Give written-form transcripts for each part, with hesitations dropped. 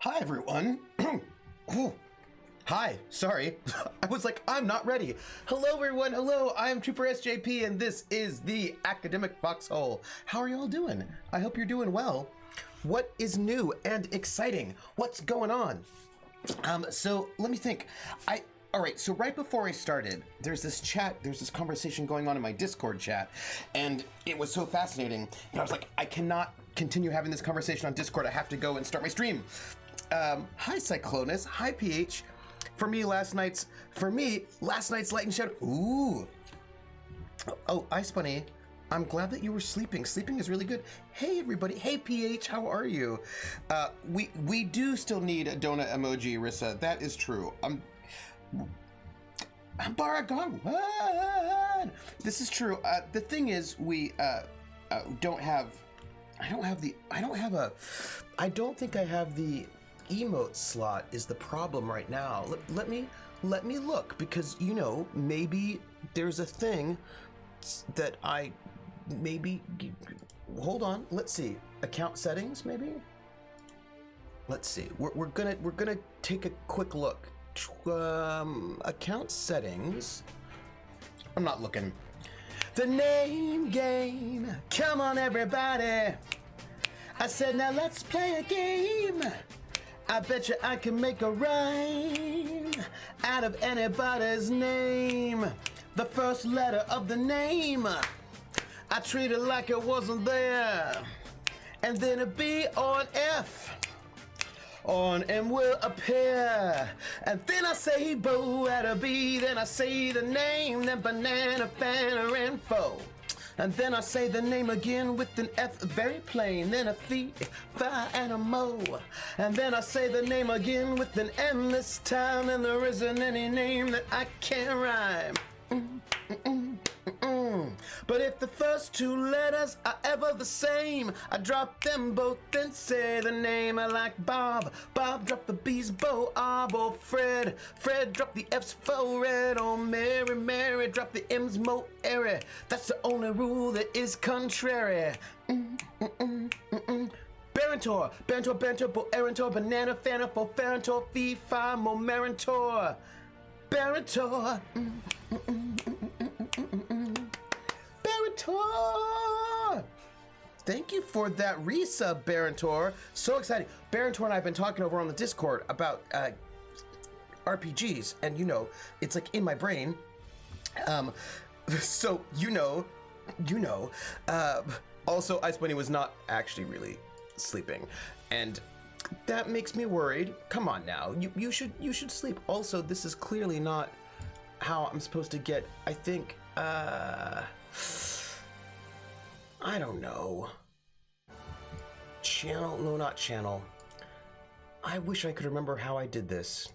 Hi, everyone. Oh, hi, sorry. I was like, I'm not ready. Hello, everyone. Hello, I'm Trooper SJP, and this is the Academic Foxhole. How are y'all doing? I hope you're doing well. What is new and exciting? What's going on? So let me think. All right, so right before I started, there's this conversation going on in my Discord chat, and it was so fascinating. And I was like, I cannot continue having this conversation on Discord. I have to go and start my stream. Hi, Cyclonus. Hi, PH. For me, last night's Light and Shadow. Ooh. Oh, Ice Bunny. I'm glad that you were sleeping. Sleeping is really good. Hey, everybody. Hey, PH. How are you? We do still need a donut emoji, Rissa. That is true. Baragon. This is true. The thing is, we don't have. I don't think I have the emote slot. Is the problem right now? Let me look, because maybe there's a thing that I maybe. Hold on. Let's see. Account settings, maybe. Let's see. We're gonna take a quick look. Account settings. I'm not looking. The name game. Come on, everybody. I said, now let's play a game. I bet you I can make a rhyme out of anybody's name. The first letter of the name, I treat it like it wasn't there. And then a B or an F. On M will appear, and then I say bo at a B, then I say the name, then banana, fan, or info. And then I say the name again with an F, very plain, then a fee, fi, and a mo. And then I say the name again with an M this time, and there isn't any name that I can't rhyme. But if the first two letters are ever the same, I drop them both and say the name. I like Bob. Bob drop the B's, Bo, or Fred. Fred drop the F's, for Red. Or Mary, Mary drop the M's, Mo, airy. That's the only rule that is contrary. Barantor, Bantor, Bantor, Bo, Erantor, Banana, Fana, Fo, Farantor, Fee, Fi, Mo, Marantor. Barantor. Barantor! Thank you for that resub, Barantor. So exciting. Barantor and I have been talking over on the Discord about RPGs, and it's like in my brain. So also, Ice Bunny was not actually really sleeping, and that makes me worried. Come on now, you should sleep. Also, this is clearly not how I'm supposed to get. I think. I don't know. Channel? No, not channel. I wish I could remember how I did this.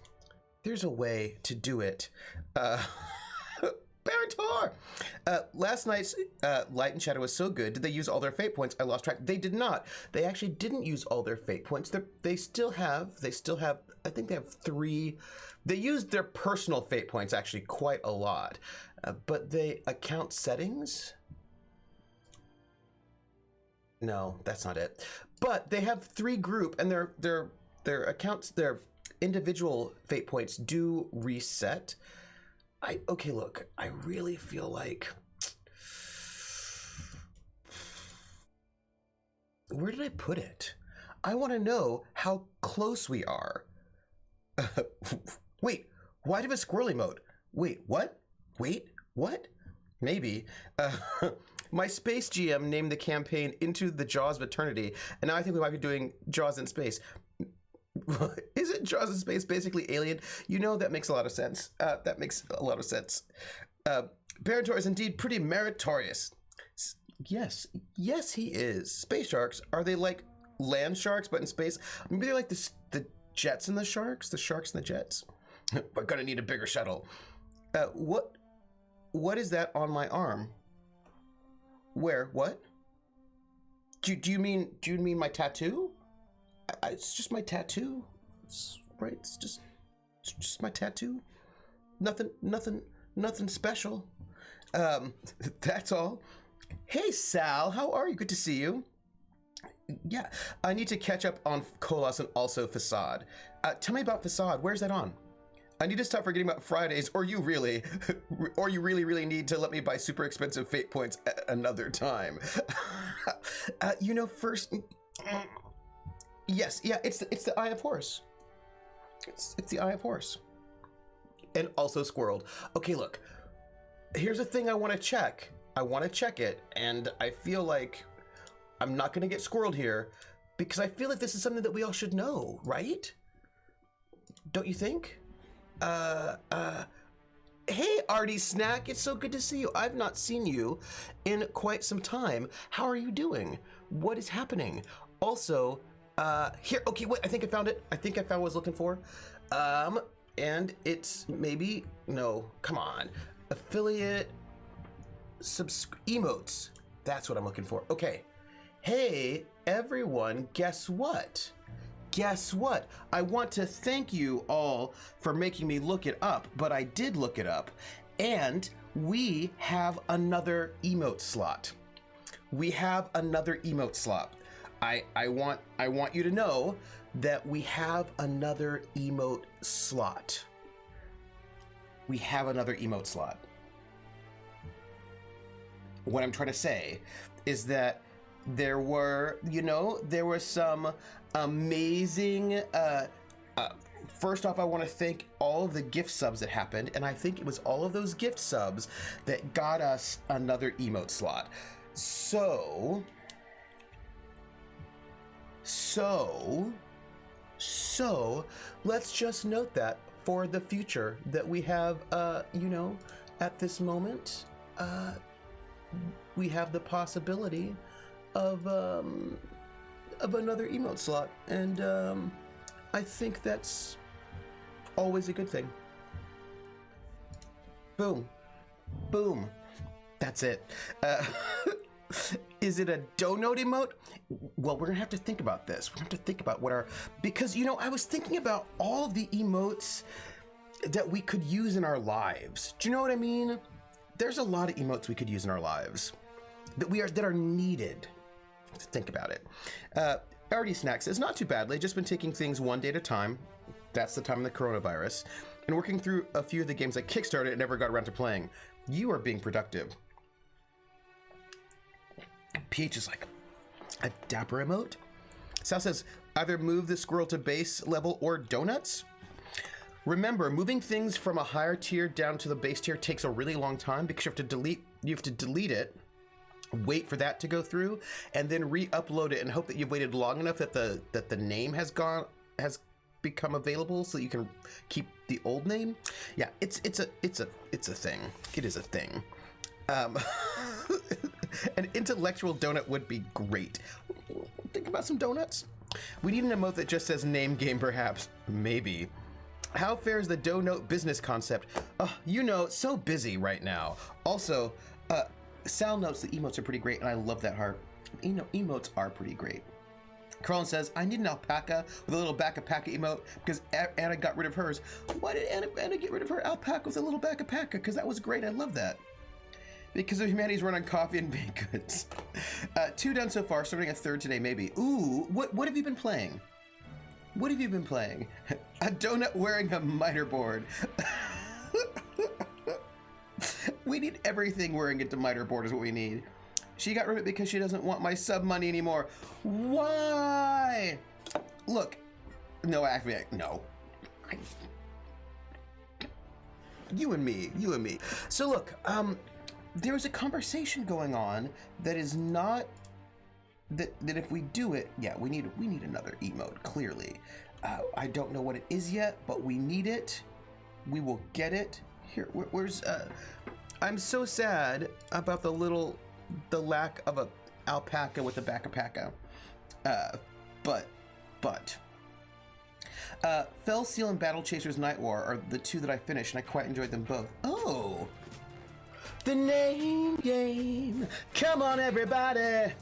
There's a way to do it. Barantor! Last night's Light and Shadow was so good. Did they use all their fate points? I lost track. They did not. They actually didn't use all their fate points. They still have, I think they have 3. They used their personal fate points actually quite a lot. But they account settings? No, that's not it. But they have 3 group, and their accounts, their individual fate points do reset. Okay, look, I really feel like, where did I put it? I want to know how close we are. Wait, why do I have a squirrely mode? Wait, what? Wait, what? Maybe. My space GM named the campaign Into the Jaws of Eternity, and now I think we might be doing Jaws in Space. Isn't Jaws in Space basically Alien? That makes a lot of sense. Barantor is indeed pretty meritorious. Yes, he is. Space sharks, are they like land sharks but in space? Maybe they're like the jets and the sharks and the jets. We're gonna need a bigger shuttle. What is that on my arm? Where? What? Do you mean my tattoo? It's just my tattoo, right? It's just my tattoo. Nothing special. That's all. Hey Sal, how are you? Good to see you. Yeah, I need to catch up on Colas and also Facade. Tell me about Facade. Where's that on? I need to stop forgetting about Fridays, or you really, really need to let me buy super expensive fate points another time. First, yes, yeah, it's the Eye of Horse. It's the Eye of Horse, and also Squirreled. Okay, look, here's a thing I want to check. I want to check it, and I feel like I'm not going to get squirreled here because I feel like this is something that we all should know, right? Don't you think? Hey, Artie Snack, it's so good to see you. I've not seen you in quite some time. How are you doing? What is happening? Also, here, okay, wait, I think I found it. I think I found what I was looking for. And it's maybe, no, come on. Affiliate, emotes. That's what I'm looking for. Okay. Hey, everyone, guess what? Guess what? I want to thank you all for making me look it up, but I did look it up, and we have another emote slot. We have another emote slot. I want you to know that we have another emote slot. We have another emote slot. What I'm trying to say is that there were some amazing, first off, I want to thank all of the gift subs that happened, and I think it was all of those gift subs that got us another emote slot. So, let's just note that for the future that we have, at this moment, we have the possibility of another emote slot, and I think that's always a good thing. Boom. Boom. That's it. Is it a donut emote? Well, we're gonna have to think about this. We're gonna have to think about because I was thinking about all of the emotes that we could use in our lives. Do you know what I mean? There's a lot of emotes we could use in our lives that are needed. To think about it. Artie Snack says, not too badly, just been taking things one day at a time. That's the time of the coronavirus. And working through a few of the games I kickstarted and never got around to playing. You are being productive. Peach is like, a dapper emote? Sal says, either move the squirrel to base level or donuts? Remember, moving things from a higher tier down to the base tier takes a really long time because you have to delete it, wait for that to go through, and then re-upload it and hope that you've waited long enough that the name has become available so you can keep the old name. Yeah, it's a thing. It is a thing. An intellectual donut would be great. Think about some donuts. We need an emote that just says name game, perhaps. Maybe. How fair is the donut business concept? So busy right now. Also, Sal notes the emotes are pretty great, and I love that heart. Emotes are pretty great. Carlin says, I need an alpaca with a little back-a-paca emote because Anna got rid of hers. Why did Anna get rid of her alpaca with a little back-a-paca? Because that was great. I love that. Because of humanity's run on coffee and baked goods. 2 done so far, starting a 3rd today, maybe. Ooh, what have you been playing? What have you been playing? A donut wearing a miter board. We need everything wearing a miter board is what we need. She got rid of it because she doesn't want my sub money anymore. Why? Look, no, actually, no. You and me. So look, there is a conversation going on that is not that if we do it, yeah, we need another emote, clearly. I don't know what it is yet, but we need it. We will get it. Here, where's I'm so sad about the lack of a alpaca with a back-a-paca. But Fell Seal and Battle Chasers Night War are the 2 that I finished, and I quite enjoyed them both. Oh! The name game! Come on, everybody!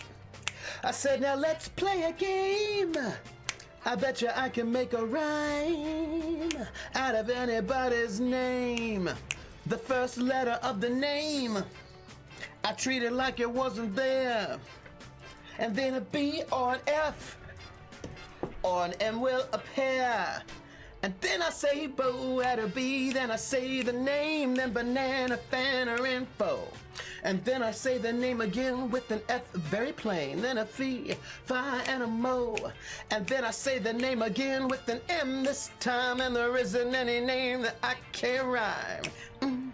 I said, now let's play a game! I bet you I can make a rhyme out of anybody's name. The first letter of the name, I treat it like it wasn't there. and then a B or an F, or an M will appear. And then I say Bo at a B, then I say the name, then banana, fan, or info. And then I say the name again with an F very plain, then a F, Phi, and a Mo. And then I say the name again with an M this time, and there isn't any name that I can't rhyme.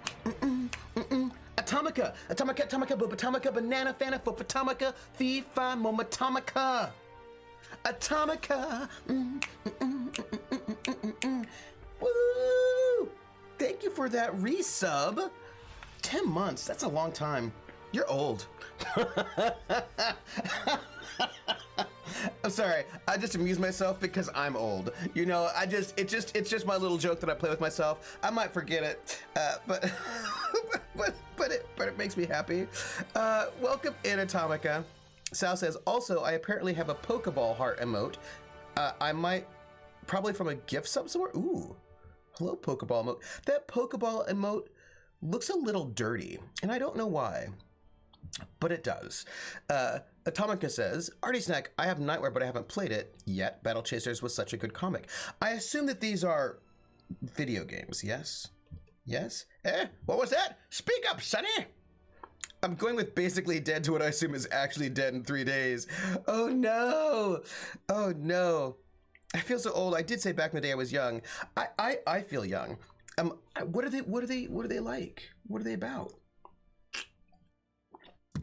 Atomica, Atomica, Atomica, Atomica, banana, fana, for Atomica, Phi, Phi, Mo, Atomica. Atomica. Woo! Thank you for that resub. 10 months, that's a long time. You're old. I'm sorry, I just amuse myself because I'm old. You know, it's just my little joke that I play with myself. I might forget it, but but it makes me happy. Welcome in, Atomica. Sal says, also, I apparently have a Pokeball heart emote. I might, probably from a gift sub somewhere. Ooh, hello, Pokeball emote. That Pokeball emote looks a little dirty, and I don't know why, but it does. Atomica says, Artie Snack, I have Nightmare, but I haven't played it yet. Battle Chasers was such a good comic. I assume that these are video games, yes? Yes? What was that? Speak up, Sonny! I'm going with basically dead to what I assume is actually dead in 3 days. Oh no! Oh no. I feel so old. I did say back in the day I was young. I feel young. What are they like? What are they about?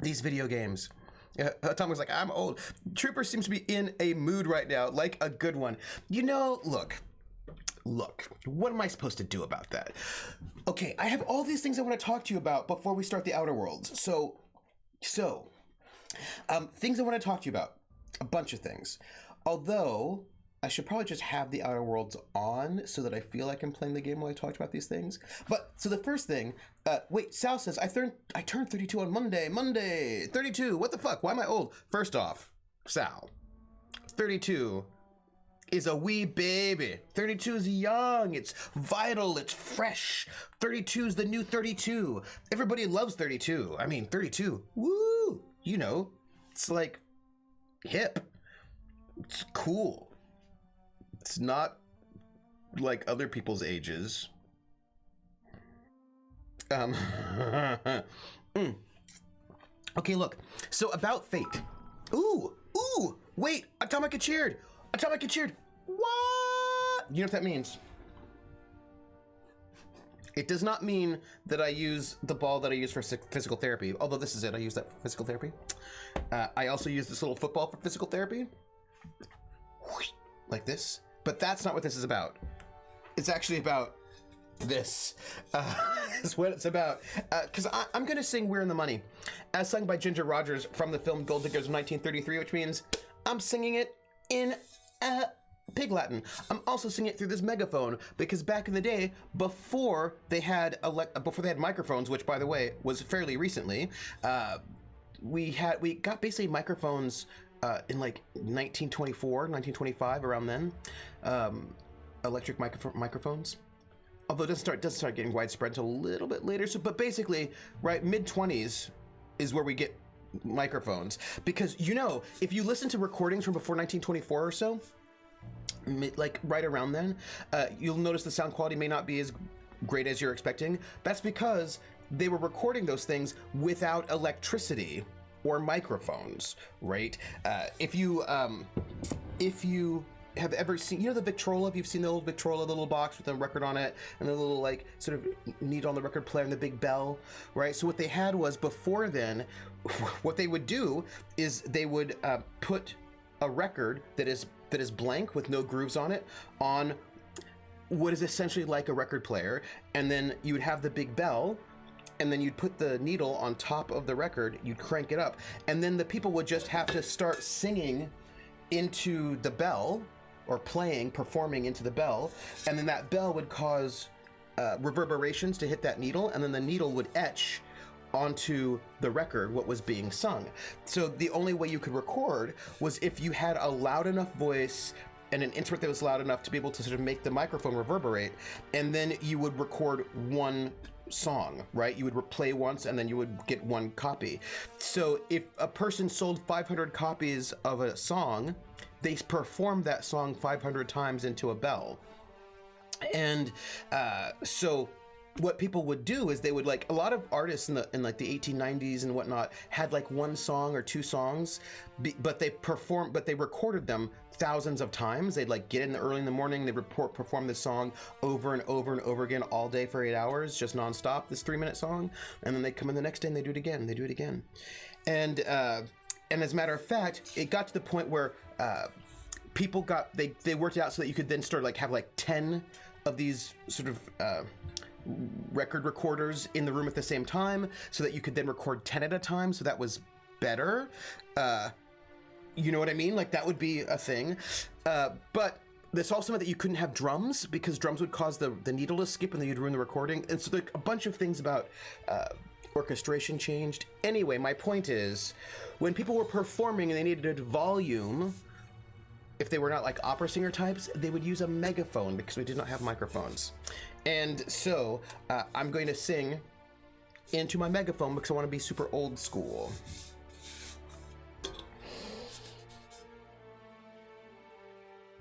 These video games. Tom was like, I'm old. Trooper seems to be in a mood right now, like a good one. You know, look, what am I supposed to do about that? Okay, I have all these things I want to talk to you about before we start the Outer Worlds. So, things I want to talk to you about. A bunch of things. Although, I should probably just have the Outer Worlds on so that I feel like I'm playing the game while I talk about these things. But, so the first thing, wait, Sal says, I turned 32 on Monday, 32, what the fuck, why am I old? First off, Sal, 32 is a wee baby. 32 is young, it's vital, it's fresh. 32 is the new 32. Everybody loves 32. I mean, 32, woo, you know, it's like hip, it's cool. It's not like other people's ages. Okay, look. So about Fate. Ooh, wait, Atomica cheered. What? You know what that means? It does not mean that I use the ball that I use for physical therapy, although this is it, I use that for physical therapy. I also use this little football for physical therapy. Like this. But that's not what this is about. It's actually about this. Is what it's about. Because I'm going to sing We're in the Money, as sung by Ginger Rogers from the film Gold Diggers of 1933, which means I'm singing it in Pig Latin. I'm also singing it through this megaphone, because back in the day, before they had microphones, which, by the way, was fairly recently, we got basically microphones in like 1924, 1925, around then, electric microphones. Although it doesn't start getting widespread until a little bit later. So, but basically, right, mid-20s is where we get microphones. Because, you know, if you listen to recordings from before 1924 or so, like right around then, you'll notice the sound quality may not be as great as you're expecting. That's because they were recording those things without electricity or microphones, right? If you have ever seen, you know, the Victrola, if you've seen the old Victrola, the little box with a record on it and the little like sort of needle on the record player and the big bell, right? So what they had was, before then, what they would do is they would put a record that is blank with no grooves on it on what is essentially like a record player, and then you would have the big bell, and then you'd put the needle on top of the record, you'd crank it up, and then the people would just have to start singing into the bell, or performing into the bell, and then that bell would cause reverberations to hit that needle, and then the needle would etch onto the record what was being sung. So the only way you could record was if you had a loud enough voice and an instrument that was loud enough to be able to sort of make the microphone reverberate, and then you would record one song, right? You would play once and then you would get one copy. So if a person sold 500 copies of a song, they performed that song 500 times into a bell. And so what people would do is they would, like, a lot of artists in like the 1890s and whatnot had like one song or two songs, but they recorded them thousands of times. They'd like get in early in the morning, they'd perform this song over and over and over again all day for 8 hours, just nonstop, this 3-minute song, and then they come in the next day and they do it again. And as a matter of fact, it got to the point where people they worked it out so that you could then start like have like 10 of these sort of record recorders in the room at the same time, so that you could then record 10 at a time, so that was better. You know what I mean? Like, that would be a thing. But this also meant that you couldn't have drums, because drums would cause the needle to skip and then you'd ruin the recording. And so like a bunch of things about orchestration changed. Anyway, my point is, when people were performing and they needed volume, if they were not like opera singer types, they would use a megaphone, because we did not have microphones. And so I'm going to sing into my megaphone because I want to be super old school.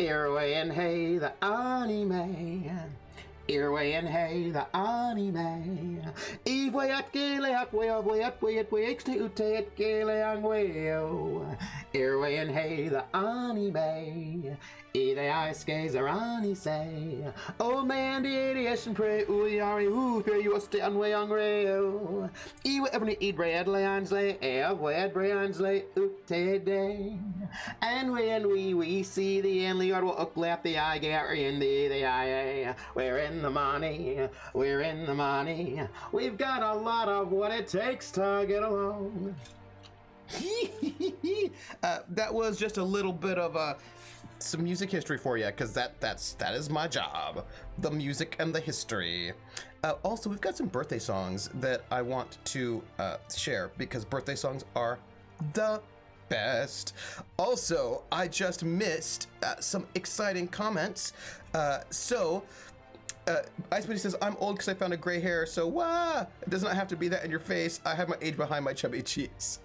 Airway and hey, the anime. Airway and hey, the anime. Ivway at gele at way of way at way at way exte ute at gele ang way. Airway and hey, the anime. Ide I skays arani say. Oh man, did yes and pray. Uyari, here you stay on way on rail. Ewa every eat bread lands lay. Bread brands lay. Ute day. And when we see the end, Lord will uplap the eye, Gary, and the eye. We're in the money. We're in the money. We've got a lot of what it takes to get along. That was just a little bit of some music history for you, because that is my job, the music and the history. Also, we've got some birthday songs that I want to share, because birthday songs are the best. Also, I just missed some exciting comments. Ice Buddy says, I'm old because I found a gray hair, so it does not have to be that in your face. I have my age behind my chubby cheeks.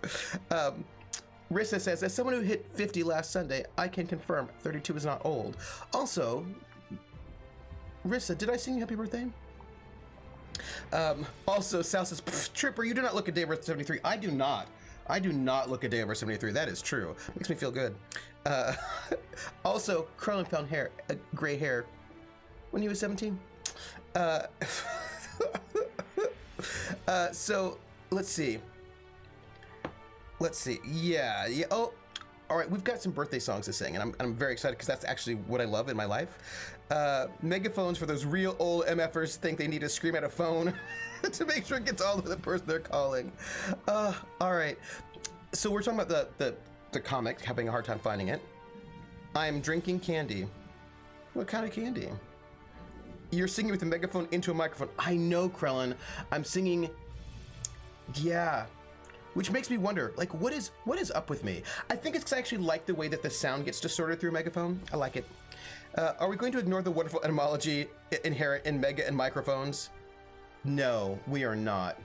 Rissa says, as someone who hit 50 last Sunday, I can confirm 32 is not old. Also, Rissa, did I sing you happy birthday? Also, Sal says, Tripper, you do not look a day over 73. I do not. I do not look a day over 73. That is true. Makes me feel good. Also, Krillin found gray hair when he was 17. So, let's see. Yeah. Oh, all right. We've got some birthday songs to sing, and I'm very excited because that's actually what I love in my life. Megaphones for those real old MFers think they need to scream at a phone to make sure it gets all to the person they're calling. All right. So we're talking about the comic, having a hard time finding it. I'm drinking candy. What kind of candy? You're singing with a megaphone into a microphone. I know, Krellin. I'm singing. Yeah. Which makes me wonder, like, what is up with me? I think it's 'cause I actually like the way that the sound gets distorted through a megaphone. I like it. Are we going to ignore the wonderful etymology inherent in mega and microphones? No, we are not.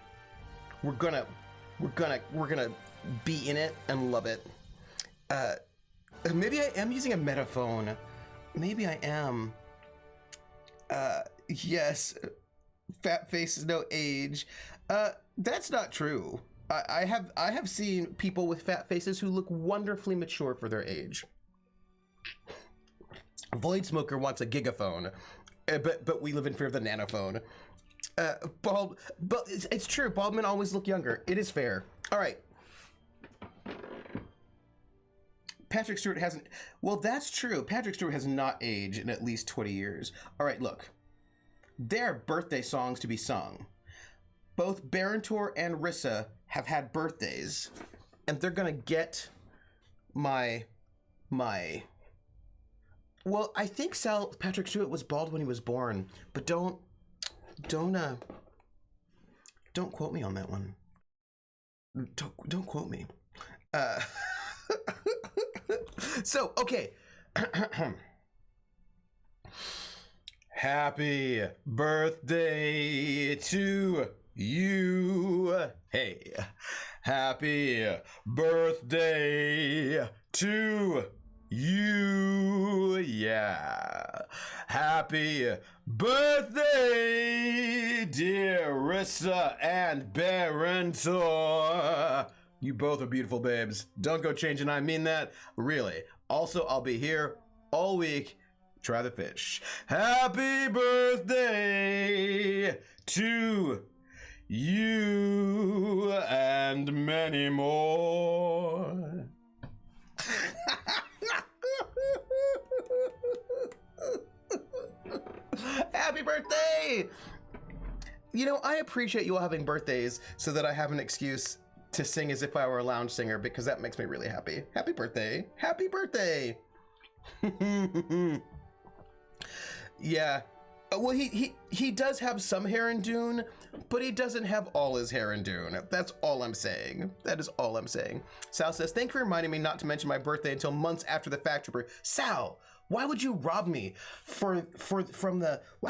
We're gonna be in it and love it. Maybe I am using a metaphone. Maybe I am. Yes. Fat face is no age. That's not true. I have seen people with fat faces who look wonderfully mature for their age. Void Smoker wants a gigaphone, but we live in fear of the nanophone. But it's true. Bald men always look younger. It is fair. All right. Patrick Stewart hasn't. Well, that's true. Patrick Stewart has not aged in at least 20 years. All right, look. There are birthday songs to be sung. Both Barontor and Rissa have had birthdays, and they're gonna get my. Well, I think Patrick Stewart was bald when he was born, but don't quote me on that one. Don't quote me. So, okay. Happy birthday to you. Hey, happy birthday to you. Yeah. Happy birthday, dear Rissa and Barentor. You both are beautiful babes. Don't go changing, I mean that. Really. Also, I'll be here all week. Try the fish. Happy birthday to you and many more. Happy birthday! You know, I appreciate you all having birthdays so that I have an excuse to sing as if I were a lounge singer, because that makes me really happy. Happy birthday. Happy birthday. Yeah. Well, he does have some hair in Dune, but he doesn't have all his hair in Dune. That's all I'm saying. That is all I'm saying. Sal says, thank you for reminding me not to mention my birthday until months after the fact, Trooper. Sal, why would you rob me why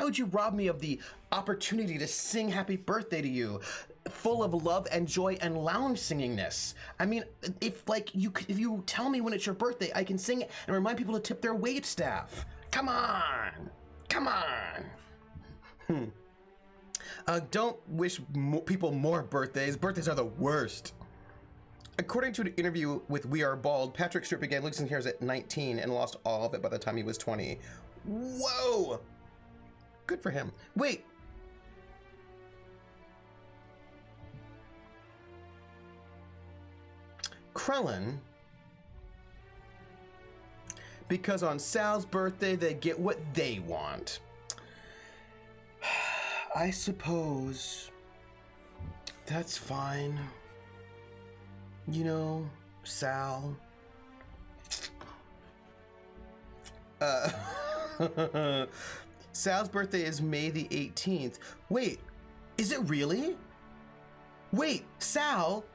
would you rob me of the opportunity to sing happy birthday to you, full of love and joy and lounge singingness? I mean, if you tell me when it's your birthday, I can sing it and remind people to tip their wait staff. Come on. Come on. Don't wish people more birthdays. Birthdays are the worst. According to an interview with We Are Bald, Patrick Stewart began losing hairs at 19 and lost all of it by the time he was 20. Whoa! Good for him. Wait. Krellin. Because on Sal's birthday, they get what they want. I suppose that's fine. You know, Sal. Sal's birthday is May the 18th. Wait, is it really? Wait, Sal,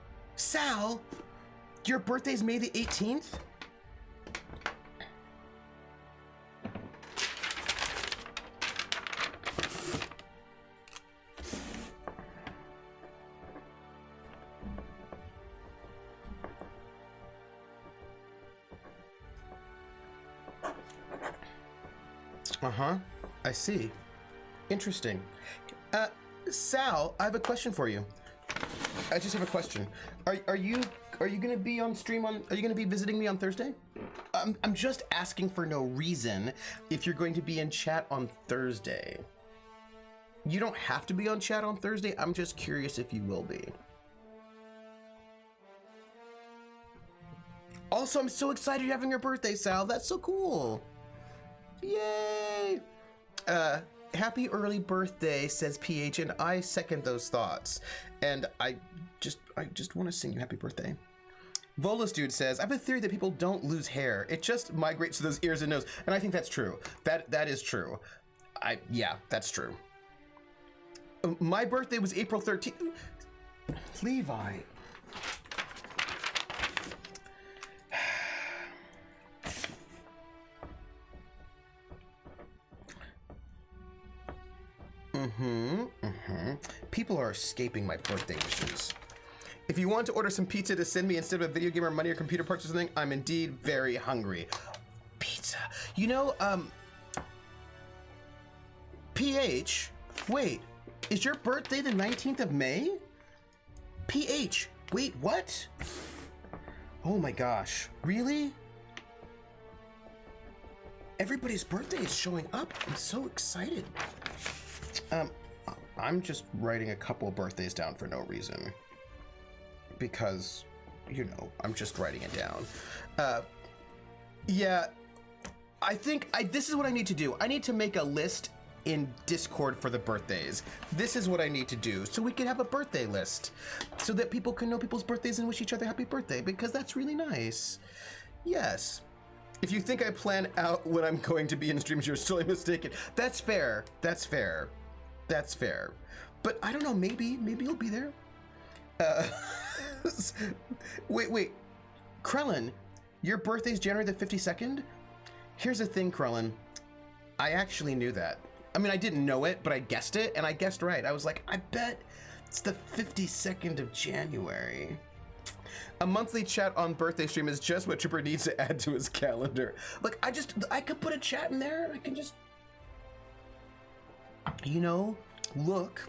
your birthday's May the 18th? Uh-huh. I see. Interesting. Sal, I have a question for you. I just have a question. Are you gonna be on stream are you gonna be visiting me on Thursday? I'm just asking for no reason if you're going to be in chat on Thursday. You don't have to be on chat on Thursday. I'm just curious if you will be. Also, I'm so excited you're having your birthday, Sal. That's so cool. Yay! Happy early birthday, says PH, and I second those thoughts. And I just want to sing you happy birthday. Volus Dude says, I have a theory that people don't lose hair. It just migrates to those ears and nose. And I think that's true. That is true. Yeah, that's true. My birthday was April 13th. Levi. People are escaping my birthday wishes. If you want to order some pizza to send me instead of a video game or money or computer parts or something, I'm indeed very hungry. Pizza. You know, PH, wait, is your birthday the 19th of May? PH, wait, what? Oh my gosh, really? Everybody's birthday is showing up. I'm so excited. I'm just writing a couple birthdays down for no reason. Because, you know, I'm just writing it down. Yeah, I think this is what I need to do. I need to make a list in Discord for the birthdays. This is what I need to do, so we can have a birthday list, so that people can know people's birthdays and wish each other happy birthday, because that's really nice. Yes. If you think I plan out when I'm going to be in streams, you're sorely mistaken. That's fair. That's fair. That's fair. But I don't know, maybe you'll be there. Wait. Krellin, your birthday's January the 52nd? Here's the thing, Krellin. I actually knew that. I mean, I didn't know it, but I guessed it, and I guessed right. I was like, I bet it's the 52nd of January. A monthly chat on birthday stream is just what Tripper needs to add to his calendar. Like, I could put a chat in there, and I can just, you know, look.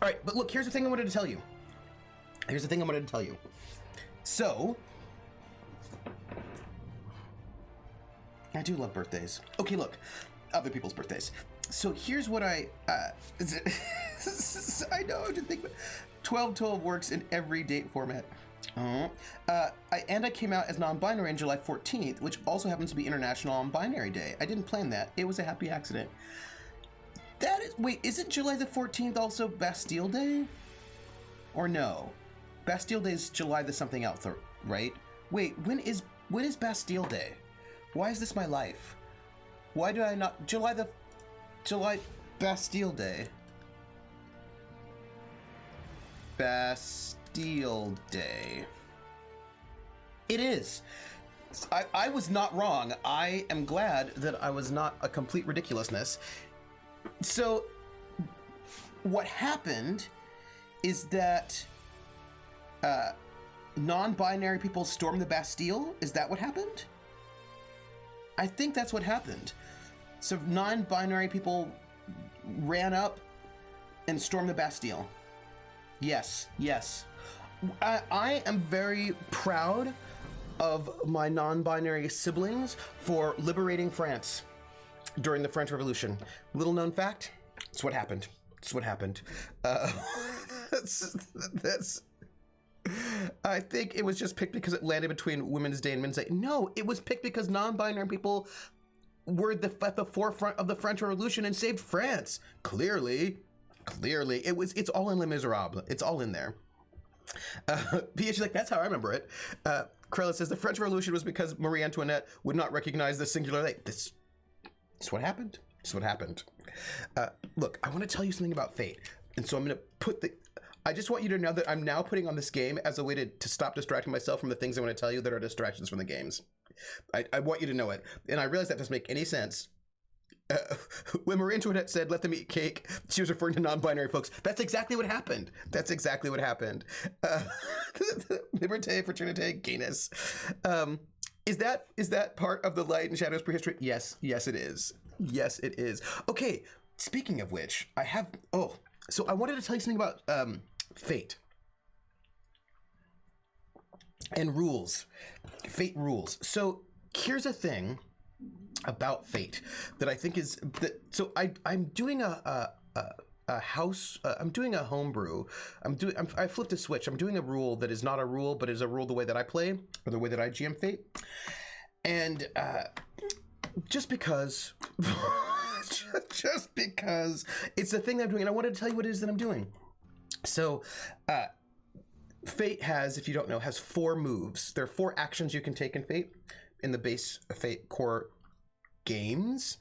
All right, but look, here's the thing I wanted to tell you. So, I do love birthdays. Okay, look, other people's birthdays. So here's what I know, I didn't think, 12/12 works in every date format. I came out as non-binary on July 14th, which also happens to be International Non-Binary Day. I didn't plan that. It was a happy accident. Wait, isn't July the 14th also Bastille Day? Or no? Bastille Day is July the something else, right? Wait, when is Bastille Day? Why is this my life? Why do I not... July Bastille Day. Bastille Day. It is. I was not wrong. I am glad that I was not a complete ridiculousness. So, what happened is that non-binary people stormed the Bastille? Is that what happened? I think that's what happened. So non-binary people ran up and stormed the Bastille. Yes. I am very proud of my non-binary siblings for liberating France during the French Revolution. Little known fact, that's what happened. I think it was just picked because it landed between Women's Day and Men's Day. No, it was picked because non-binary people were at the forefront of the French Revolution and saved France. Clearly, it's all in Les Miserables. It's all in there. PH is like, that's how I remember it. Krella says the French Revolution was because Marie Antoinette would not recognize the singular they. This is what happened. Look, I want to tell you something about fate. And so I'm going to put I just want you to know that I'm now putting on this game as a way to stop distracting myself from the things I want to tell you that are distractions from the games. I want you to know it. And I realize that doesn't make any sense. When Marie Antoinette said, let them eat cake, she was referring to non-binary folks. That's exactly what happened. Liberté, fraternité, gayness. Is that part of the Light and Shadows prehistory? Yes, it is. Okay, speaking of which, so I wanted to tell you something about fate and rules. Fate rules. So here's a thing about fate that I think is that. So I'm doing a house. I'm doing a homebrew. I flipped a switch. I'm doing a rule that is not a rule, but is a rule the way that I play or the way that I GM fate. And just because it's the thing that I'm doing, and I wanted to tell you what it is that I'm doing. So, Fate has, if you don't know, has 4 moves. There are 4 actions you can take in Fate, in the base Fate core games.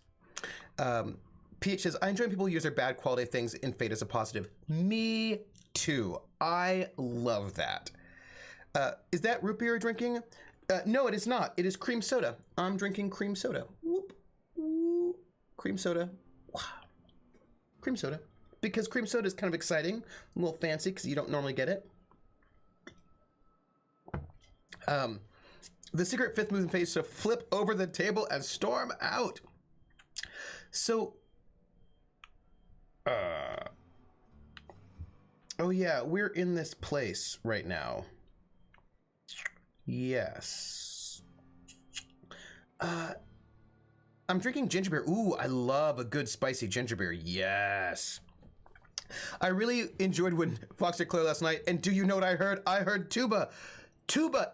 Peach says, I enjoy when people use their bad quality things in Fate as a positive. Me too. I love that. Is that root beer you're drinking? No, it is not. It is cream soda. I'm drinking cream soda. Whoop. Whoop. Cream soda. Wow. Cream soda. Because cream soda is kind of exciting, a little fancy because you don't normally get it. The secret 5th move in Fate is to flip over the table and storm out. So, oh yeah, we're in this place right now. Yes. I'm drinking ginger beer. Ooh, I love a good spicy ginger beer. Yes. I really enjoyed when Fox did Claire last night. And do you know what I heard? I heard tuba.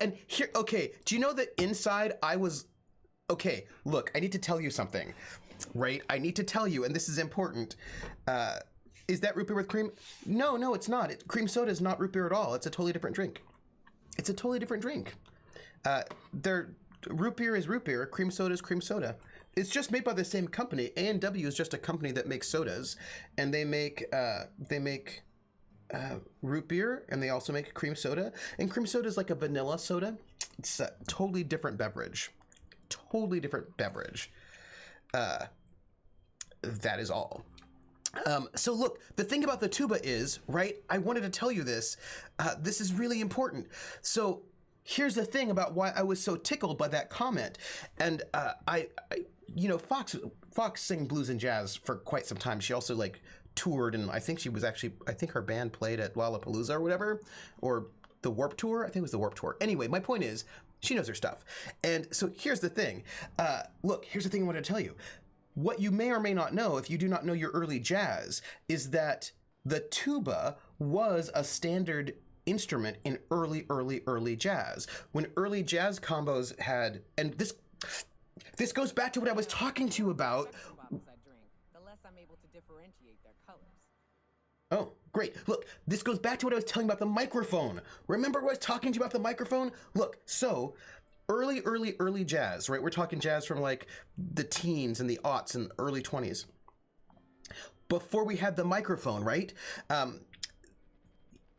And here, okay, do you know that inside I was, okay, look, I need to tell you something, right? I need to tell you, and this is important. Is that root beer with cream? No, it's not. Cream soda is not root beer at all. It's a totally different drink. Root beer is root beer. Cream soda is cream soda. It's just made by the same company. A&W is just a company that makes sodas, and they make root beer, and they also make cream soda. And cream soda is like a vanilla soda. It's a totally different beverage. that is all. So look, the thing about the tuba is, right, I wanted to tell you this. This is really important. So here's the thing about why I was so tickled by that comment. And I Fox sang blues and jazz for quite some time. She also like toured, and I think her band played at Lollapalooza or whatever, or the Warped Tour. I think it was the Warped Tour. Anyway, my point is, she knows her stuff. And so here's the thing. Look, here's the thing I wanted to tell you. What you may or may not know, if you do not know your early jazz, is that the tuba was a standard instrument in early jazz. When early jazz combos had, and this goes back to what I was talking to you about. The less I'm able to differentiate their colors. Oh, great. Look, this goes back to what I was telling you about the microphone. Remember what I was talking to you about the microphone? Look, so early jazz, right? We're talking jazz from like the teens and the aughts and early 20s. Before we had the microphone, right?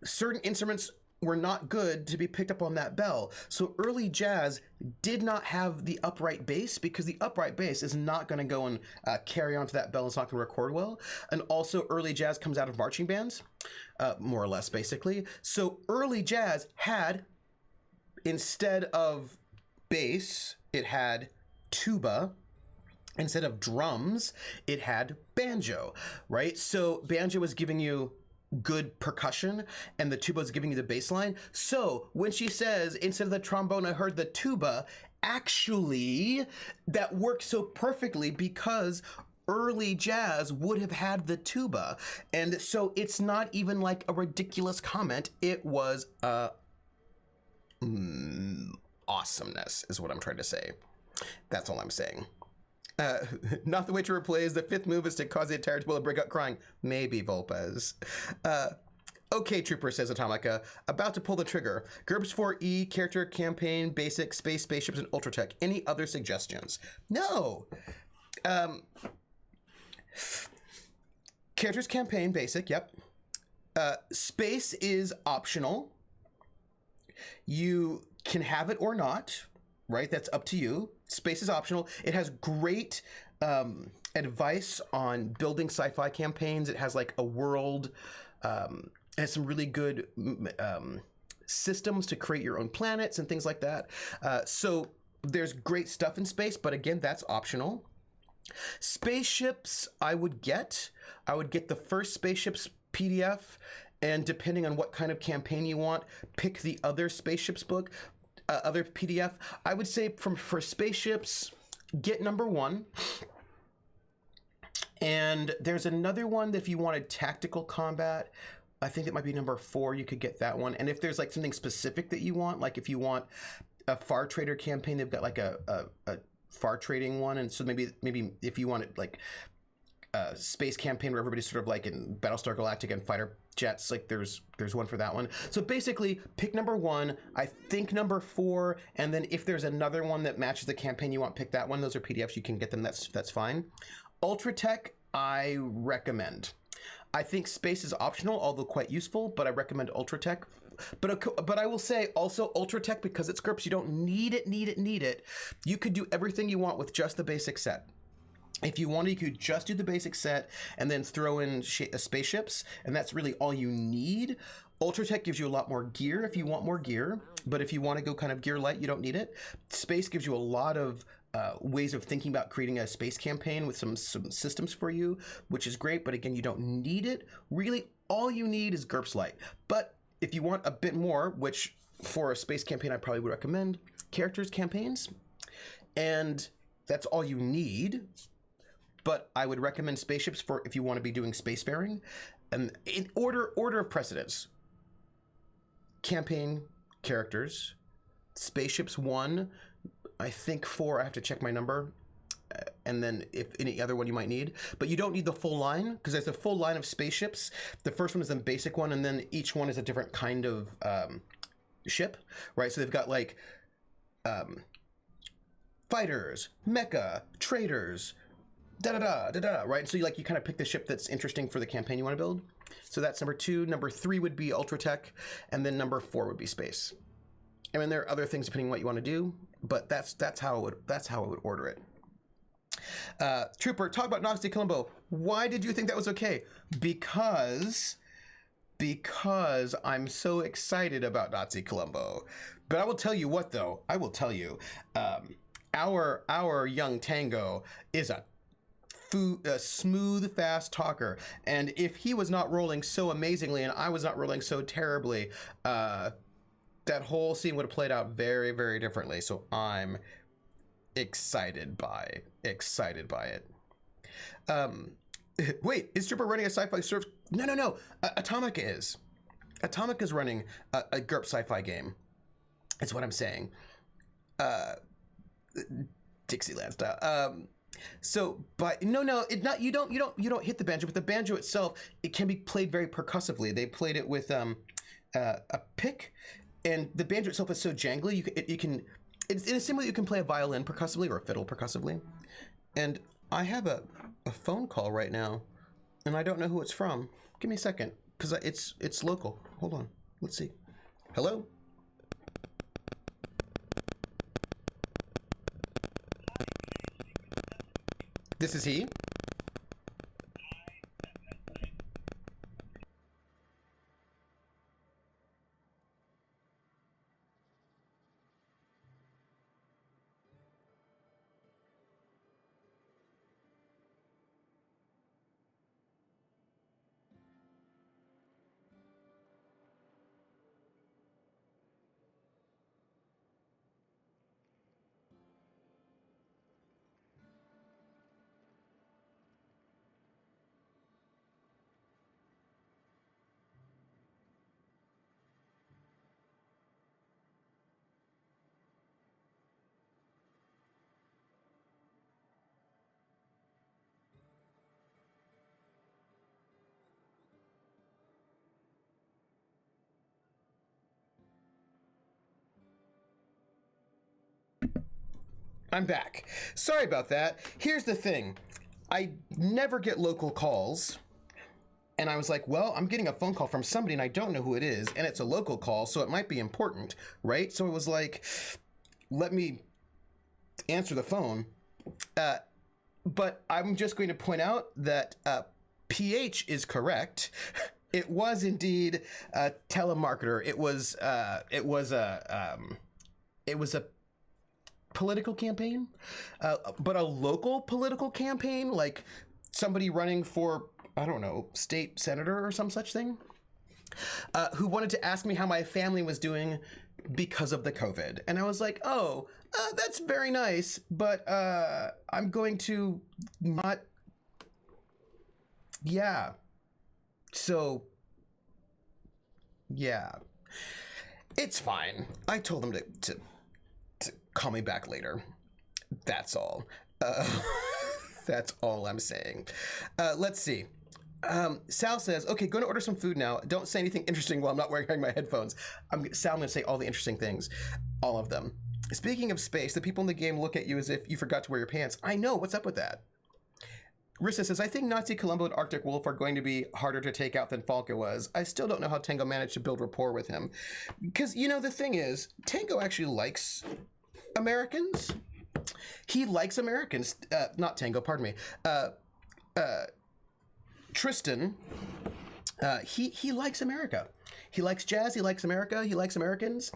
Certain instruments were not good to be picked up on that bell. So early jazz did not have the upright bass, because the upright bass is not going to go and carry onto that bell. It's not going to record well. And also early jazz comes out of marching bands, more or less, basically. So early jazz had, instead of bass, it had tuba. Instead of drums, it had banjo, right? So banjo was giving you good percussion, and the tuba is giving you the bass line. So when she says, instead of the trombone, I heard the tuba, actually, that works so perfectly because early jazz would have had the tuba. And so it's not even like a ridiculous comment. It was awesomeness is what I'm trying to say. That's all I'm saying. Not the way to replace the fifth move is to cause the entire table to break out crying. Maybe, Volpez. Okay, Trooper, says Atomica. About to pull the trigger. GURPS 4E, character, campaign, basic, space, spaceships, and Ultratech. Any other suggestions? No. Characters, campaign, basic, yep. Space is optional. You can have it or not, right? That's up to you. Space is optional. It has great advice on building sci-fi campaigns. It has like a world, it has some really good systems to create your own planets and things like that. So there's great stuff in space, but again, that's optional. Spaceships, I would get the first spaceships PDF, and depending on what kind of campaign you want, pick the other spaceships book. Other PDF, I would say for spaceships, get number 1. And there's another one that if you wanted tactical combat, I think it might be number 4. You could get that one. And if there's like something specific that you want, like if you want a Far Trader campaign, they've got like a Far Trading one. And so maybe if you wanted like a space campaign where everybody's sort of like in Battlestar Galactica and fighter jets, like there's one for that one. So basically pick number 1, I think number 4, and then if there's another one that matches the campaign you want, pick that one. Those are PDFs, you can get them, that's fine. Ultratech, I recommend. I think space is optional, although quite useful, but I recommend Ultratech. But I will say also Ultratech, because it's GURPS, you don't need it. You could do everything you want with just the basic set. If you wanted, you could just do the basic set and then throw in spaceships, and that's really all you need. Ultratech gives you a lot more gear if you want more gear, but if you want to go kind of gear light, you don't need it. Space gives you a lot of ways of thinking about creating a space campaign with some systems for you, which is great, but again, you don't need it. Really, all you need is GURPS Lite. But if you want a bit more, which for a space campaign I probably would recommend, characters, campaigns, and that's all you need. But I would recommend spaceships for if you want to be doing spacefaring. And in order of precedence: campaign, characters, spaceships 1, I think 4, I have to check my number, and then if any other one you might need. But you don't need the full line, because there's a full line of spaceships. The first one is the basic one, and then each one is a different kind of ship, right? So they've got like fighters, mecha, traders, right? So you kind of pick the ship that's interesting for the campaign you want to build. So that's number 2. Number 3 would be Ultratech, and then number 4 would be space. I mean, there are other things depending on what you want to do, but that's how I would order it. Trooper, talk about Nazi Colombo. Why did you think that was okay? Because I'm so excited about Nazi Colombo. But I will tell you what, though. I will tell you, our young Tango is a smooth, fast talker. And if he was not rolling so amazingly and I was not rolling so terribly, that whole scene would have played out very, very differently. So I'm excited by it. Wait, is Trooper running a sci-fi surf? No. Atomic is running a GURP sci-fi game. That's what I'm saying. Dixieland style. So, but no, it not. You don't hit the banjo, but the banjo itself, it can be played very percussively. They played it with a pick, and the banjo itself is so jangly. You can. It's in a similar way you can play a violin percussively or a fiddle percussively. And I have a phone call right now, and I don't know who it's from. Give me a second, because it's local. Hold on. Let's see. Hello? This is he? I'm back. Sorry about that. Here's the thing. I never get local calls. And I was like, well, I'm getting a phone call from somebody and I don't know who it is. And it's a local call, so it might be important, right? So it was like, let me answer the phone. But I'm just going to point out that PH is correct. It was indeed a telemarketer. It was a political campaign, but a local political campaign, like somebody running for, I don't know, state senator or some such thing, who wanted to ask me how my family was doing because of the COVID. And I was like, oh, that's very nice, but I'm going to not, yeah. So, yeah, it's fine. I told them to call me back later. That's all. That's all I'm saying. Let's see. Sal says, okay, going to order some food now. Don't say anything interesting while I'm not wearing my headphones. Sal, I'm going to say all the interesting things. All of them. Speaking of space, the people in the game look at you as if you forgot to wear your pants. I know. What's up with that? Rissa says, I think Nazi Colombo and Arctic Wolf are going to be harder to take out than Falco was. I still don't know how Tango managed to build rapport with him. Because, you know, the thing is, Tango actually likes Americans. He likes Americans. Not Tango, pardon me. Tristan, he likes America. He likes jazz. He likes America. He likes Americans.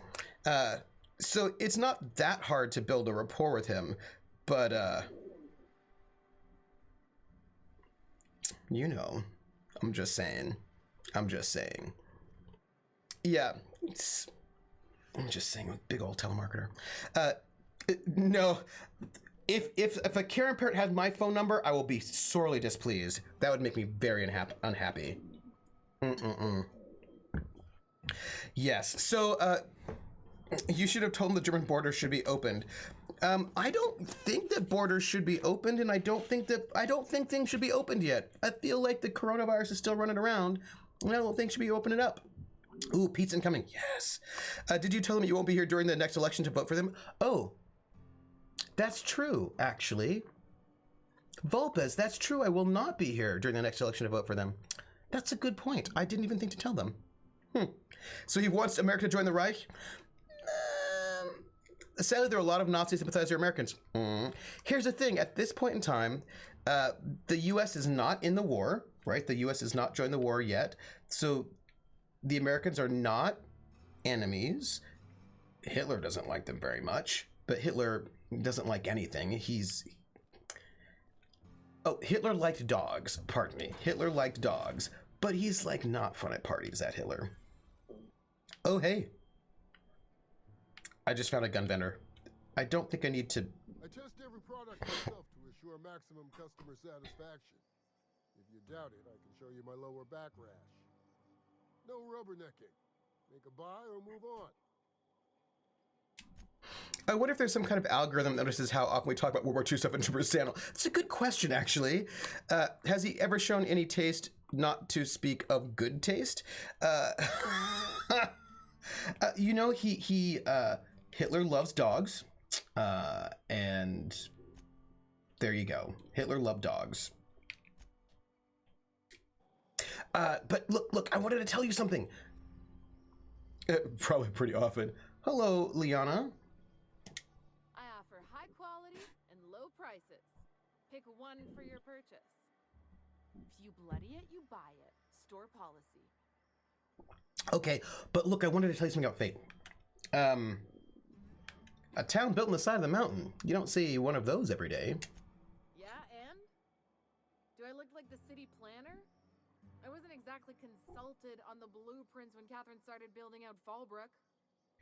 So it's not that hard to build a rapport with him. But, you know, I'm just saying. Yeah. I'm just saying, a big old telemarketer. No, if a Karen parent has my phone number, I will be sorely displeased. That would make me very unhappy. Yes. So, you should have told them the German border should be opened. I don't think that borders should be opened, and I don't think things should be opened yet. I feel like the coronavirus is still running around, and I don't think should be opening up. Ooh, Pete's incoming. Yes. Did you tell them you won't be here during the next election to vote for them? Oh, that's true, actually. Volpez, that's true. I will not be here during the next election to vote for them. That's a good point. I didn't even think to tell them. So he wants America to join the Reich? Sadly, there are a lot of Nazi sympathizer Americans. Here's the thing. At this point in time, the U.S. is not in the war, right? The U.S. has not joined the war yet. So the Americans are not enemies. Hitler doesn't like them very much, but Hitler doesn't like anything. Hitler liked dogs. Pardon me. Hitler liked dogs, but he's like not fun at parties, that Hitler. Oh, hey. I just found a gun vendor. I don't think I need to... I test every product myself to assure maximum customer satisfaction. If you doubt it, I can show you my lower back rash. No rubbernecking. Make a buy or move on. I wonder if there's some kind of algorithm that notices how often we talk about World War II stuff in Jupiter's channel. It's a good question, actually. Has he ever shown any taste, not to speak of good taste? You know, Hitler loves dogs, and there you go. Hitler loved dogs. But look, I wanted to tell you something. Probably pretty often. Hello, Liana. I offer high quality and low prices. Pick one for your purchase. If you bloody it, you buy it. Store policy. Okay, but look, I wanted to tell you something about fate. A town built on the side of the mountain. You don't see one of those every day. Yeah, and? Do I look like the city planner? I wasn't exactly consulted on the blueprints when Catherine started building out Fallbrook.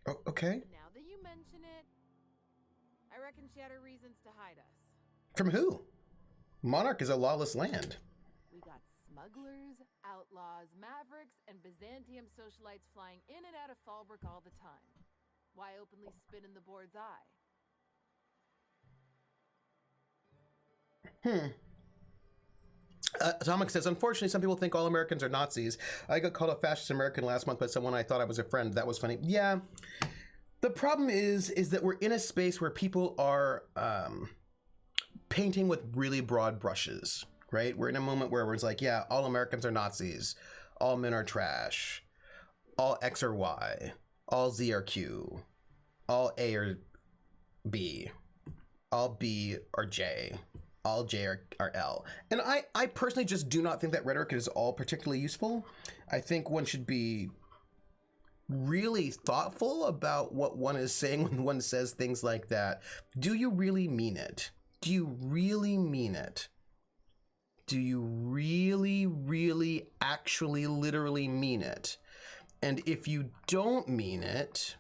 Oh, okay. But now that you mention it, I reckon she had her reasons to hide us. From who? Monarch is a lawless land. We got smugglers, outlaws, mavericks, and Byzantium socialites flying in and out of Fallbrook all the time. Why openly spit in the board's eye? Atomic says, unfortunately, some people think all Americans are Nazis. I got called a fascist American last month by someone I thought I was a friend. That was funny. Yeah. The problem is that we're in a space where people are painting with really broad brushes, right? We're in a moment where it's like, yeah, all Americans are Nazis. All men are trash. All X are Y. All Z are Q. All A are B. All B are J. All J are L. And I personally just do not think that rhetoric is all particularly useful. I think one should be really thoughtful about what one is saying when one says things like that. Do you really mean it? Do you really mean it? Do you really, really, actually, literally mean it? And if you don't mean it,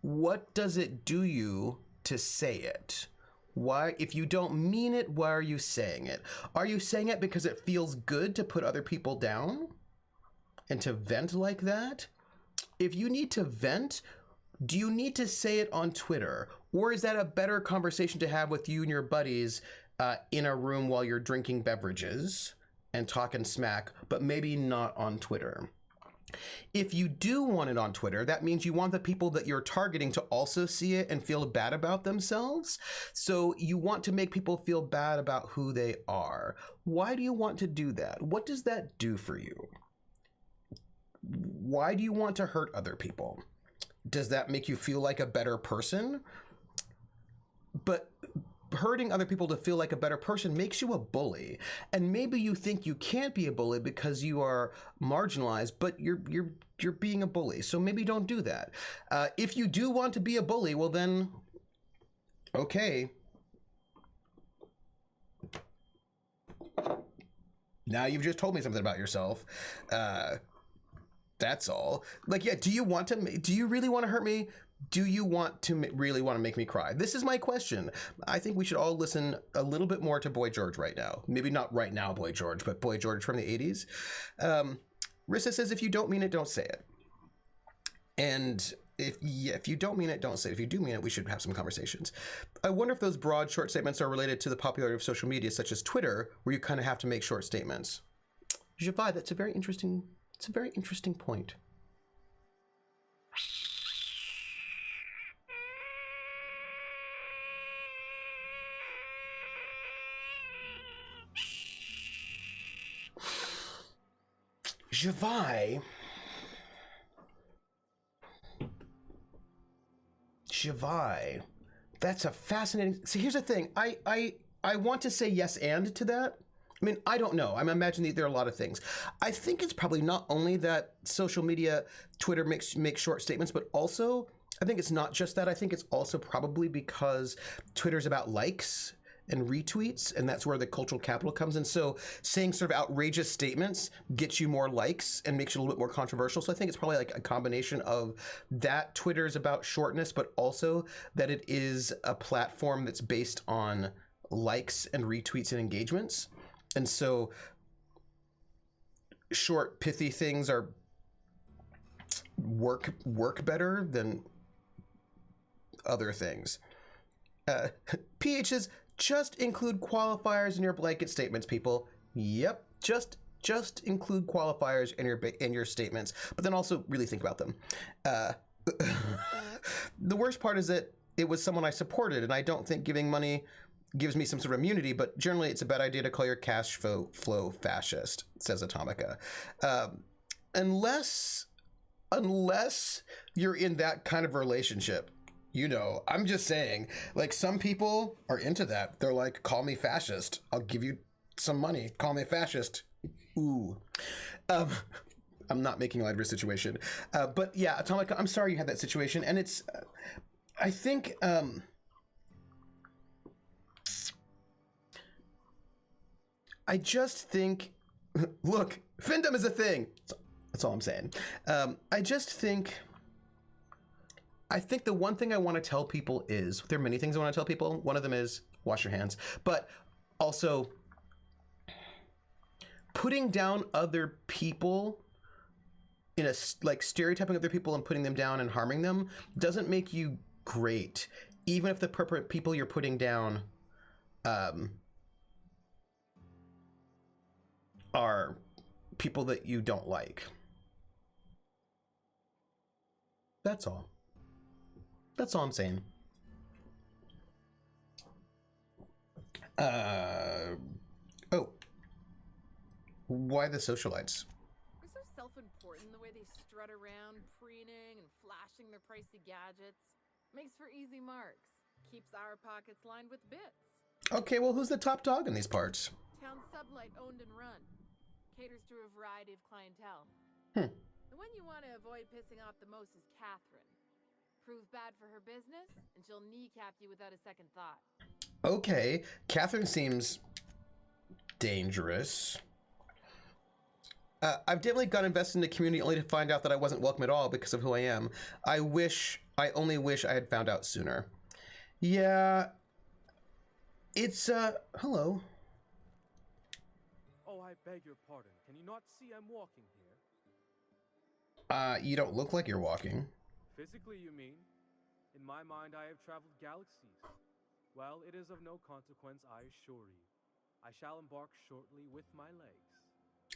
what does it do you to say it? Why, if you don't mean it, why are you saying it? Are you saying it because it feels good to put other people down and to vent like that? If you need to vent, do you need to say it on Twitter? Or is that a better conversation to have with you and your buddies in a room while you're drinking beverages and talking smack, but maybe not on Twitter? If you do want it on Twitter, that means you want the people that you're targeting to also see it and feel bad about themselves. So you want to make people feel bad about who they are. Why do you want to do that? What does that do for you? Why do you want to hurt other people? Does that make you feel like a better person? But hurting other people to feel like a better person makes you a bully. And maybe you think you can't be a bully because you are marginalized, but you're being a bully. So maybe don't do that. If you do want to be a bully, well then, okay. Now you've just told me something about yourself. That's all. Like, yeah, do you really want to hurt me? Do you really want to make me cry? This is my question. I think we should all listen a little bit more to Boy George right now. Maybe not right now, Boy George, but Boy George from the 80s. Rissa says, if you don't mean it, don't say it. And if you don't mean it, don't say it. If you do mean it, we should have some conversations. I wonder if those broad, short statements are related to the popularity of social media, such as Twitter, where you kind of have to make short statements. Javai, that's a very interesting point. Javai, Javai. That's a fascinating. See, here's the thing. I want to say yes and to that. I mean, I don't know. I'm imagining there are a lot of things. I think it's probably not only that social media, Twitter makes short statements, but also I think it's not just that. I think it's also probably because Twitter's about likes and retweets, and that's where the cultural capital comes in. So saying sort of outrageous statements gets you more likes and makes it a little bit more controversial. So I think it's probably like a combination of that. Twitter is about shortness, but also that it is a platform that's based on likes and retweets and engagements. And so short, pithy things are work better than other things. PHs, just include qualifiers in your blanket statements, people. Yep, just include qualifiers in your statements, but then also really think about them. The worst part is that it was someone I supported, and I don't think giving money gives me some sort of immunity, but generally it's a bad idea to call your cash flow fascist, says Atomica. Unless you're in that kind of relationship. You know, I'm just saying, like, some people are into that. They're like, call me fascist. I'll give you some money. Call me fascist. Ooh. I'm not making light of your situation. But yeah, Atomica, I'm sorry you had that situation. And it's, I think, I just think, look, fandom is a thing. That's all I'm saying. I think the one thing I want to tell people is, there are many things I want to tell people. One of them is wash your hands, but also putting down other people in a, like, stereotyping other people and putting them down and harming them doesn't make you great. Even if the people you're putting down are people that you don't like. That's all. That's all I'm saying. Oh. Why the socialites? They're so self-important the way they strut around, preening and flashing their pricey gadgets. Makes for easy marks. Keeps our pockets lined with bits. Okay, well, who's the top dog in these parts? Town Sublight owned and run. Caters to a variety of clientele. The one you want to avoid pissing off the most is Catherine. Prove bad for her business, and she'll kneecap you without a second thought. Okay, Catherine seems dangerous. I've definitely got invested in the community only to find out that I wasn't welcome at all because of who I am. I only wish I had found out sooner. Yeah. It's, hello. Oh, I beg your pardon. Can you not see I'm walking here? You don't look like you're walking. Physically, you mean? In my mind, I have traveled galaxies. Well, it is of no consequence, I assure you. I shall embark shortly with my legs.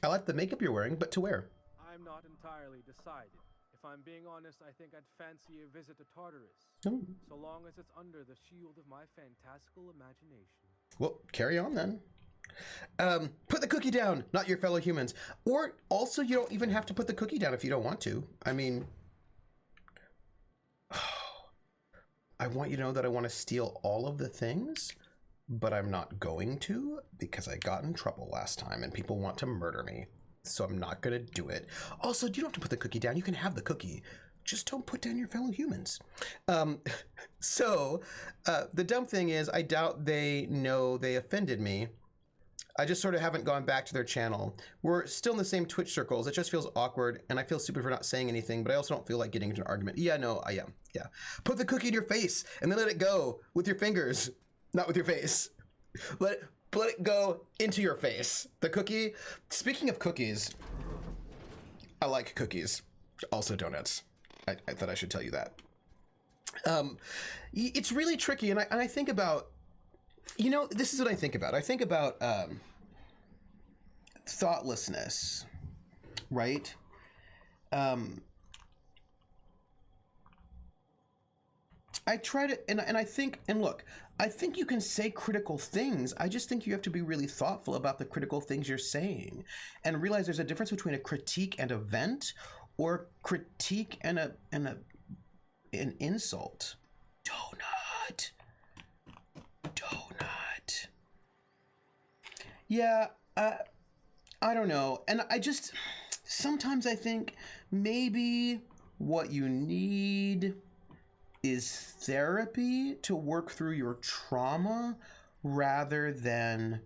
I like the makeup you're wearing, but to where? I'm not entirely decided. If I'm being honest, I think I'd fancy a visit to Tartarus. So long as it's under the shield of my fantastical imagination. Well, carry on then. Put the cookie down, not your fellow humans. Or also, you don't even have to put the cookie down if you don't want to. I mean, I want you to know that I want to steal all of the things, but I'm not going to because I got in trouble last time and people want to murder me. So I'm not going to do it. Also, you don't have to put the cookie down. You can have the cookie. Just don't put down your fellow humans. So the dumb thing is, I doubt they know they offended me. I just sort of haven't gone back to their channel. We're still in the same Twitch circles. It just feels awkward, and I feel stupid for not saying anything, but I also don't feel like getting into an argument. Yeah, no, I am. Yeah. Put the cookie in your face, and then let it go with your fingers, not with your face. Let it go into your face. The cookie. Speaking of cookies, I like cookies. Also donuts. I thought I should tell you that. It's really tricky, and I think about, you know, this is what I think about. I think about thoughtlessness, right? I try to, and I think, and look, I think you can say critical things. I just think you have to be really thoughtful about the critical things you're saying and realize there's a difference between a critique and a vent, or critique and an insult. Donut. Yeah, I don't know. And sometimes I think maybe what you need is therapy to work through your trauma rather than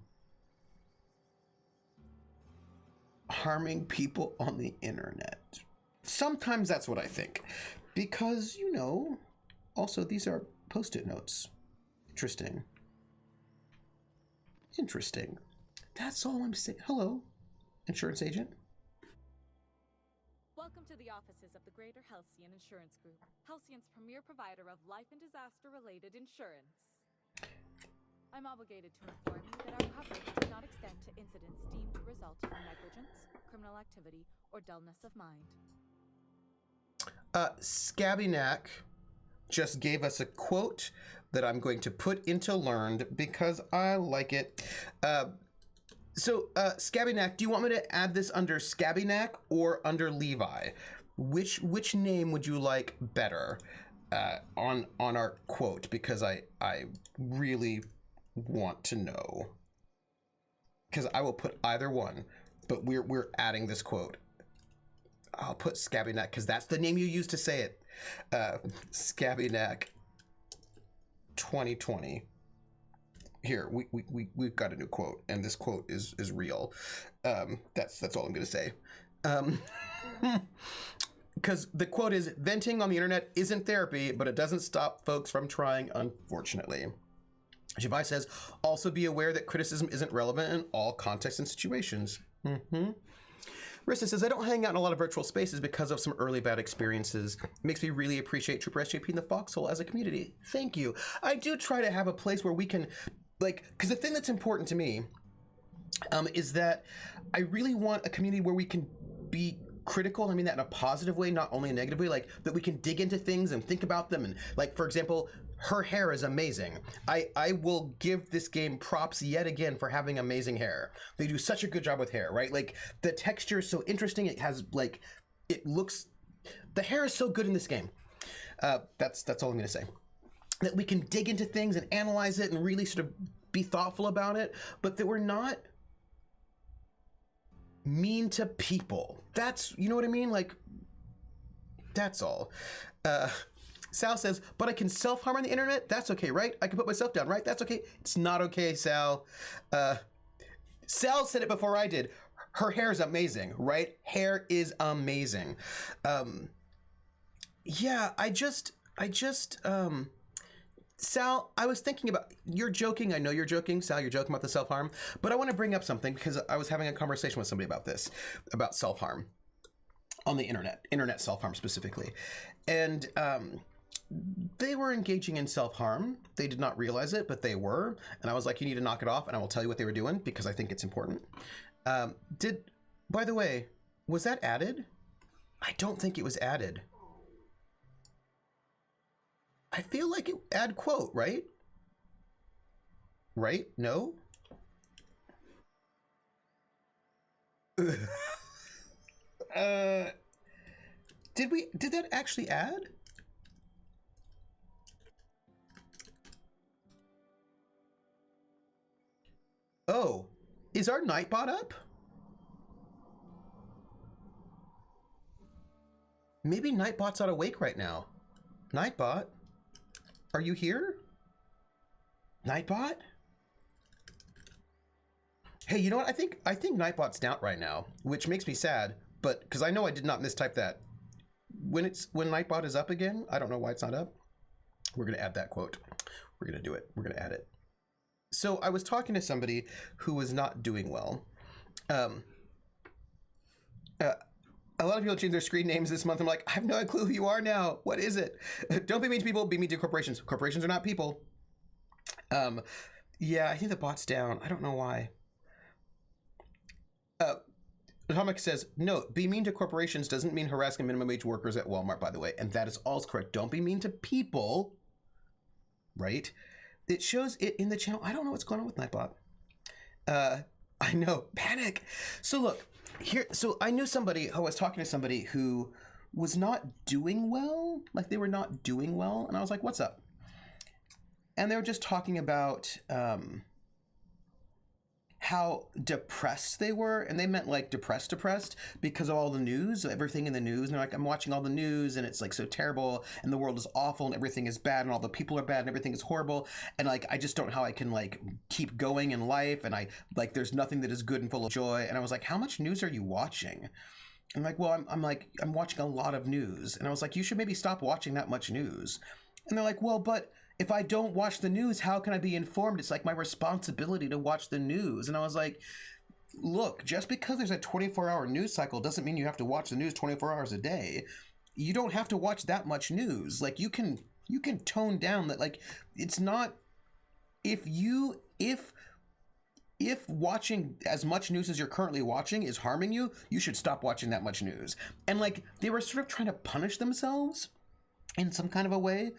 harming people on the internet. Sometimes that's what I think. Because, also these are post-it notes. Interesting. That's all I'm saying. Hello, insurance agent. Welcome to the offices of the Greater Halcyon Insurance Group, Halcyon's premier provider of life and disaster-related insurance. I'm obligated to inform you that our coverage does not extend to incidents deemed to result from negligence, criminal activity, or dullness of mind. Scabbynack just gave us a quote that I'm going to put into Learned because I like it. So, Scabbynack, do you want me to add this under Scabbynack or under Levi? Which name would you like better on our quote? Because I really want to know. Because I will put either one, but we're adding this quote. I'll put Scabbynack because that's the name you used to say it. Scabbynack 2020. Here, we've got a new quote, and this quote is real. That's all I'm gonna say. Because the quote is, venting on the internet isn't therapy, but it doesn't stop folks from trying, unfortunately. Javai says, also be aware that criticism isn't relevant in all contexts and situations. Rissa says, I don't hang out in a lot of virtual spaces because of some early bad experiences. It makes me really appreciate Trooper SJP and the Foxhole as a community. Thank you. I do try to have a place where we can, because the thing that's important to me is that I really want a community where we can be critical. I mean that in a positive way, not only a negative way, that we can dig into things and think about them. And for example, her hair is amazing. I will give this game props yet again for having amazing hair. They do such a good job with hair, right? The texture is so interesting. It has the hair is so good in this game. That's all I'm gonna say. That we can dig into things and analyze it and really sort of be thoughtful about it, but that we're not mean to people. That's, you know what I mean? That's all. Sal says, but I can self-harm on the internet? That's okay, right? I can put myself down, right? That's okay. It's not okay, Sal. Sal said it before I did. Her hair is amazing, right? Hair is amazing. Yeah, Sal, I was thinking about, you're joking. I know you're joking. Sal, you're joking about the self-harm, but I want to bring up something because I was having a conversation with somebody about this, about self-harm on the internet self-harm specifically. And, they were engaging in self-harm. They did not realize it, but they were. And I was like, you need to knock it off. And I will tell you what they were doing because I think it's important. By the way, was that added? I don't think it was added. I feel like it add quote, right? Right? No? Did that actually add? Oh, is our Nightbot up? Maybe Nightbot's not awake right now. Nightbot, are you here? Nightbot? Hey, you know what? I think Nightbot's down right now, which makes me sad, but because I know I did not mistype that. When Nightbot is up again, I don't know why it's not up. We're gonna add that quote. We're gonna do it. We're gonna add it. So I was talking to somebody who was not doing well. A lot of people change their screen names this month. I'm like, I have no clue who you are now. What is it? Don't be mean to people, be mean to corporations. Corporations are not people. Yeah, I think the bot's down. I don't know why. Atomic says, note, be mean to corporations doesn't mean harassing minimum wage workers at Walmart, by the way. And that is all correct. Don't be mean to people, right? It shows it in the channel. I don't know what's going on with Nightbot. I know, panic. So look, here, so I knew somebody, I was talking to somebody who was not doing well. Like they were not doing well. And I was like, what's up? and they were just talking about how depressed they were, and they meant like depressed because of all the news, everything in the news. And they're like, I'm watching all the news and it's like so terrible and the world is awful and everything is bad and all the people are bad and everything is horrible, and like I just don't know how I can like keep going in life, and I like there's nothing that is good and full of joy. And I was like, how much news are you watching? And like, well, I'm watching a lot of news. And I was like, you should maybe stop watching that much news. And they're like, well, but if I don't watch the news, how can I be informed? It's like my responsibility to watch the news. And I was like, look, just because there's a 24-hour news cycle doesn't mean you have to watch the news 24 hours a day. You don't have to watch that much news. Like you can tone down that. Like it's not, if watching as much news as you're currently watching is harming you, you should stop watching that much news. And like they were sort of trying to punish themselves in some kind of a way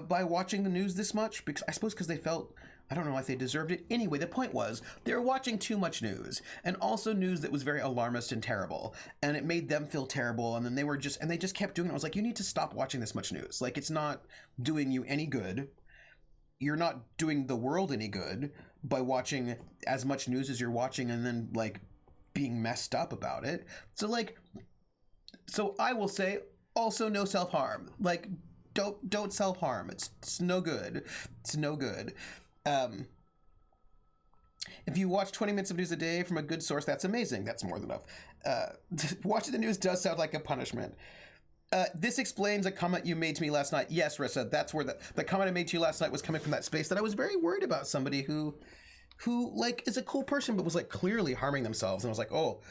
by watching the news this much, because I suppose because they felt, I don't know if they deserved it. Anyway, the point was they were watching too much news, and also news that was very alarmist and terrible, and it made them feel terrible. And then they just kept doing it. I was like, you need to stop watching this much news. Like it's not doing you any good. You're not doing the world any good by watching as much news as you're watching and then like being messed up about it. So I will say, also no self-harm. Like don't self-harm. It's no good. It's no good. If you watch 20 minutes of news a day from a good source, that's amazing. That's more than enough. Watching the news does sound like a punishment. This explains a comment you made to me last night. Yes, Rissa, that's where the comment I made to you last night was coming from that space, that I was very worried about somebody who like is a cool person but was like clearly harming themselves. And I was like, oh,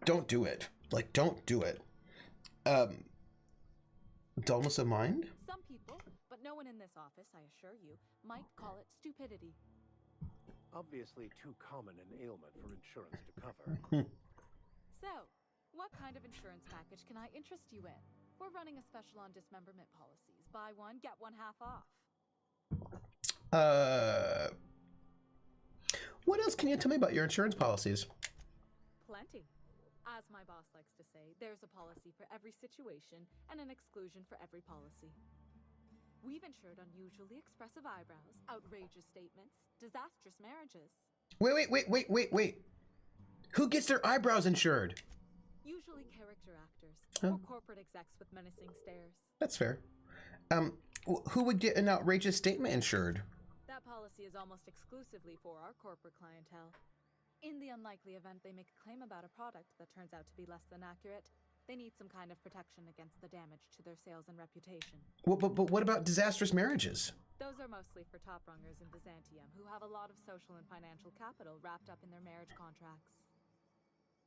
don't do it. Like, don't do it. Dullness of mind? Some people, but no one in this office, I assure you, might call it stupidity. Obviously too common an ailment for insurance to cover. So, what kind of insurance package can I interest you in? We're running a special on dismemberment policies. Buy one, get one half off. What else can you tell me about your insurance policies? Plenty. As my boss likes to say, there's a policy for every situation and an exclusion for every policy. We've insured unusually expressive eyebrows, outrageous statements, disastrous marriages. Wait. Who gets their eyebrows insured? Usually character actors, Oh. or corporate execs with menacing stares. That's fair. Who would get an outrageous statement insured? That policy is almost exclusively for our corporate clientele. In the unlikely event they make a claim about a product that turns out to be less than accurate, they need some kind of protection against the damage to their sales and reputation. But what about disastrous marriages? Those are mostly for top-rungers in Byzantium who have a lot of social and financial capital wrapped up in their marriage contracts.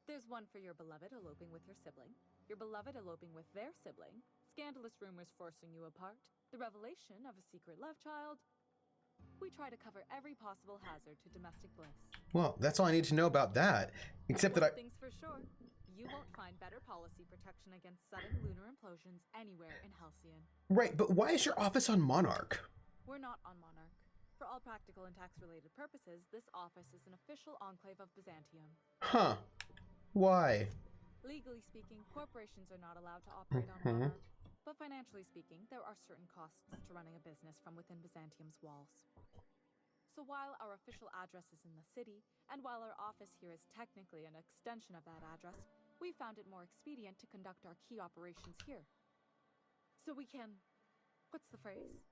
There's one for your beloved eloping with your sibling, your beloved eloping with their sibling, scandalous rumors forcing you apart, the revelation of a secret love child. We try to cover every possible hazard to domestic bliss. Well, that's all I need to know about that. Except that One thing's for sure, you won't find better policy protection against sudden lunar implosions anywhere in Halcyon. Right, but why is your office on Monarch? We're not on Monarch. For all practical and tax-related purposes, this office is an official enclave of Byzantium. Huh. Why? Legally speaking, corporations are not allowed to operate on Monarch. But financially speaking, there are certain costs to running a business from within Byzantium's walls. So while our official address is in the city, and while our office here is technically an extension of that address, we found it more expedient to conduct our key operations here. So we can, what's the phrase?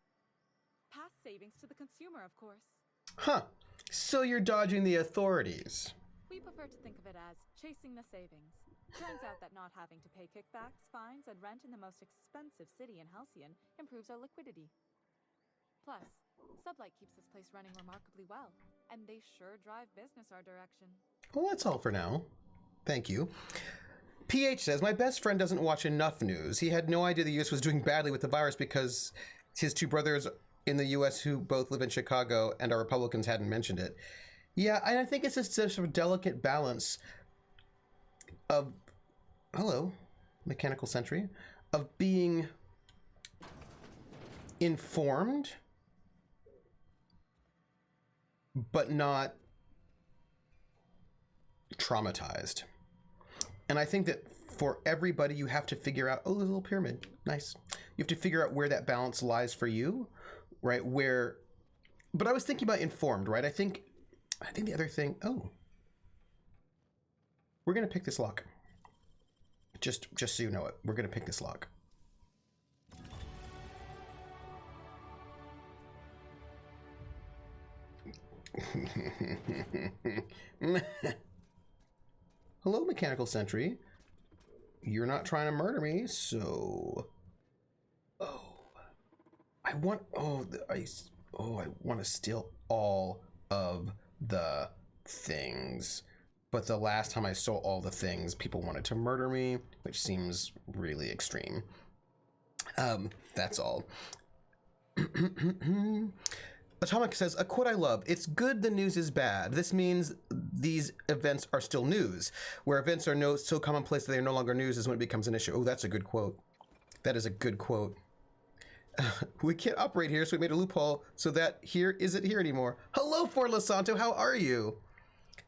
Pass savings to the consumer, of course. Huh. So you're dodging the authorities. We prefer to think of it as chasing the savings. Turns out that not having to pay kickbacks, fines, and rent in the most expensive city in Halcyon improves our liquidity. Plus, Sublight keeps this place running remarkably well, and they sure drive business our direction. Well, that's all for now. Thank you. PH says, my best friend doesn't watch enough news. He had no idea the US was doing badly with the virus because his two brothers in the US who both live in Chicago and are Republicans hadn't mentioned it. Yeah, and I think it's just a sort of delicate balance of, hello, Mechanical Sentry, of being informed but not traumatized. And I think that for everybody, you have to figure out, oh, there's a little pyramid. Nice. You have to figure out where that balance lies for you. right? Where, but I was thinking about informed, right? I think the other thing, oh, we're going to pick this lock. Just so you know it, we're going to pick this lock. Hello, Mechanical Sentry. You're not trying to murder me, so... Oh. I want... Oh, I want to steal all of the things. But the last time I stole all the things, people wanted to murder me, which seems really extreme. That's all. Atomic says, a quote I love, "It's good the news is bad. This means these events are still news. Where events are so commonplace that they are no longer news is when it becomes an issue." Oh, that's a good quote. That is a good quote. We can't operate here, so we made a loophole so that here isn't here anymore. Hello, Fort Losanto. How are you?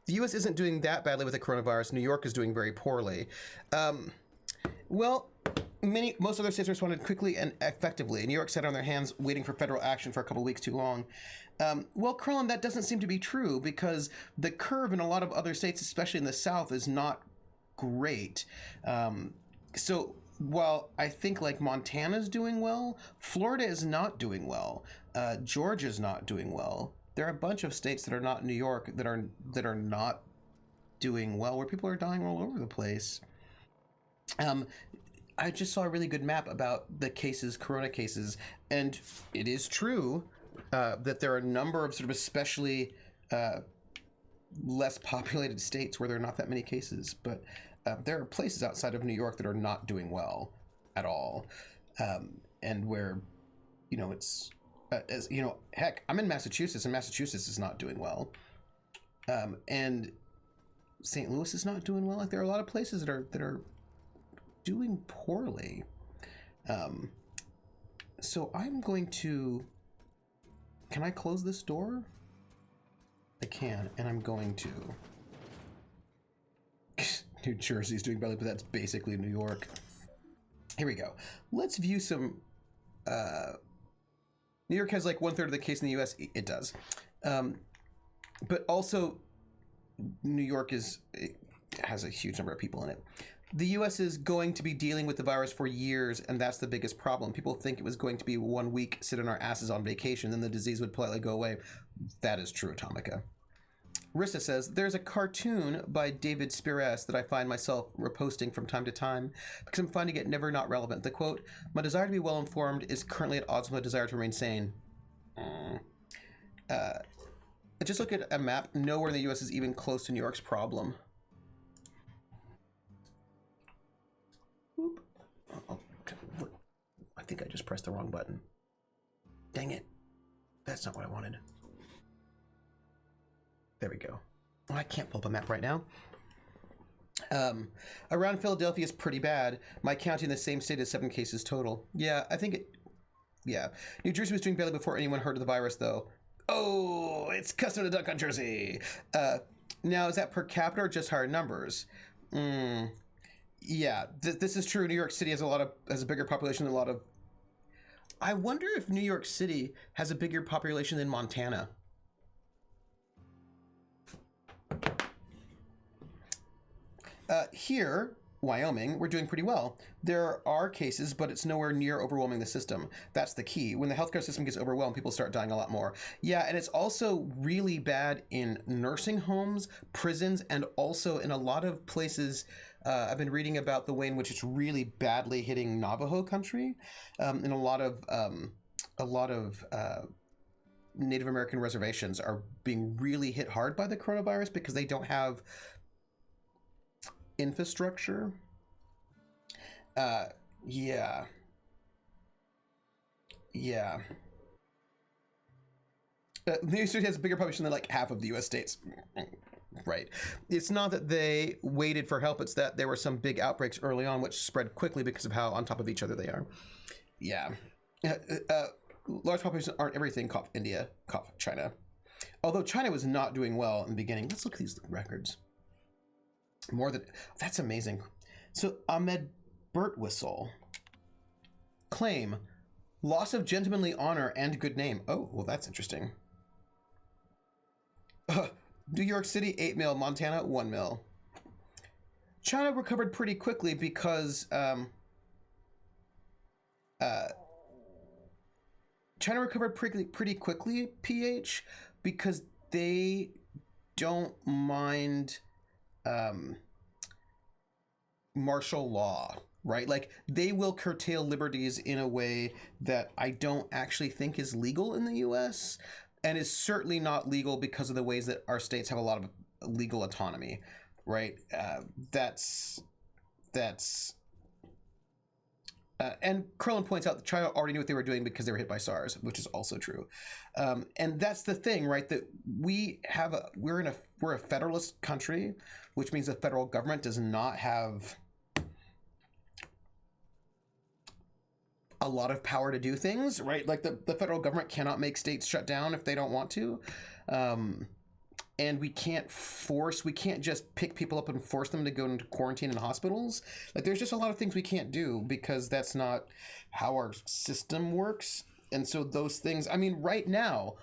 The U.S. isn't doing that badly with the coronavirus. New York is doing very poorly. Well, most other states responded quickly and effectively. New York sat on their hands waiting for federal action for a couple weeks too long. Well, Krillin, that doesn't seem to be true because the curve in a lot of other states, especially in the South, is not great. So while I think like Montana's doing well, Florida is not doing well. Georgia's not doing well. There are a bunch of states that are not New York that are not doing well, where people are dying all over the place. I just saw a really good map about the cases, corona cases, and it is true that there are a number of sort of especially less populated states where there are not that many cases, but there are places outside of New York that are not doing well at all, and where, you know, it's as you know, heck, I'm in Massachusetts, and Massachusetts is not doing well, and St. Louis is not doing well. Like, there are a lot of places that are doing poorly. So I'm going to... Can I close this door? I can, and I'm going to. New Jersey's doing badly, but that's basically New York. Here we go. Let's view some... New York has like 1/3 of the case in the U.S. It does. But also, New York has a huge number of people in it. The U.S. is going to be dealing with the virus for years, and that's the biggest problem. People think it was going to be 1 week, sit on our asses on vacation, then the disease would politely go away. That is true, Atomica. Rissa says, there's a cartoon by David Spires that I find myself reposting from time to time because I'm finding it never not relevant. The quote, "My desire to be well informed is currently at odds with my desire to remain sane." Just look at a map. Nowhere in the U.S. is even close to New York's problem. Oop. Oh, I think I just pressed the wrong button. Dang it. That's not what I wanted. There we go. Oh, I can't pull up a map right now. Around Philadelphia is pretty bad. My county in the same state has 7 cases total. Yeah, I think it... Yeah. New Jersey was doing badly before anyone heard of the virus, though. Oh, it's custom to dunk on Jersey. Now, is that per capita or just higher numbers? Yeah, this is true. New York City has a bigger population than a lot of... I wonder if New York City has a bigger population than Montana. Here, Wyoming, we're doing pretty well. There are cases, but it's nowhere near overwhelming the system. That's the key. When the healthcare system gets overwhelmed, people start dying a lot more. Yeah, and it's also really bad in nursing homes, prisons, and also in a lot of places. I've been reading about the way in which it's really badly hitting Navajo country, and a lot of Native American reservations are being really hit hard by the coronavirus because they don't have infrastructure. Yeah. New York City has a bigger population than like half of the U.S. states. Right. It's not that they waited for help, it's that there were some big outbreaks early on which spread quickly because of how on top of each other they are. Yeah. Large populations aren't everything. Cough India, cough China. Although China was not doing well in the beginning. Let's look at these records. That's amazing. So Ahmed Birtwhistle. Claim, Loss of gentlemanly honor and good name. Oh, well, that's interesting. New York City, 8 mil. Montana, 1 mil. China recovered pretty quickly because China recovered pretty quickly, PH, because they don't mind martial law, right? Like, they will curtail liberties in a way that I don't actually think is legal in the US, and is certainly not legal because of the ways that our states have a lot of legal autonomy, right? And Krillin points out that China already knew what they were doing because they were hit by SARS, which is also true. And that's the thing, right? That we're a federalist country, which means the federal government does not have a lot of power to do things, right? Like the federal government cannot make states shut down if they don't want to. And we can't just pick people up and force them to go into quarantine in hospitals. Like, there's just a lot of things we can't do because that's not how our system works. And so those things, I mean, right now,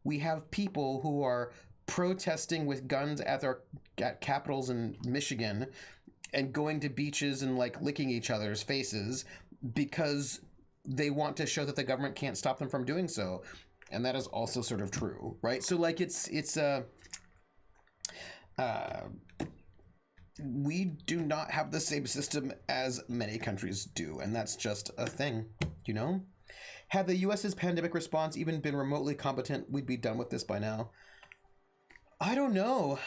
we have people who are protesting with guns at capitals in Michigan and going to beaches and like licking each other's faces because they want to show that the government can't stop them from doing so. And that is also sort of true, right? So like we do not have the same system as many countries do, and that's just a thing, you know? Had the US's pandemic response even been remotely competent, we'd be done with this by now. I don't know.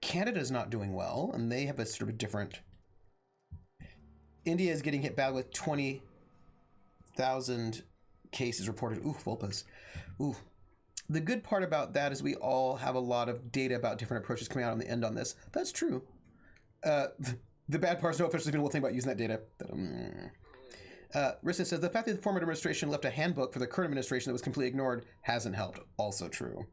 Canada's not doing well, and they have a sort of a different... India is getting hit bad with 20,000 cases reported. Ooh, Vulpas. Ooh. The good part about that is we all have a lot of data about different approaches coming out on the end on this. That's true. The bad part is no official people will think about using that data. Rissa says, the fact that the former administration left a handbook for the current administration that was completely ignored hasn't helped. Also true.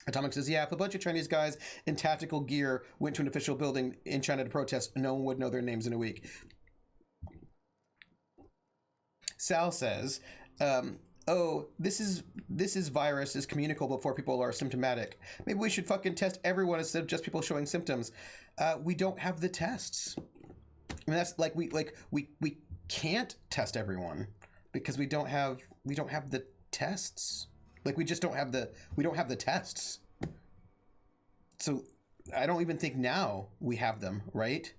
Atomic says, yeah, if a bunch of Chinese guys in tactical gear went to an official building in China to protest, no one would know their names in a week. Sal says, this virus is communicable before people are symptomatic. Maybe we should fucking test everyone instead of just people showing symptoms. We don't have the tests. I mean, that's like we can't test everyone because we don't have the tests. Like, we don't have the tests. So I don't even think now we have them, right?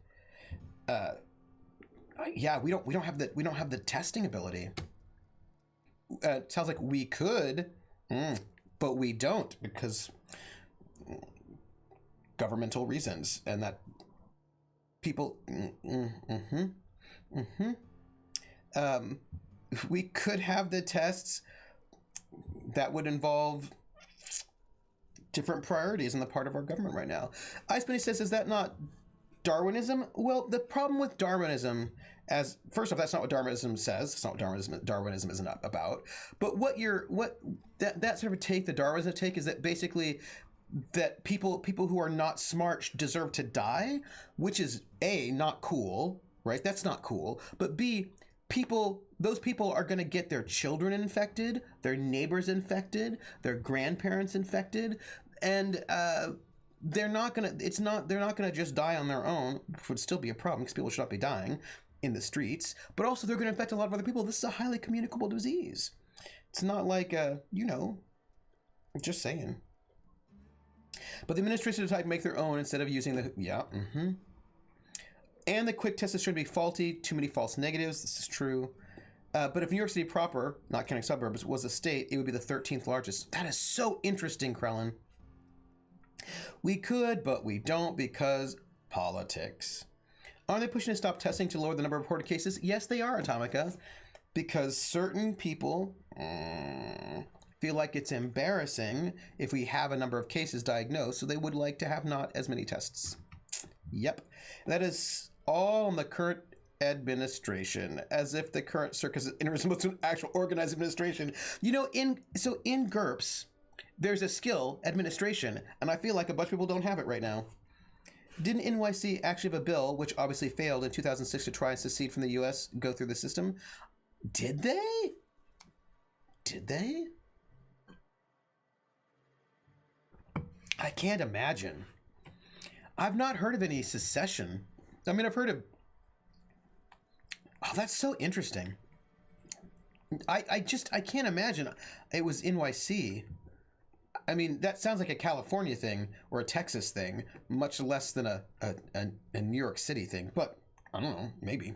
Yeah, we don't have the testing ability. Sounds like we could, but we don't because governmental reasons, and that people. We could have the tests. That would involve different priorities on the part of our government right now. Ice Bunny says, is that not Darwinism? Well, the problem with Darwinism, first off, that's not what Darwinism says. It's not what Darwinism is not about. But that sort of take, the Darwinism take, is that basically that people who are not smart deserve to die, which is A, not cool, right? That's not cool. But B, those people are going to get their children infected, their neighbors infected, their grandparents infected, and they're not going to just die on their own, which would still be a problem because people should not be dying in the streets, but also they're going to infect a lot of other people. This is a highly communicable disease. It's not like, just saying. But the administration decided to make their own instead of using the, And the quick test is shown to be faulty, too many false negatives. This is true. But if New York City proper, not counting suburbs, was a state, it would be the 13th largest. That is so interesting, Krellin. We could, but we don't because politics. Are they pushing to stop testing to lower the number of reported cases? Yes, they are, Atomica. Because certain people feel like it's embarrassing if we have a number of cases diagnosed, so they would like to have not as many tests. Yep. That is all in the current administration, as if the current circus is irresemblable to an actual organized administration. You know, in GURPS, there's a skill, administration, and I feel like a bunch of people don't have it right now. Didn't NYC actually have a bill, which obviously failed in 2006, to try and secede from the U.S., go through the system? Did they? Did they? I can't imagine. I've not heard of any secession. I mean, I've heard of... Oh, that's so interesting. I can't imagine it was NYC. I mean, that sounds like a California thing or a Texas thing, much less than a New York City thing. But I don't know, maybe.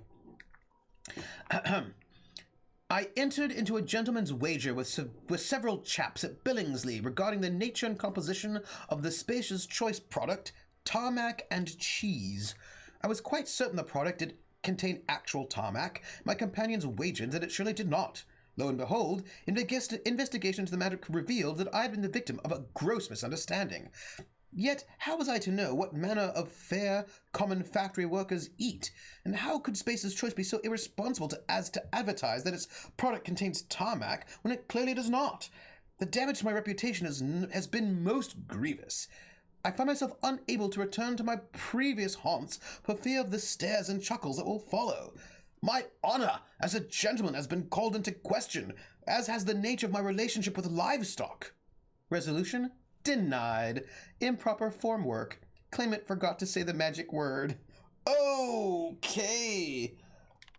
I entered into a gentleman's wager with several chaps at Billingsley regarding the nature and composition of the spacious choice product, tarmac and cheese. I was quite certain the product did contain actual tarmac. My companions wagered that it surely did not. Lo and behold, investigation into the matter revealed that I had been the victim of a gross misunderstanding. Yet, how was I to know what manner of fair, common factory workers eat? And how could Space's Choice be so irresponsible as to advertise that its product contains tarmac when it clearly does not? The damage to my reputation has been most grievous. I find myself unable to return to my previous haunts for fear of the stares and chuckles that will follow. My honor as a gentleman has been called into question, as has the nature of my relationship with livestock. Resolution? Denied. Improper form work. Claimant forgot to say the magic word. Okay.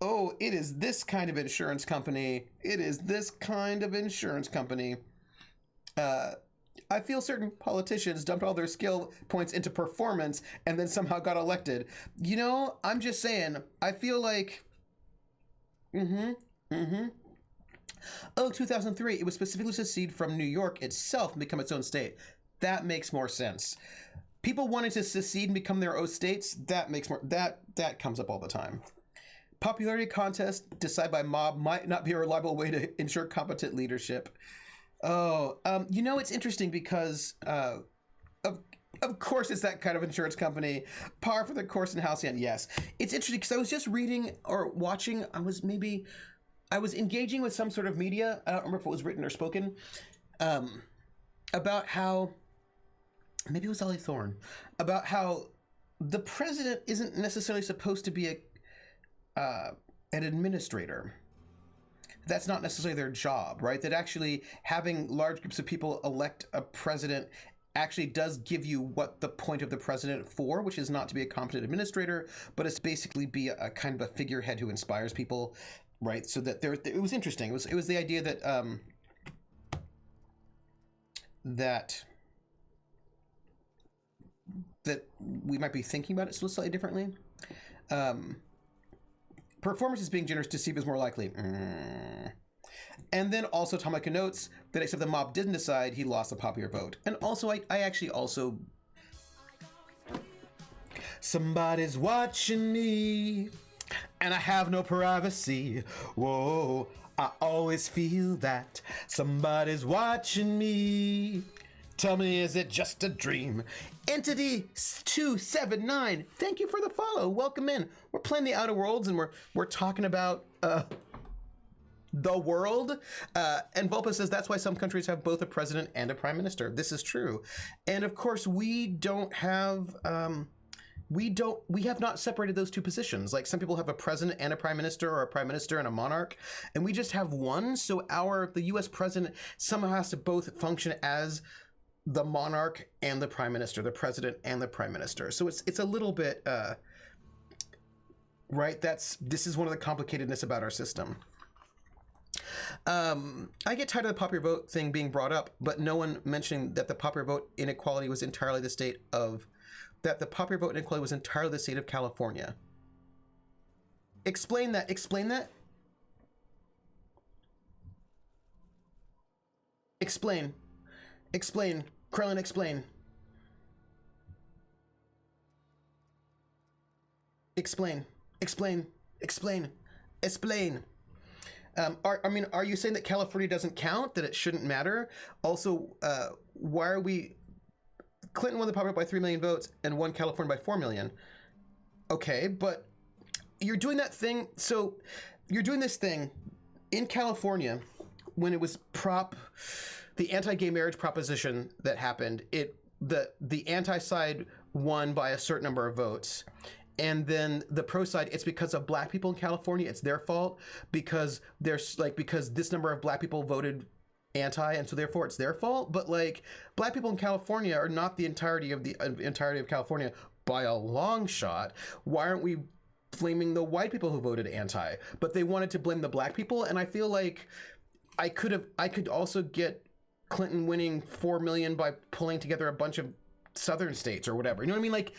Oh, it is this kind of insurance company. It is this kind of insurance company. I feel certain politicians dumped all their skill points into performance and then somehow got elected. You know, I'm just saying, I feel like... Oh, 2003, it was specifically secede from New York itself and become its own state. That makes more sense. People wanting to secede and become their own states, that makes more... That comes up all the time. Popularity contest decided by mob might not be a reliable way to ensure competent leadership. Oh, you know, it's interesting because, of course it's that kind of insurance company. Par for the course in Halcyon, yes. It's interesting because I was just reading or watching, I was engaging with some sort of media, I don't remember if it was written or spoken, about how, maybe it was Ollie Thorne, about how the president isn't necessarily supposed to be an administrator. That's not necessarily their job, right? That actually having large groups of people elect a president actually does give you what the point of the president for, which is not to be a competent administrator, but it's basically be a kind of a figurehead who inspires people, right? So that it was interesting. It was the idea that that we might be thinking about it slightly differently. Performance is being generous, deceive is more likely. And then also Tomika notes that except the mob didn't decide, he lost the popular vote. And also, I actually also... Somebody's watching me, and I have no privacy. Whoa, I always feel that somebody's watching me. Tell me, is it just a dream? Entity279, thank you for the follow. Welcome in. We're playing the Outer Worlds, and we're talking about the world. And Volpa says that's why some countries have both a president and a prime minister. This is true. And of course, we have not separated those two positions. Like some people have a president and a prime minister, or a prime minister and a monarch, and we just have one. So the U.S. president somehow has to both function as the monarch and the prime minister, the president and the prime minister. So it's a little bit, right? This is one of the complicatedness about our system. I get tired of the popular vote thing being brought up, but no one mentioning that the popular vote inequality was entirely the state of California. Explain that. Explain. Krellin, explain. Explain. Are you saying that California doesn't count, that it shouldn't matter? Also, why are Clinton won the popular by 3 million votes and won California by 4 million. Okay, but you're doing that thing. So you're doing this thing in California when it was the anti-gay marriage proposition that happened. The anti side won by a certain number of votes. And then the pro side, it's because of black people in California. It's their fault because because this number of black people voted anti, and so therefore it's their fault. But like, black people in California are not the entirety of California by a long shot. Why aren't we blaming the white people who voted anti? But they wanted to blame the black people, and I feel like I could also get Clinton winning 4 million by pulling together a bunch of southern states or whatever. You know what I mean? Like,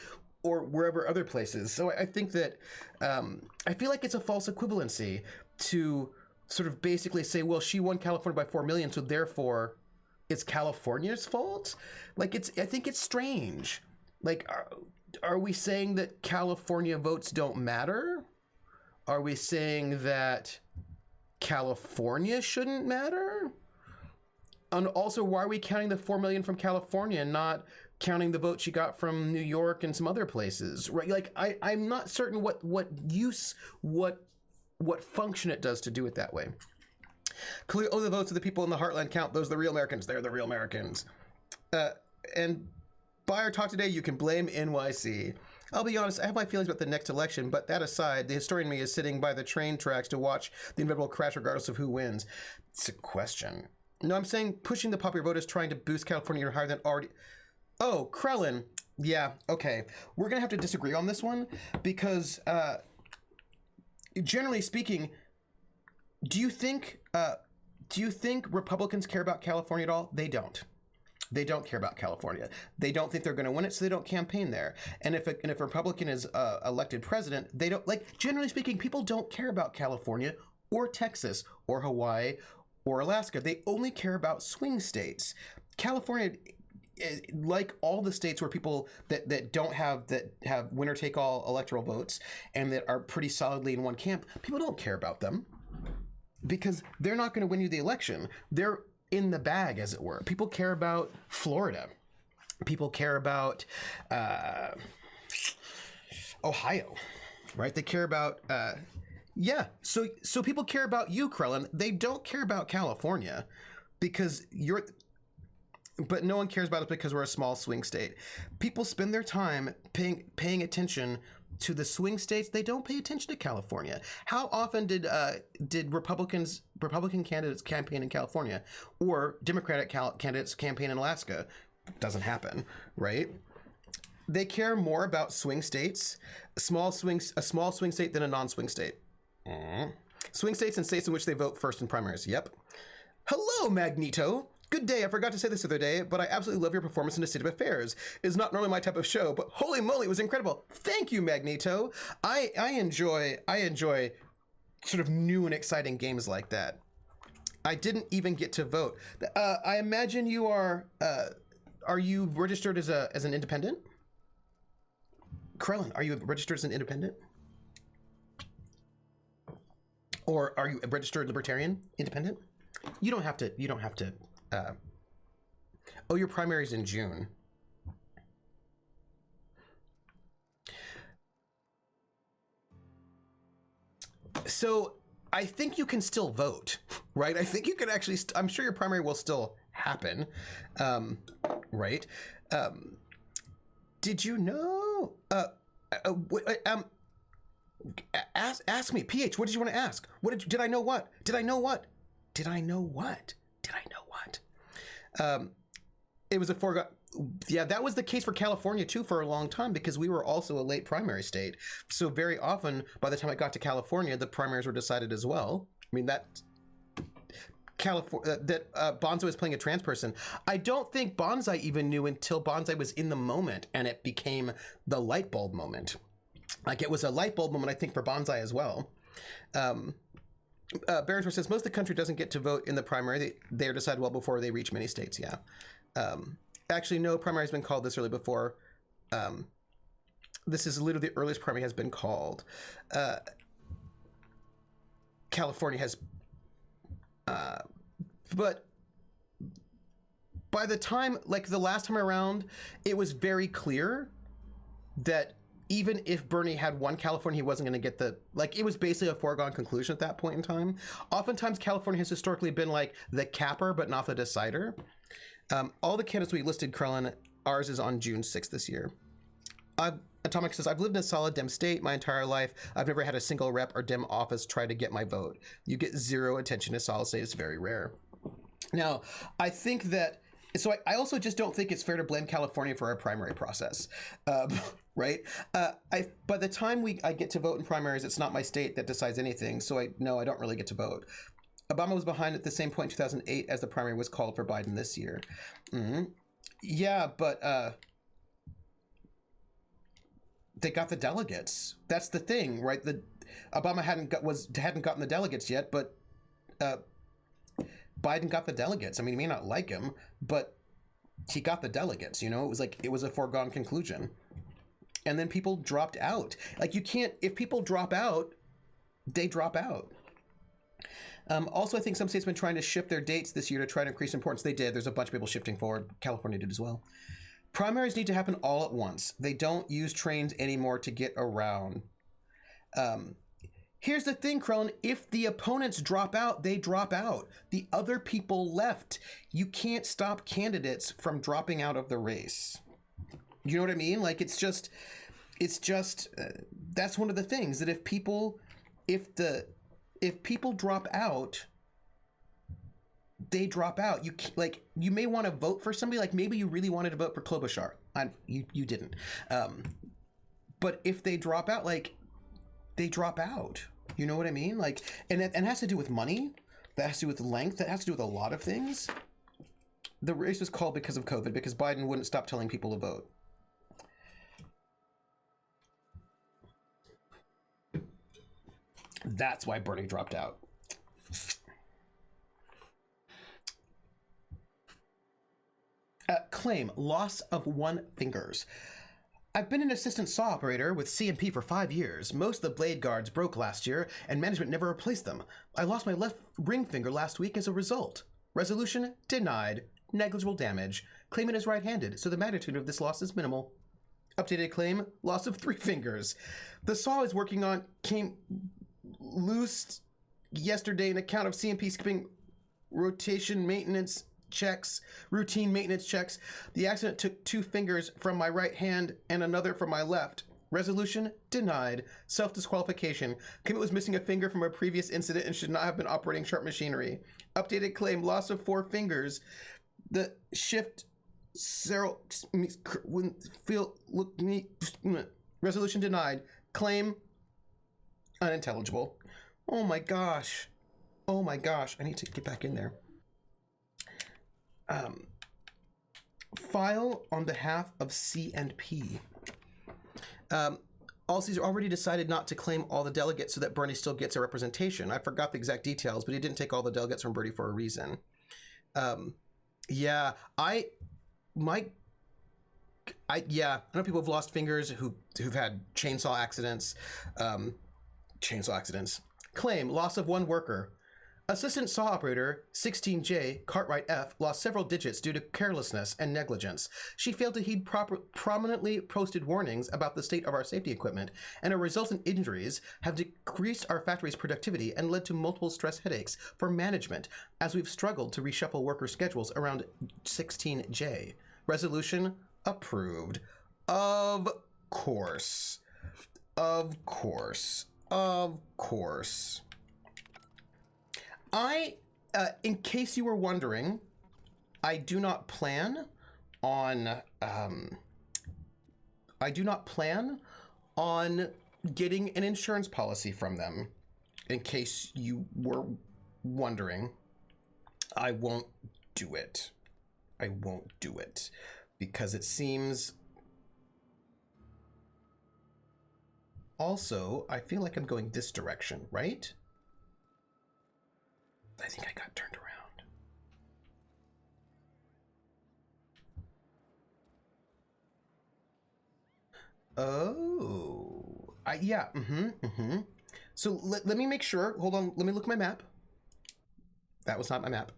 or wherever other places. So I think that I feel like it's a false equivalency to sort of basically say, well, she won California by 4 million, so therefore it's California's fault. Like, I think it's strange. Like, are we saying that California votes don't matter? Are we saying that California shouldn't matter? And also, why are we counting the 4 million from California and not counting the vote she got from New York and some other places, right? Like, I'm not certain what function it does to do it that way. Clearly, the votes of the people in the heartland count. Those are the real Americans. They're the real Americans. And by our talk today, you can blame NYC. I'll be honest, I have my feelings about the next election, but that aside, the historian in me is sitting by the train tracks to watch the inevitable crash regardless of who wins. It's a question. No, I'm saying pushing the popular vote is trying to boost California even higher than already... Oh, Krellin. Yeah, okay. We're going to have to disagree on this one because, generally speaking, do you think Republicans care about California at all? They don't. They don't care about California. They don't think they're going to win it, so they don't campaign there. And if a Republican is elected president, they don't, like, generally speaking, people don't care about California or Texas or Hawaii or Alaska. They only care about swing states. California, like all the states where people that have winner take all electoral votes and that are pretty solidly in one camp, people don't care about them because they're not going to win you the election. They're in the bag, as it were. People care about Florida. People care about Ohio, right? They care about So people care about you, Krellin. They don't care about California because but no one cares about it because we're a small swing state. People spend their time paying attention to the swing states. They don't pay attention to California. How often did Republican candidates campaign in California or Democratic candidates campaign in Alaska? Doesn't happen, right? They care more about swing states, a small swing state than a non-swing state. Swing states and states in which they vote first in primaries. Yep. Hello, Magneto. Good day. I forgot to say this the other day, but I absolutely love your performance in A State of Affairs. It's not normally my type of show, but holy moly, it was incredible. Thank you, Magneto. I enjoy sort of new and exciting games like that. I didn't even get to vote. I imagine you are you registered as an independent? Krellin, are you registered as an independent? Or are you a registered libertarian independent? You don't have to. Your primary's in June. So I think you can still vote, right? I think you can actually, I'm sure your primary will still happen, right? Did you know, ask me, PH, what did you want to ask? Did I know what? It was a foregone. Yeah, that was the case for California too for a long time because we were also a late primary state. So very often, by the time it got to California, the primaries were decided as well. I mean, Bonsai was playing a trans person. I don't think Bonsai even knew until Bonsai was in the moment and it became the light bulb moment. Like, it was a light bulb moment, I think, for Bonsai as well. Baronsworth says most of the country doesn't get to vote in the primary. They are decided well before they reach many states. Yeah. Actually, no primary has been called this early before. This is literally the earliest primary has been called. California has, but by the time, like the last time around, it was very clear that even if Bernie had won California, he wasn't going to get it was basically a foregone conclusion at that point in time. Oftentimes, California has historically been like the capper, but not the decider. All the candidates we listed, Krellin, ours is on June 6th this year. Atomic says, I've lived in a solid Dem state my entire life. I've never had a single rep or Dem office try to get my vote. You get zero attention in solid state. It's very rare. Now, I think that, so I also just don't think it's fair to blame California for our primary process, right? By the time I get to vote in primaries, it's not my state that decides anything. So I don't really get to vote. Obama was behind at the same point in 2008 as the primary was called for Biden this year. Mm-hmm. Yeah, but they got the delegates. That's the thing, right? Obama hadn't gotten the delegates yet, but Biden got the delegates. I mean, he may not like him, but he got the delegates. You know, it was a foregone conclusion. And then people dropped out. Like, you can't, if people drop out, they drop out. Also, I think some states have been trying to shift their dates this year to try to increase importance. They did. There's a bunch of people shifting forward. California did as well. Primaries need to happen all at once. They don't use trains anymore to get around. Here's the thing, Krellin. If the opponents drop out, they drop out. The other people left. You can't stop candidates from dropping out of the race. You know what I mean? Like, it's just that's one of the things that if people drop out, they drop out. You may want to vote for somebody, like maybe you really wanted to vote for Klobuchar. You didn't. But if they drop out, like, they drop out. You know what I mean? Like, and it has to do with money. That has to do with length. That has to do with a lot of things. The race was called because of COVID, because Biden wouldn't stop telling people to vote. That's why Bernie dropped out. Claim, loss of 1 fingers. I've been an assistant saw operator with CMP for 5 years. Most of the blade guards broke last year, and management never replaced them. I lost my left ring finger last week as a result. Resolution denied. Negligible damage. Claimant is right-handed, so the magnitude of this loss is minimal. Updated claim, loss of 3 fingers. The saw is working on came loose yesterday an account of CMP skipping routine maintenance checks. The accident took 2 fingers from my right hand and another from my left. Resolution denied. Self-disqualification. Claimant was missing a finger from a previous incident and should not have been operating sharp machinery. Updated claim, loss of 4 fingers. The shift resolution denied. Claim unintelligible. Oh my gosh. I need to get back in there. File on behalf of C&P. Allseas already decided not to claim all the delegates so that Bernie still gets a representation. I forgot the exact details, but he didn't take all the delegates from Bernie for a reason. Yeah, I know people have lost fingers who've had chainsaw accidents. Claim, loss of 1 worker. Assistant saw operator 16J Cartwright F lost several digits due to carelessness and negligence. She failed to heed prominently posted warnings about the state of our safety equipment, and her resultant injuries have decreased our factory's productivity and led to multiple stress headaches for management as we've struggled to reshuffle worker schedules around 16J. Resolution approved. Of course. In case you were wondering, I do not plan on getting an insurance policy from them. In case you were wondering, I won't do it. Because it seems... Also, I feel like I'm going this direction, right? I think I got turned around. Oh, yeah. So let me make sure. Hold on. Let me look at my map. That was not my map.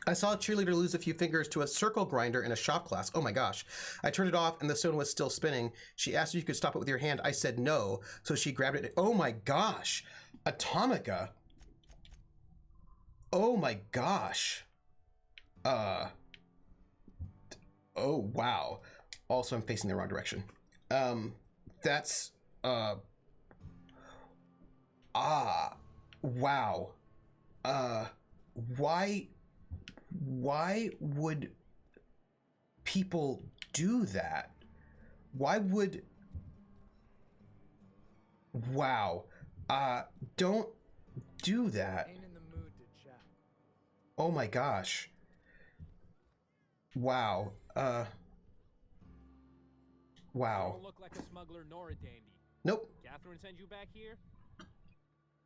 I saw a cheerleader lose a few fingers to a circle grinder in a shop class. Oh my gosh. I turned it off and the stone was still spinning. She asked if you could stop it with your hand. I said no. So she grabbed it. Oh my gosh. Atomica. Oh my gosh. Oh wow. also I'm facing the wrong direction. That's wow. Why would people do that? Why would... Wow. Don't do that. Ain't in the mood to chat. Oh my gosh. Wow. Wow. You don't look like a smuggler nor a dandy. Nope. Catherine sent you back here?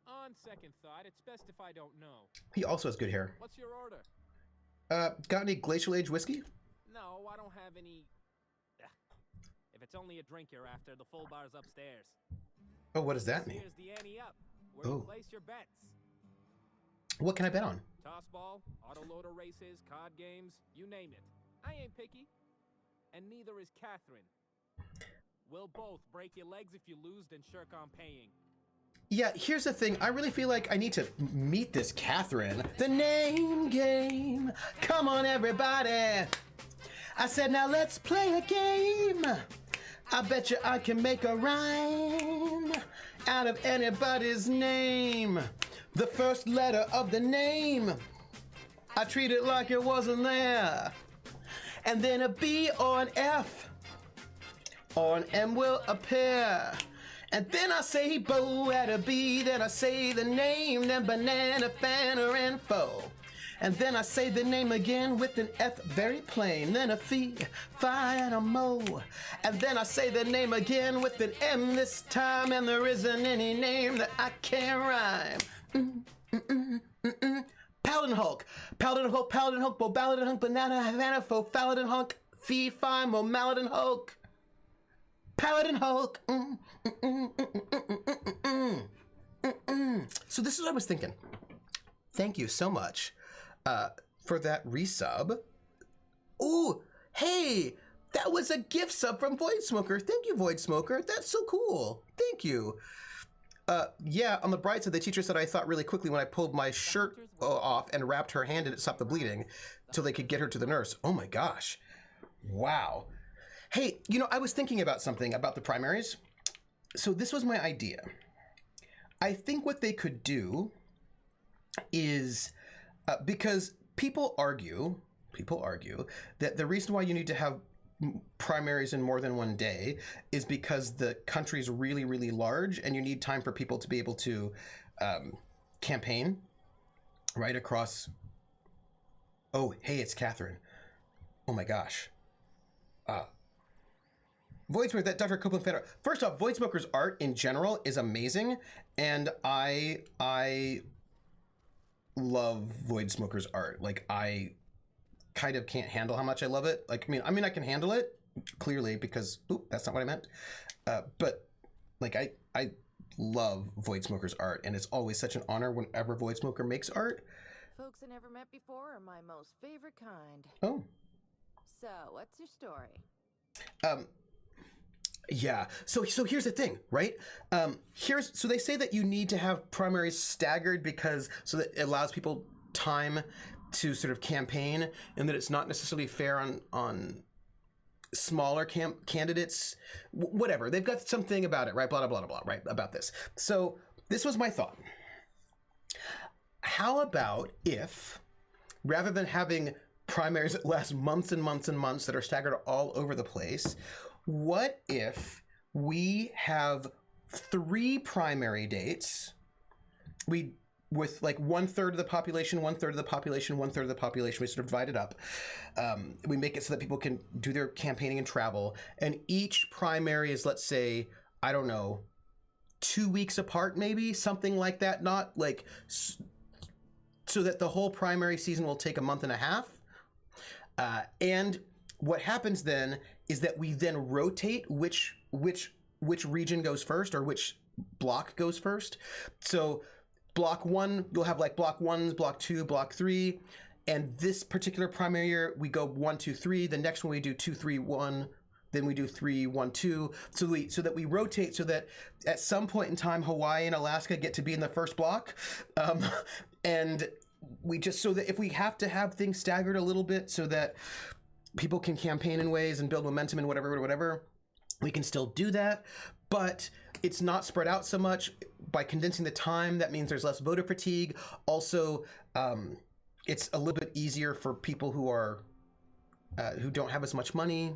On second thought, it's best if I don't know. He also has good hair. What's your order? Got any glacial age whiskey? No, I don't have any... If it's only a drink you're after, the full bar's upstairs. Oh, what does that mean? Here's the ante up. Where you place your bets. What can I bet on? Toss ball, autoloader races, card games, you name it. I ain't picky. And neither is Catherine. We'll both break your legs if you lose, then shirk on paying. Yeah, here's the thing. I really feel like I need to meet this Catherine. The name game. Come on, everybody. I said, now let's play a game. I bet you I can make a rhyme out of anybody's name. The first letter of the name, I treat it like it wasn't there. And then a B or an F or an M will appear. And then I say Bo at a B, then I say the name, then banana, fanner, and foe. And then I say the name again with an F very plain, then a fee, fi, and a mo. And then I say the name again with an M this time, and there isn't any name that I can't rhyme. Paladin Hulk, Paladin Hulk, Paladin Hulk, Bo Paladin Hulk, banana, Havana, fo, Paladin Hulk, fee, fi, mo, Maladin Hulk. Paladin Hulk. So this is what I was thinking. Thank you so much for that resub. Ooh, hey, that was a gift sub from Void Smoker. Thank you, Void Smoker. That's so cool. Thank you. Yeah, on the bright side, the teacher said I thought really quickly when I pulled my shirt off and wrapped her hand and it stopped the bleeding till they could get her to the nurse. Oh my gosh. Wow. Hey, you know, I was thinking about something about the primaries. So this was my idea. I think what they could do is, because people argue that the reason why you need to have primaries in more than one day is because the country's really, really large and you need time for people to be able to campaign right across. Oh, hey, it's Catherine. Oh my gosh. Voidsmoker, that Dr. Copeland fan art. First off, Voidsmoker's art in general is amazing, and I love Voidsmoker's art. Like, I kind of can't handle how much I love it. Like, I mean, I can handle it clearly because, oop, that's not what I meant. But like, I love Voidsmoker's art, and it's always such an honor whenever Voidsmoker makes art. Folks I never met before are my most favorite kind. Oh. So, what's your story? Yeah. So here's the thing, right? So they say that you need to have primaries staggered because so that it allows people time to sort of campaign, and that it's not necessarily fair on smaller candidates. Whatever. They've got something about it, right? Blah, blah, blah, blah, right? About this. So this was my thought. How about if, rather than having primaries that last months and months and months that are staggered all over the place, what if we have 3 primary dates? With like 1/3 of the population, 1/3 of the population, 1/3 of the population. We sort of divide it up. We make it so that people can do their campaigning and travel. And each primary is, let's say, I don't know, 2 weeks apart, maybe something like that. Not like so that the whole primary season will take a month and a half. And what happens then is that we then rotate which region goes first or which block goes first. So block 1, you'll have like block 1, block 2, block 3. And this particular primary year, we go 1, 2, 3. The next one we do 2, 3, 1. Then we do 3, 1, 2. So that we rotate so that at some point in time, Hawaii and Alaska get to be in the first block. And we just, so that if we have to have things staggered a little bit so that people can campaign in ways and build momentum and whatever. We can still do that, but it's not spread out so much. By condensing the time, that means there's less voter fatigue. Also, it's a little bit easier for people who don't have as much money.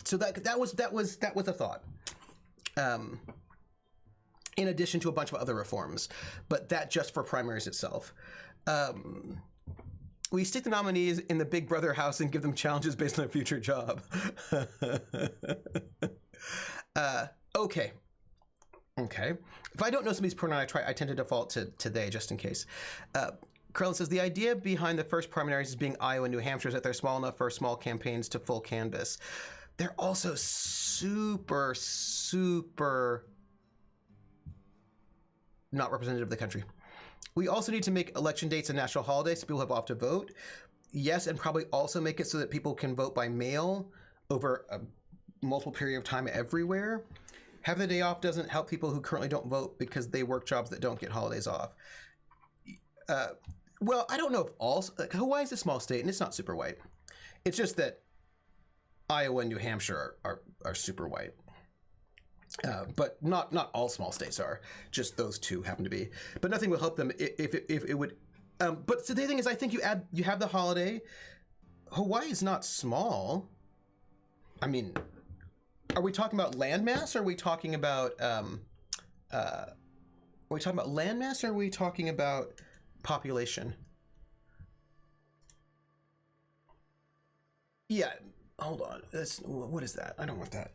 So that was a thought. In addition to a bunch of other reforms, but that just for primaries itself. We stick the nominees in the Big Brother house and give them challenges based on their future job. Okay. If I don't know somebody's pronoun, I tend to default to they just in case. Krellin says, the idea behind the first primaries is being Iowa and New Hampshire is that they're small enough for small campaigns to full canvas. They're also super not representative of the country. We also need to make election dates a national holiday so people have off to vote. Yes, and probably also make it so that people can vote by mail over a multiple period of time everywhere. Having the day off doesn't help people who currently don't vote because they work jobs that don't get holidays off. Well, I don't know if Hawaii's a small state and it's not super white. It's just that Iowa and New Hampshire are super white. But not all small states are. Just those two happen to be. But nothing will help them if it would. But so the thing is, I think you have the holiday. Hawaii is not small. I mean, are we talking about landmass? Or are we talking about landmass? Or are we talking about population? Yeah. Hold on. What is that? I don't want that.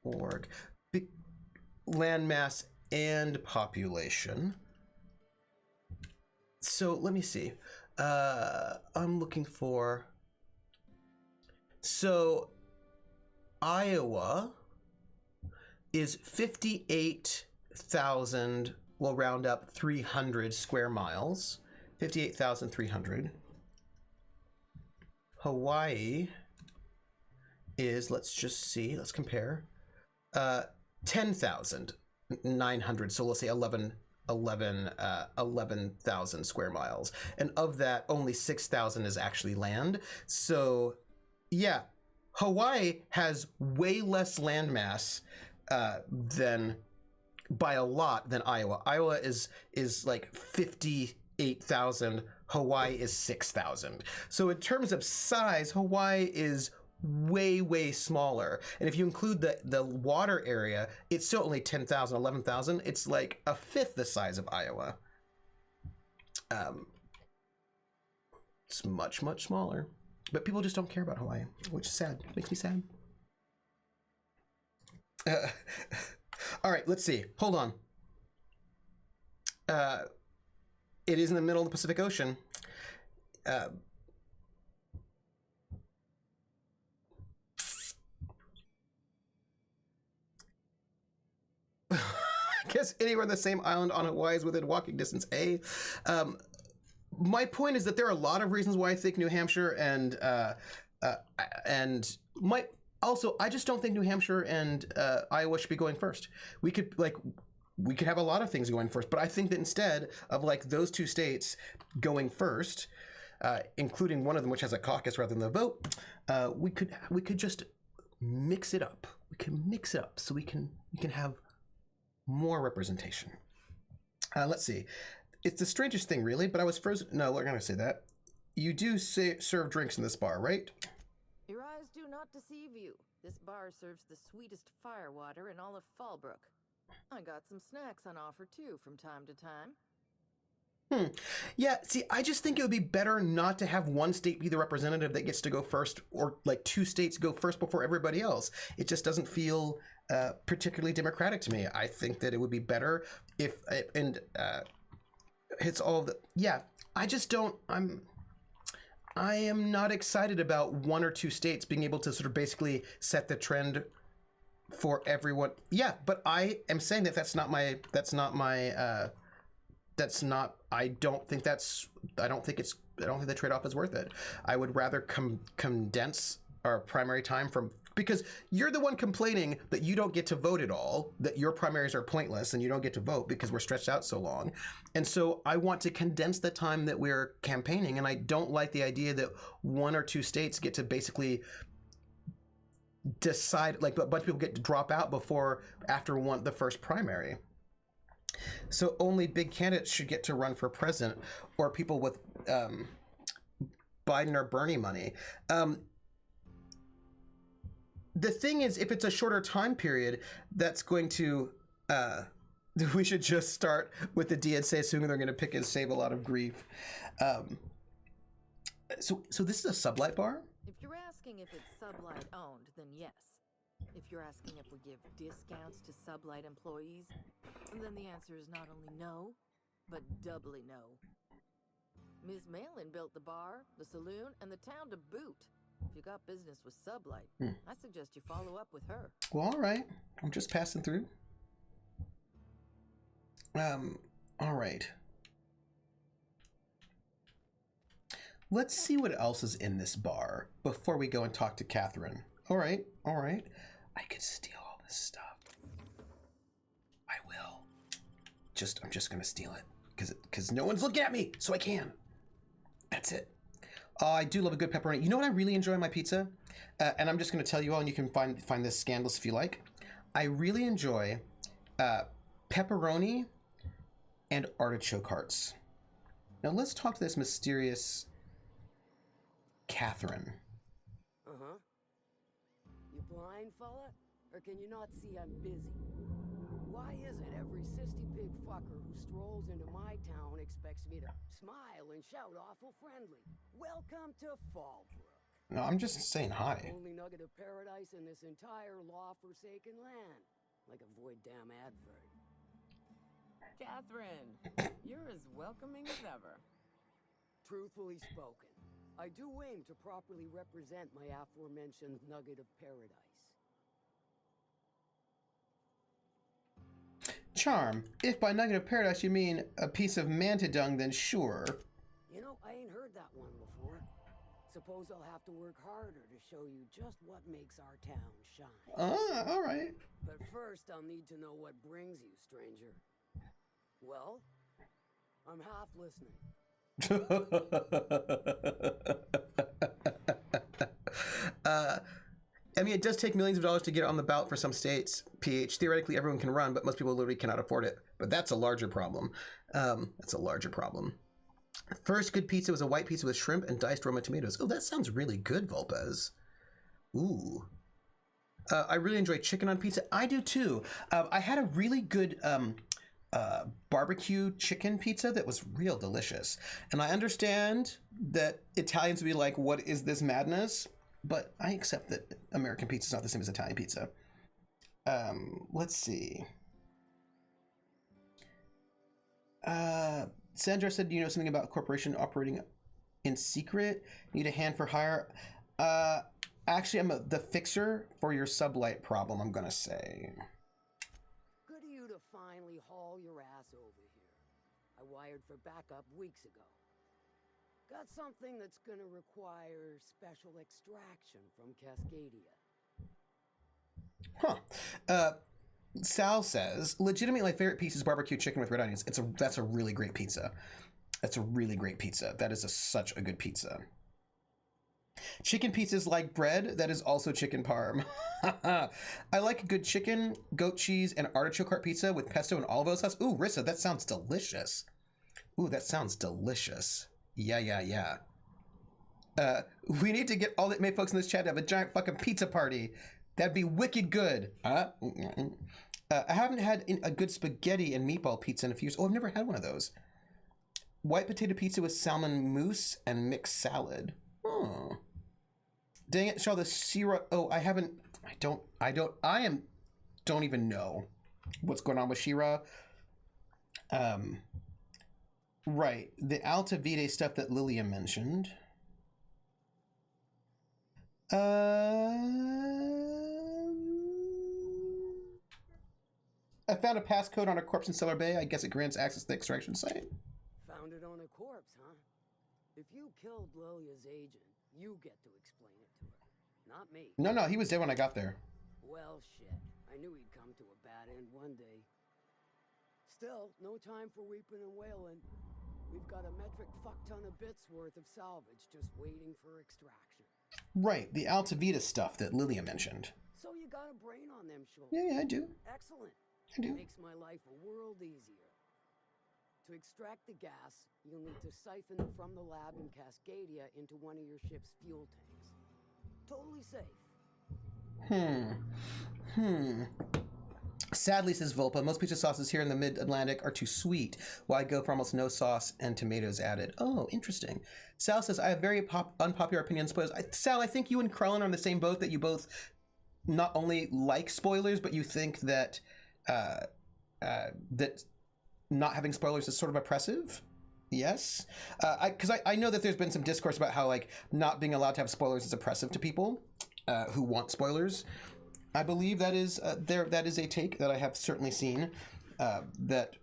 Org. Landmass and population. So let me see. I'm looking for. So Iowa is 58,000. We'll round up 300 square miles. 58,300. Hawaii is, let's compare. 10,900. So let's say 11,000 square miles. And of that, only 6,000 is actually land. So yeah, Hawaii has way less landmass by a lot than Iowa. Iowa is like 58,000. Hawaii is 6,000. So in terms of size, Hawaii is way smaller. And if you include the water area, it's still only 10,000, 11,000. It's like a fifth the size of Iowa. It's much smaller. But people just don't care about Hawaii, which is sad. Makes me sad. All right, let's see. Hold on. It is in the middle of the Pacific Ocean. I guess anywhere on the same island on Hawaii is within walking distance. My point is that there are a lot of reasons why I think New Hampshire and I just don't think New Hampshire and Iowa should be going first. We could have a lot of things going first, but I think that instead of like those two states going first, including one of them which has a caucus rather than the vote, we could just mix it up. We can mix it up so we can have more representation. Let's see. It's the strangest thing, really, but I was frozen. No, we're going to say that. You do serve drinks in this bar, right? Your eyes do not deceive you. This bar serves the sweetest firewater in all of Fallbrook. I got some snacks on offer, too, from time to time. Yeah, see, I just think it would be better not to have one state be the representative that gets to go first, or like two states go first before everybody else. It just doesn't feel particularly democratic to me. I think that it would be better if, hits all of the, yeah, I am not excited about one or two states being able to sort of basically set the trend for everyone. Yeah, but I am saying that I don't think the trade-off is worth it. I would rather condense our primary time from because you're the one complaining that you don't get to vote at all, that your primaries are pointless and you don't get to vote because we're stretched out so long. And so I want to condense the time that we're campaigning, and I don't like the idea that 1 or 2 states get to basically decide, like a bunch of people get to drop out after the first primary. So only big candidates should get to run for president, or people with Biden or Bernie money. The thing is, if it's a shorter time period, that's going to, we should just start with the DNC, assuming they're going to pick and save a lot of grief. So this is a sublight bar? If you're asking if it's Sublight owned, then yes. If you're asking if we give discounts to Sublight employees, then the answer is not only no, but doubly no. Ms. Malin built the bar, the saloon, and the town to boot. If you got business with Sublight, I suggest you follow up with her. Well, all right. I'm just passing through. All right. Let's see what else is in this bar before we go and talk to Catherine. All right. I could steal all this stuff. I will. I'm just gonna steal it because no one's looking at me, so I can. That's it. I do love a good pepperoni. You know what I really enjoy on my pizza? And I'm just going to tell you all, and you can find this scandalous if you like. I really enjoy pepperoni and artichoke hearts. Now let's talk to this mysterious Catherine. Uh-huh. You blind, fella? Or can you not see I'm busy? Why is it every sissy pig fucker who strolls into my town expects me to smile and shout awful friendly? Welcome to Fallbrook. No, I'm just saying hi. Only nugget of paradise in this entire law-forsaken land. Like a void damn advert. Catherine, you're as welcoming as ever. Truthfully spoken, I do aim to properly represent my aforementioned nugget of paradise. Charm. If by nugget of paradise you mean a piece of manta dung, then sure. You know, I ain't heard that one before. Suppose I'll have to work harder to show you just what makes our town shine. All right. But first, I'll need to know what brings you, stranger. Well, I'm half listening. I mean, it does take millions of dollars to get on the ballot for some states, PH. Theoretically, everyone can run, but most people literally cannot afford it. But that's a larger problem. First good pizza was a white pizza with shrimp and diced Roma tomatoes. Oh, that sounds really good, Volpez. Ooh. I really enjoy chicken on pizza. I do too. I had a really good barbecue chicken pizza that was real delicious. And I understand that Italians would be like, what is this madness? But I accept that American pizza is not the same as Italian pizza. Let's see. Sandra said, you know something about a corporation operating in secret? Need a hand for hire? Actually, I'm the fixer for your sublight problem, I'm gonna say. Good of you to finally haul your ass over here. I wired for backup weeks ago. Got something that's gonna require special extraction from Cascadia. Huh. Sal says, legitimately my favorite piece is barbecue chicken with red onions. That's a really great pizza. That's a really great pizza. That is such a good pizza. Chicken pizza is like bread. That is also chicken parm. I like good chicken, goat cheese, and artichoke heart pizza with pesto and olive oil sauce. Ooh, Rissa, that sounds delicious. Ooh, that sounds delicious. Yeah. We need to get all the folks in this chat to have a giant fucking pizza party. That'd be wicked good. I haven't had a good spaghetti and meatball pizza in a few years. Oh, I've never had one of those. White potato pizza with salmon mousse and mixed salad. Oh. Dang it, Shaw, the syrup. Oh, don't even know what's going on with Shira. Right, the Alta Vitae stuff that Lilia mentioned. I found a passcode on a corpse in Cellar Bay. I guess it grants access to the extraction site. Found it on a corpse, huh? If you killed Lilia's agent, you get to explain it to her. Not me. No, he was dead when I got there. Well, shit. I knew he'd come to a bad end one day. Still, no time for weeping and wailing. We've got a metric fuck-ton of bits worth of salvage just waiting for extraction. Right, the Alta Vita stuff that Lilia mentioned. So you got a brain on them shoulders. Yeah, I do. Excellent. I do. Makes my life a world easier. To extract the gas, you'll need to siphon it from the lab in Cascadia into one of your ship's fuel tanks. Totally safe. Sadly, says Volpa, most pizza sauces here in the mid-Atlantic are too sweet. Why go for almost no sauce and tomatoes added? Oh, interesting. Sal says, I have very unpopular opinion on spoilers. Sal, I think you and Krellin are on the same boat, that you both not only like spoilers, but you think that that not having spoilers is sort of oppressive. Yes. Because I know that there's been some discourse about how, like, not being allowed to have spoilers is oppressive to people who want spoilers. I believe that is that is a take that I have certainly seen, that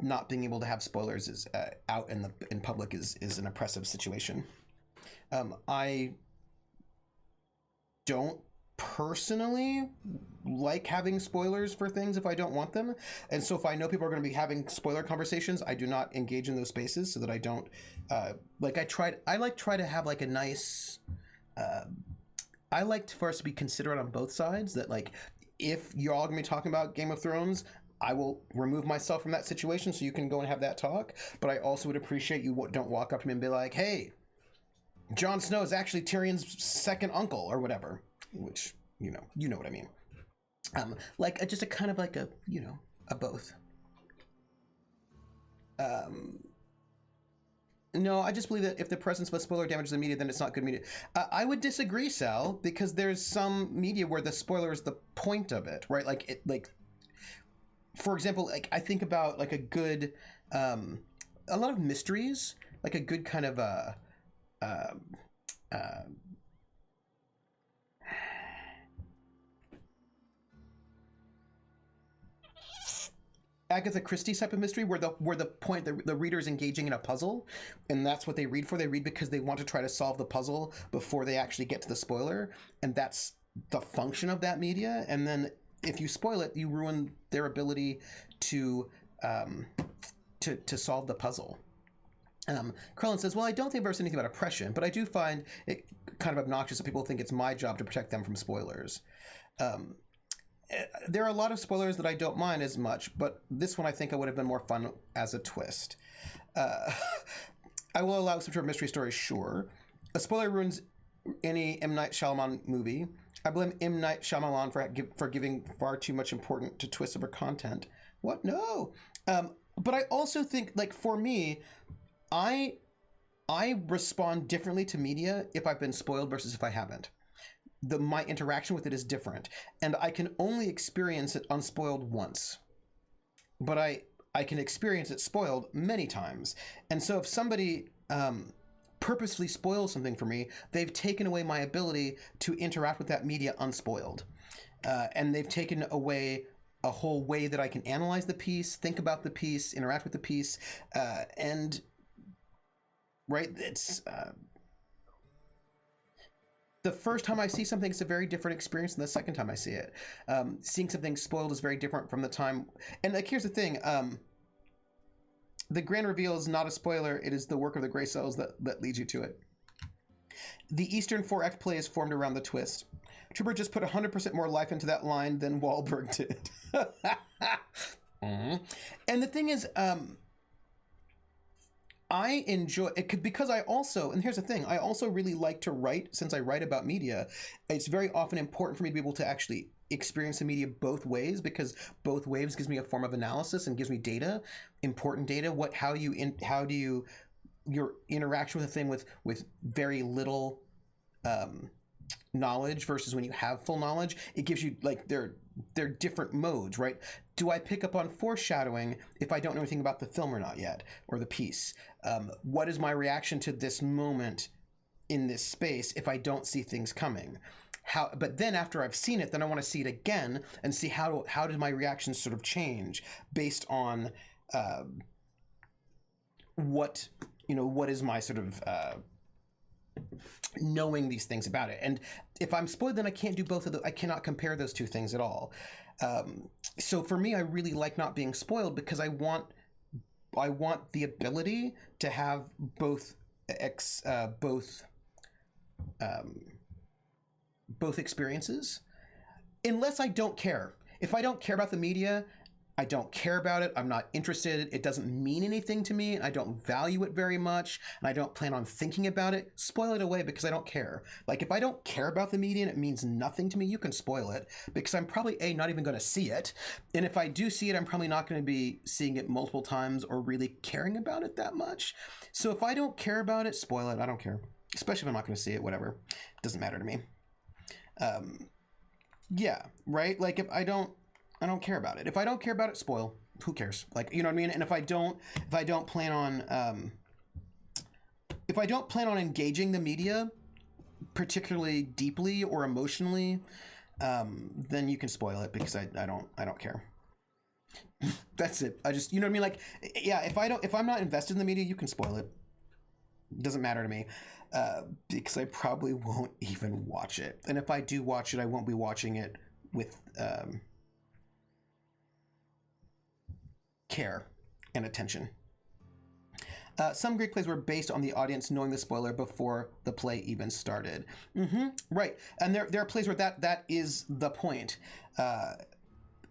not being able to have spoilers is out in public is an oppressive situation. I don't personally like having spoilers for things if I don't want them, and so if I know people are going to be having spoiler conversations, I do not engage in those spaces so that I don't I try to have like a nice. I like for us to be considerate on both sides, that like if you're all gonna be talking about Game of Thrones, I will remove myself from that situation so you can go and have that talk. But I also would appreciate you don't walk up to me and be like, hey, Jon Snow is actually Tyrion's second uncle or whatever, which, you know what I mean. Like just a kind of like a both. No, I just believe that if the presence of a spoiler damages the media, then it's not good media. I would disagree, Sal, because there's some media where the spoiler is the point of it, right? For example, like I think about like a good, a lot of mysteries, like a good kind of Agatha Christie type of mystery where the point the reader is engaging in a puzzle, and that's what they read for. They read because they want to try to solve the puzzle before they actually get to the spoiler, and that's the function of that media. And then if you spoil it, you ruin their ability to solve the puzzle. Krellin says, well, I don't think I've ever said anything about oppression, but I do find it kind of obnoxious that people think it's my job to protect them from spoilers. There are a lot of spoilers that I don't mind as much, but this one I think I would have been more fun as a twist. I will allow some sort of mystery story, sure. A spoiler ruins any M. Night Shyamalan movie. I blame M. Night Shyamalan for giving far too much importance to twists over content. What? No. But I also think, like, for me, I respond differently to media if I've been spoiled versus if I haven't. My interaction with it is different, and I can only experience it unspoiled once, but I can experience it spoiled many times. And so if somebody purposely spoils something for me, they've taken away my ability to interact with that media unspoiled, and they've taken away a whole way that I can analyze the piece, think about the piece, interact with the piece, and right, it's the first time I see something, it's a very different experience than the second time I see it. Seeing something spoiled is very different from the time. And like, here's the thing. The grand reveal is not a spoiler. It is the work of the gray cells that leads you to it. The Eastern 4-act play is formed around the twist. Trooper just put 100% more life into that line than Wahlberg did. And the thing is, I enjoy it because I also, and here's the thing, I also really like to write. Since I write about media, it's very often important for me to be able to actually experience the media both ways, because both ways gives me a form of analysis and gives me data, important data. How do you your interaction with a thing with very little knowledge versus when you have full knowledge, it gives you, like, they're different modes, right? Do I pick up on foreshadowing if I don't know anything about the film or not yet, or the piece? What is my reaction to this moment in this space if I don't see things coming? But then after I've seen it, then I want to see it again and see how did my reaction sort of change based on what is my sort of knowing these things about it. And if I'm spoiled, then I can't do both of I cannot compare those two things at all. So for me, I really like not being spoiled because I want the ability to have both experiences, unless I don't care. If I don't care about the media, I don't care about it. I'm not interested. It doesn't mean anything to me. And I don't value it very much. And I don't plan on thinking about it. Spoil it away because I don't care. Like if I don't care about the media and it means nothing to me, you can spoil it because I'm probably not even going to see it. And if I do see it, I'm probably not going to be seeing it multiple times or really caring about it that much. So if I don't care about it, spoil it. I don't care. Especially if I'm not going to see it, whatever. It doesn't matter to me. Yeah, right? Like if I don't care about it. If I don't care about it, spoil. Who cares? Like, you know what I mean? And if I don't plan on engaging the media particularly deeply or emotionally, then you can spoil it because I don't care. That's it. I just, you know what I mean? Like, yeah, if I'm not invested in the media, you can spoil it. It doesn't matter to me. Because I probably won't even watch it. And if I do watch it, I won't be watching it with care and attention. Some Greek plays were based on the audience knowing the spoiler before the play even started. Right. And there are plays where that is the point. But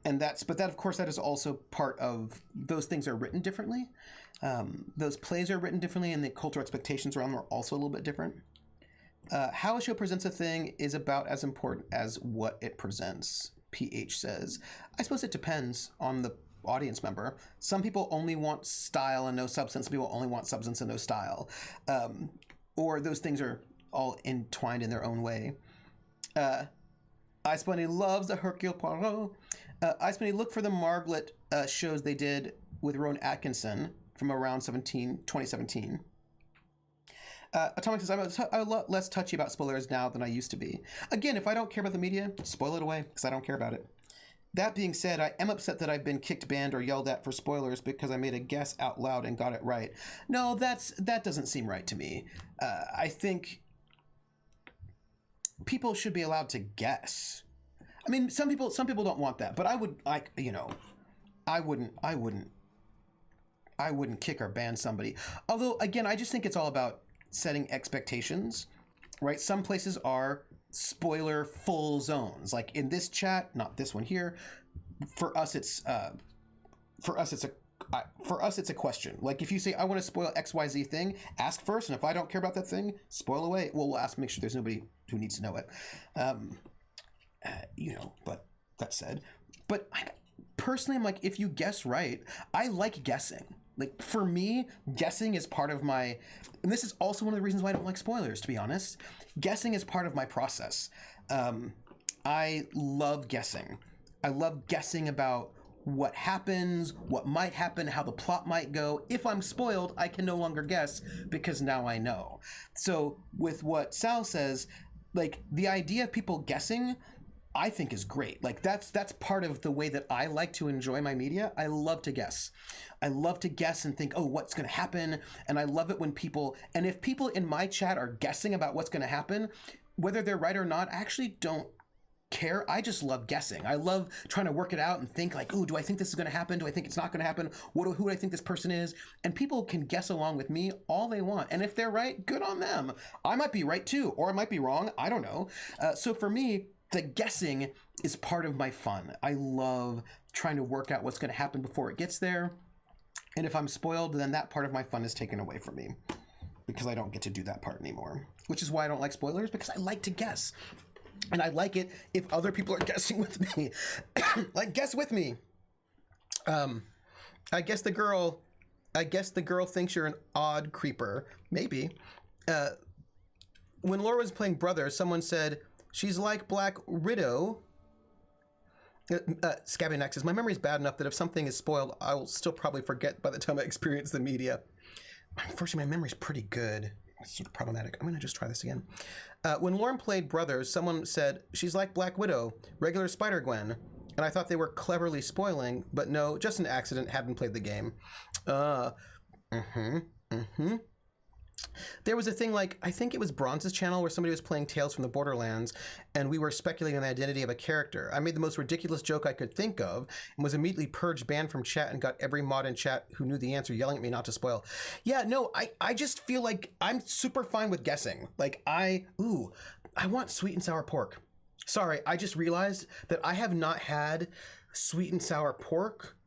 that of course that is also part of, those things are written differently. Those plays are written differently, and the cultural expectations around them are also a little bit different. How a show presents a thing is about as important as what it presents, PH says. I suppose it depends on the audience member. Some people only want style and no substance. Some people only want substance and no style. Or those things are all entwined in their own way. Ice Bunny loves the Hercule Poirot. Ice Bunny, look for the Margaret shows they did with Rowan Atkinson from around 2017. Atomic says, I'm a lot less touchy about spoilers now than I used to be. Again, if I don't care about the media, spoil it away because I don't care about it. That being said, I am upset that I've been kicked, banned, or yelled at for spoilers because I made a guess out loud and got it right. No, that doesn't seem right to me. I think people should be allowed to guess. I mean, some people don't want that, but I wouldn't kick or ban somebody. Although, again, I just think it's all about setting expectations, right? Some places are spoiler full zones, like in this chat, not this one here. For us, it's a question. Like if you say I want to spoil XYZ thing, ask first, and if I don't care about that thing, spoil away. Well, we'll ask, make sure there's nobody who needs to know it. But that said, personally, I'm like, if you guess right, I like guessing. Like for me, guessing is part of my, and this is also one of the reasons why I don't like spoilers, to be honest. Guessing is part of my process. I love guessing. I love guessing about what happens, what might happen, how the plot might go. If I'm spoiled, I can no longer guess because now I know. So with what Sal says, like the idea of people guessing, I think is great. Like that's part of the way that I like to enjoy my media. I love to guess. I love to guess and think, oh, what's going to happen? And I love it when if people in my chat are guessing about what's going to happen, whether they're right or not, I actually don't care. I just love guessing. I love trying to work it out and think like, oh, do I think this is going to happen? Do I think it's not going to happen? Who do I think this person is? And people can guess along with me all they want. And if they're right, good on them. I might be right too, or I might be wrong. I don't know. So for me, the guessing is part of my fun. I love trying to work out what's going to happen before it gets there. And if I'm spoiled, then that part of my fun is taken away from me because I don't get to do that part anymore, which is why I don't like spoilers, because I like to guess. And I like it if other people are guessing with me. Like, guess with me. I guess the girl thinks you're an odd creeper. Maybe. When Laura was playing Brother, someone said, she's like Black Widow. Scabby Next says, my memory is bad enough that if something is spoiled, I will still probably forget by the time I experience the media. Unfortunately, my memory's pretty good. It's sort of problematic. I'm going to just try this again. When Lauren played Brothers, someone said, she's like Black Widow, regular Spider-Gwen. And I thought they were cleverly spoiling, but no, just an accident, hadn't played the game. There was a thing like, I think it was Bronze's channel where somebody was playing Tales from the Borderlands and we were speculating on the identity of a character. I made the most ridiculous joke I could think of and was immediately purged, banned from chat, and got every mod in chat who knew the answer yelling at me not to spoil. Yeah, no, I just feel like I'm super fine with guessing. Like I want sweet and sour pork. Sorry, I just realized that I have not had sweet and sour pork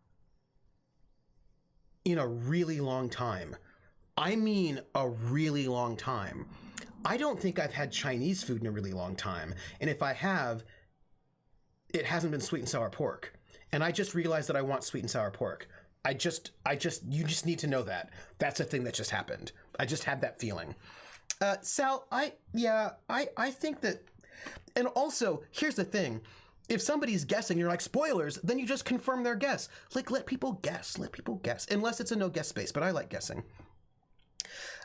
in a really long time. I mean a really long time. I don't think I've had Chinese food in a really long time. And if I have, it hasn't been sweet and sour pork. And I just realized that I want sweet and sour pork. You just need to know that. That's a thing that just happened. I just had that feeling. Sal, I think that, and also, here's the thing. If somebody's guessing, you're like, spoilers, then you just confirm their guess. Like, let people guess, unless it's a no guess space, but I like guessing.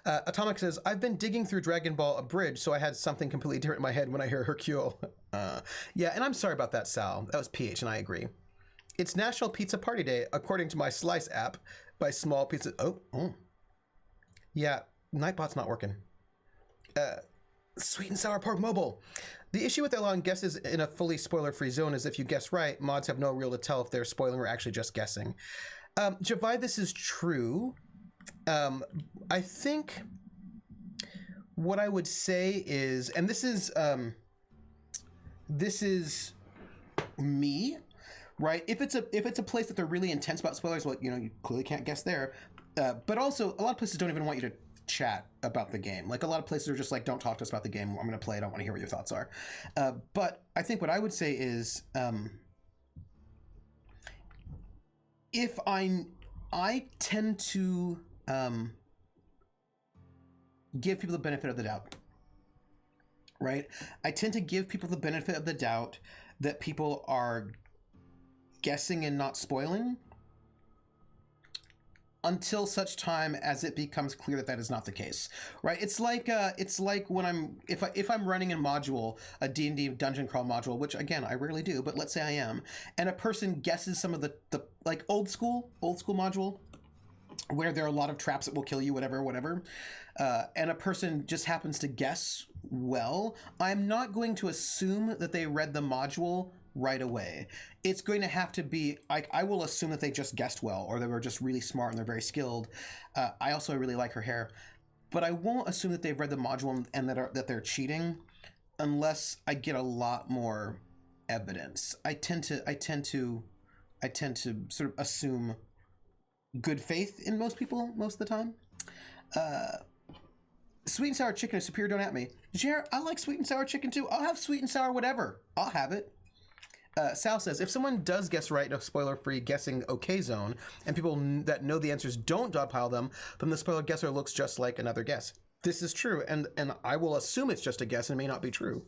Atomic says, I've been digging through Dragon Ball Abridged, so I had something completely different in my head when I hear Hercule. Yeah, and I'm sorry about that, Sal. That was PH, and I agree. It's National Pizza Party Day, according to my Slice app, by Small Pizza. Oh. Yeah, Nightbot's not working. Sweet and Sour Pork Mobile. The issue with allowing guesses in a fully spoiler-free zone is if you guess right, mods have no reel to tell if they're spoiling or actually just guessing. Javai, this is true. I think what I would say is, and this is me, right? If it's a place that they're really intense about spoilers, well, you clearly can't guess there. But also, a lot of places don't even want you to chat about the game. Like, a lot of places are just like, don't talk to us about the game. I'm going to play it. I want to hear what your thoughts are. But I think what I would say is, if I tend to give people the benefit of the doubt, right? I tend to give people the benefit of the doubt that people are guessing and not spoiling until such time as it becomes clear that that is not the case, right? It's like when if I'm running a module, a D&D dungeon crawl module, which again I rarely do, but let's say I am, and a person guesses some of the like old school module where there are a lot of traps that will kill you, whatever, and a person just happens to guess well, I'm not going to assume that they read the module right away. It's going to have to be like, I will assume that they just guessed well, or they were just really smart and they're very skilled. I also really like her hair, but I won't assume that they've read the module and that they're cheating unless I get a lot more evidence. I tend to sort of assume good faith in most people most of the time. Sweet and sour chicken is superior, don't at me. Jer, I like sweet and sour chicken too. I'll have sweet and sour whatever. I'll have it. Sal says, if someone does guess right in a spoiler-free guessing okay zone, and people that know the answers don't dogpile them, then the spoiler guesser looks just like another guess. This is true, and I will assume it's just a guess and may not be true.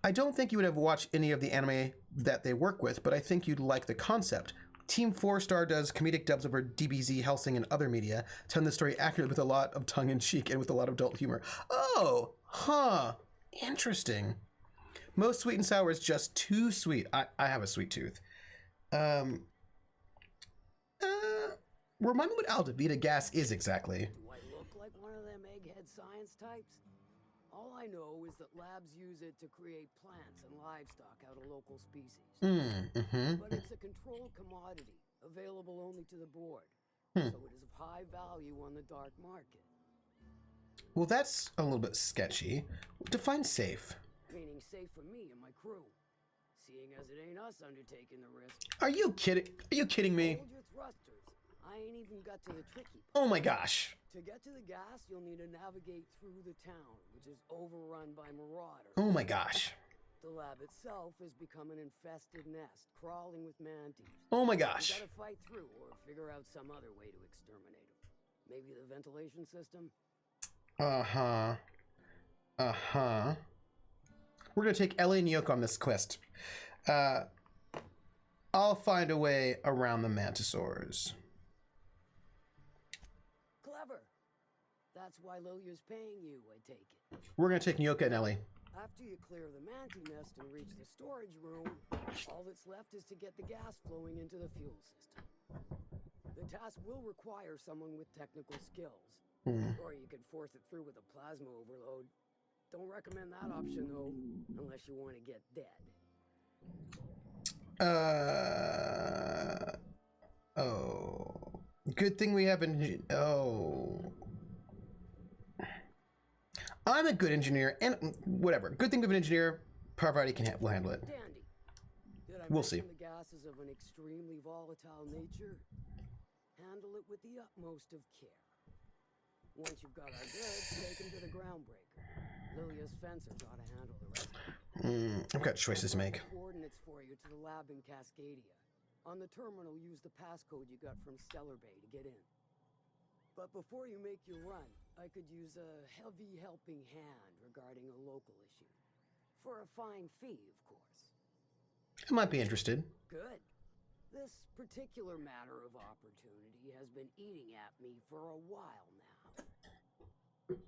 I don't think you would have watched any of the anime that they work with, but I think you'd like the concept. Team 4-Star does comedic dubs over DBZ, Hellsing, and other media, telling the story accurately with a lot of tongue-in-cheek and with a lot of adult humor. Oh, huh, interesting. Most sweet and sour is just too sweet. I have a sweet tooth. Remind me what Aldevita gas is exactly. Do I look like one of them egghead science types? All I know is that labs use it to create plants and livestock out of local species. But it's a controlled commodity, available only to the board. So it is of high value on the dark market. Well, that's a little bit sketchy. Define safe. Meaning safe for me and my crew. Seeing as it ain't us undertaking the risk. Are you kidding? Are you kidding me? Hold your thrusters. I ain't even got to the tricky part. Oh my gosh. To get to the gas, you'll need to navigate through the town, which is overrun by marauders. Oh my gosh. The lab itself has become an infested nest, crawling with mantis. Oh my gosh. You gotta fight through or figure out some other way to exterminate them. Maybe the ventilation system? We're gonna take Ellie and Yoke on this quest. I'll find a way around the mantisaurs. Clever. That's why Lilia's paying you, I take it. We're gonna take Nyoka and Ellie. After you clear the mantis nest and reach the storage room, all that's left is to get the gas flowing into the fuel system. The task will require someone with technical skills, Or you could force it through with a plasma overload. Don't recommend that option, though, unless you want to get dead. Oh. Good thing we have oh. I'm a good engineer, and whatever. Good thing we have an engineer. Parvati will handle it. Dandy. Did I We'll see. mention the gases of an extremely volatile nature? Handle it with the utmost of care. Once you've got our goods, take them to the groundbreaker. Lilia's fencers ought to handle the rest. I've got choices to make. Coordinates for you to the lab in Cascadia. On the terminal, use the passcode you got from Stellar Bay to get in. But before you make your run, I could use a heavy helping hand regarding a local issue. For a fine fee, of course. I might be interested. Good. This particular matter of opportunity has been eating at me for a while now.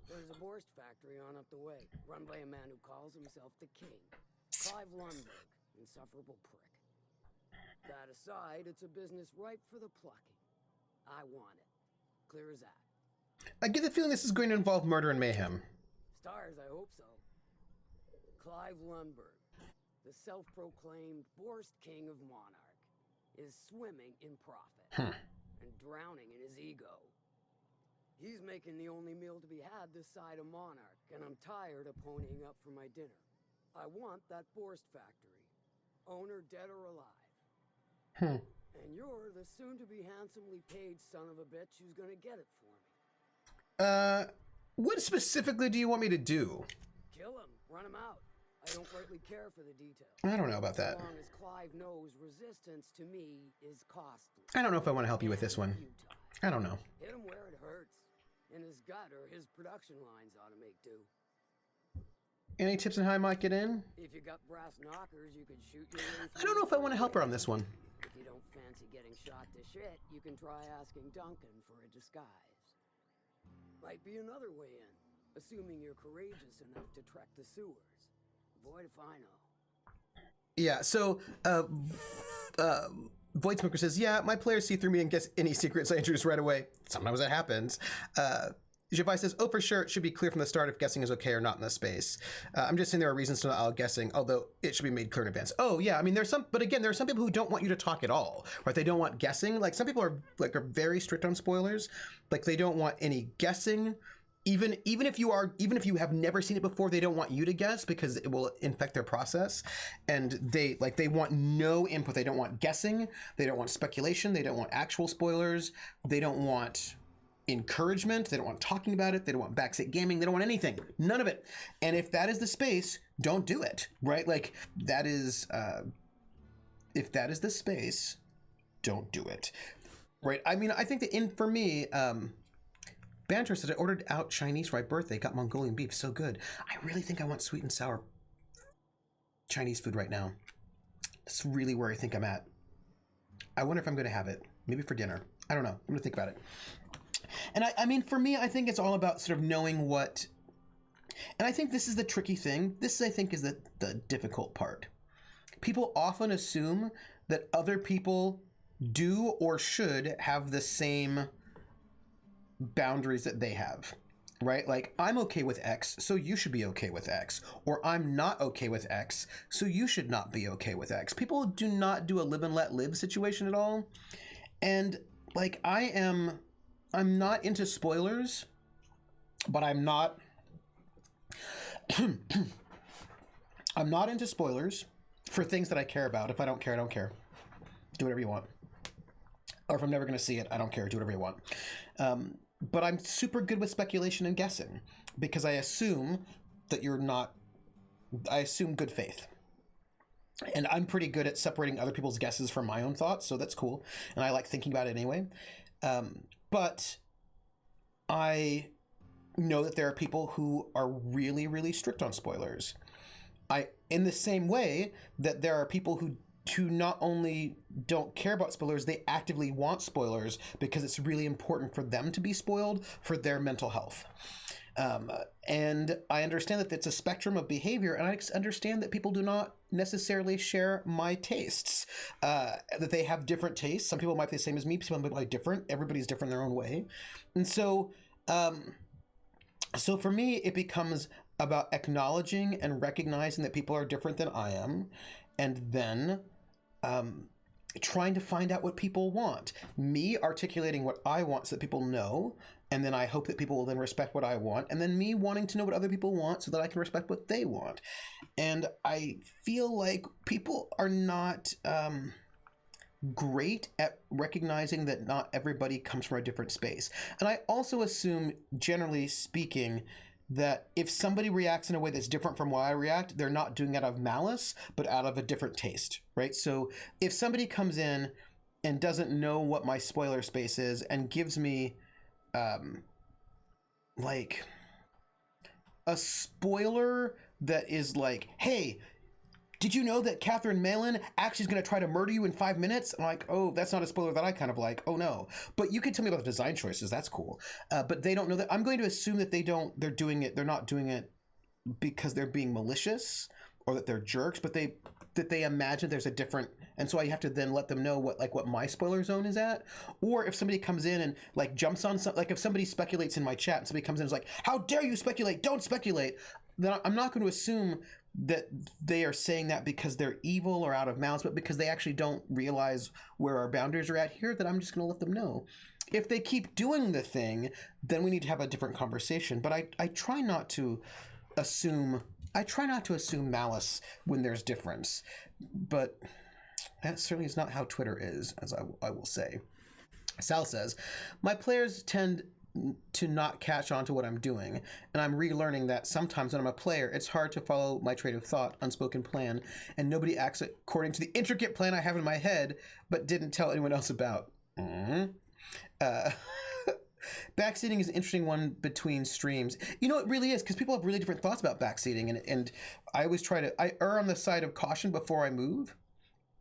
There's a Borst factory on up the way, run by a man who calls himself the King. Clive Lundberg, insufferable prick. That aside, it's a business ripe for the plucking. I want it. Clear as that. I get the feeling this is going to involve murder and mayhem. Stars, I hope so. Clive Lundberg, the self-proclaimed Borst King of Monarch, is swimming in profit and drowning in his ego. He's making the only meal to be had this side of Monarch, and I'm tired of ponying up for my dinner. I want that Borst factory, owner dead or alive. And you're the soon-to-be handsomely paid son of a bitch who's gonna get it for me. What specifically do you want me to do? Kill him, run him out. I don't greatly care for the details. I don't know about that. As long as Clive knows resistance to me is costly. I don't know if I want to help you with this one. I don't know. Hit him where it hurts. In his gut, or his production lines ought to make do. Any tips on how I might get in? If you got brass knockers, you could shoot your way I don't know if I want to help her on this one. If you don't fancy getting shot to shit, you can try asking Duncan for a disguise. Might be another way in, assuming you're courageous enough to trek the sewers. Boy, if I know. Yeah, so, Void Smoker says, yeah, my players see through me and guess any secrets I introduce right away. Sometimes that happens. Javai says, oh, for sure, it should be clear from the start if guessing is okay or not in this space. I'm just saying there are reasons to not allow guessing, although it should be made clear in advance. Oh, yeah, I mean, but again, there are some people who don't want you to talk at all, right? They don't want guessing. Like, some people are very strict on spoilers. Like, they don't want any guessing. Even if you have never seen it before, they don't want you to guess because it will infect their process. And they want no input. They don't want guessing. They don't want speculation. They don't want actual spoilers. They don't want encouragement. They don't want talking about it. They don't want backseat gaming. They don't want anything. None of it. And if that is the space, don't do it, right? Like, that is, if that is the space, don't do it, right? I mean, I think that for me, Banter said, I ordered out Chinese for my birthday, got Mongolian beef, so good. I really think I want sweet and sour Chinese food right now. That's really where I think I'm at. I wonder if I'm going to have it. Maybe for dinner. I don't know. I'm going to think about it. And I mean, for me, I think it's all about sort of knowing what... And I think this is the tricky thing. This, I think, is the difficult part. People often assume that other people do or should have the same boundaries that they have, right? Like, I'm okay with X, so you should be okay with X. Or I'm not okay with X, so you should not be okay with X. People do not do a live and let live situation at all. And, like, I'm not into spoilers, but I'm not... I'm not into spoilers for things that I care about. If I don't care, I don't care. Do whatever you want. Or if I'm never going to see it, I don't care. Do whatever you want. But I'm super good with speculation and guessing because I assume that you're not... I assume good faith. And I'm pretty good at separating other people's guesses from my own thoughts, so that's cool. And I like thinking about it anyway. But I know that there are people who are really, really strict on spoilers. In the same way that there are people who not only don't care about spoilers, they actively want spoilers because it's really important for them to be spoiled for their mental health. And I understand that it's a spectrum of behavior, and I understand that people do not necessarily share my tastes, that they have different tastes. Some people might be the same as me, some people might be different. Everybody's different in their own way. And so So for me, it becomes about acknowledging and recognizing that people are different than I am, and then trying to find out what people want. Me articulating what I want so that people know, and then I hope that people will then respect what I want, and then me wanting to know what other people want so that I can respect what they want. And I feel like people are not great at recognizing that not everybody comes from a different space. And I also assume, generally speaking, that if somebody reacts in a way that's different from why I react, they're not doing it out of malice, but out of a different taste, right? So if somebody comes in and doesn't know what my spoiler space is and gives me like a spoiler that is like, hey, did you know that Catherine Malin actually is going to try to murder you in 5 minutes? I'm like, oh, that's not a spoiler that I kind of like. Oh, no. But you could tell me about the design choices. That's cool. But they don't know that. I'm going to assume that they're doing it. They're not doing it because they're being malicious or that they're jerks, but that they imagine there's a different. And so I have to then let them know what my spoiler zone is at. Or if somebody comes in and like jumps on something, like if somebody speculates in my chat and somebody comes in and is like, how dare you speculate? Don't speculate. Then I'm not going to assume that they are saying that because they're evil or out of malice, but because they actually don't realize where our boundaries are at here, that I'm just going to let them know. If they keep doing the thing, then we need to have a different conversation. But I try not to assume malice when there's difference. But that certainly is not how Twitter is, as I will say. Sal says, my players tend to not catch on to what I'm doing, and I'm relearning that sometimes when I'm a player, it's hard to follow my train of thought, unspoken plan, and nobody acts according to the intricate plan I have in my head, but didn't tell anyone else about. Backseating is an interesting one between streams. You know, it really is, because people have really different thoughts about backseating, and I always I err on the side of caution before I move.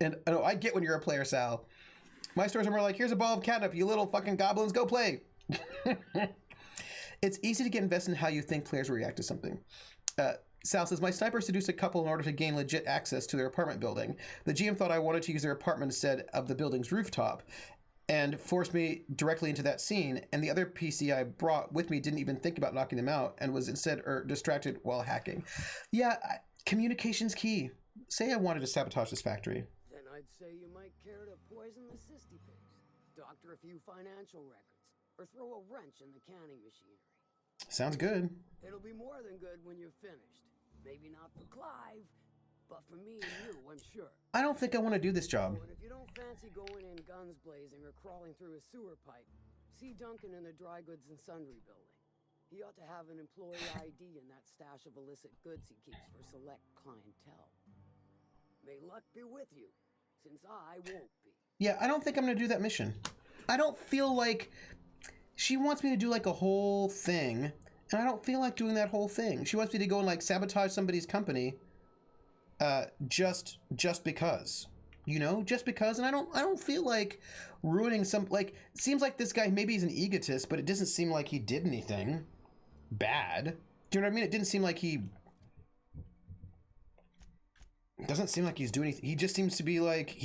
And I know I get when you're a player, Sal. My stories are more like, here's a ball of catnip, you little fucking goblins, go play. It's easy to get invested in how you think players will react to something. Sal says, my sniper seduced a couple in order to gain legit access to their apartment building. The GM thought I wanted to use their apartment instead of the building's rooftop and forced me directly into that scene, and the other PC I brought with me didn't even think about knocking them out and was instead distracted while hacking. Yeah, communication's key. Say I wanted to sabotage this factory. Then I'd say you might care to poison the cysty pigs, doctor a few financial records, or throw a wrench in the canning machinery. Sounds good. It'll be more than good when you're finished. Maybe not for Clive, but for me and you, I'm sure. I don't think I want to do this job. Oh, and if you don't fancy going in guns blazing or crawling through a sewer pipe, see Duncan in the dry goods and sundry building. He ought to have an employee ID in that stash of illicit goods he keeps for select clientele. May luck be with you, since I won't be. Yeah, I don't think I'm going to do that mission. I don't feel like... She wants me to do like a whole thing, and I don't feel like doing that whole thing. She wants me to go and like sabotage somebody's company, just because, you know, just because. And I don't feel like ruining some, like, it seems like this guy, maybe he's an egotist, but it doesn't seem like he did anything bad. Do you know what I mean? It didn't seem like it doesn't seem like he's doing anything. He just seems to be like,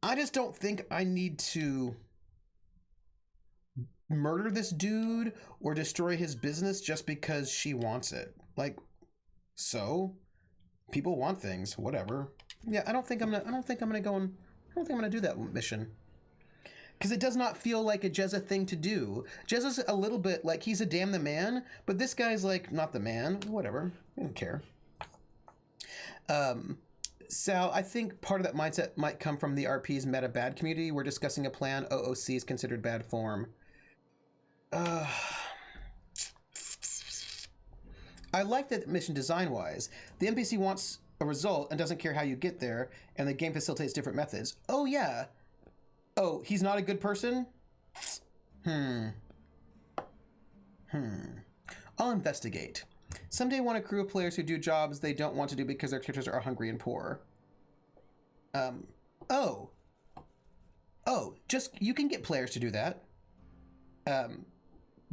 I just don't think I need to murder this dude or destroy his business just because she wants it. Like, so people want things, whatever. Yeah, I don't think I'm gonna do that mission, because it does not feel like a Jezza thing to do. Jezza's a little bit like, he's a damn the man, but this guy's like, not the man. Whatever, I don't care. Sal, I think part of that mindset might come from the RP's meta bad community. We're discussing a plan OOC is considered bad form. I like that mission design-wise. The NPC wants a result and doesn't care how you get there, and the game facilitates different methods. Oh, yeah. Oh, he's not a good person? I'll investigate. Someday want a crew of players who do jobs they don't want to do because their characters are hungry and poor. You can get players to do that.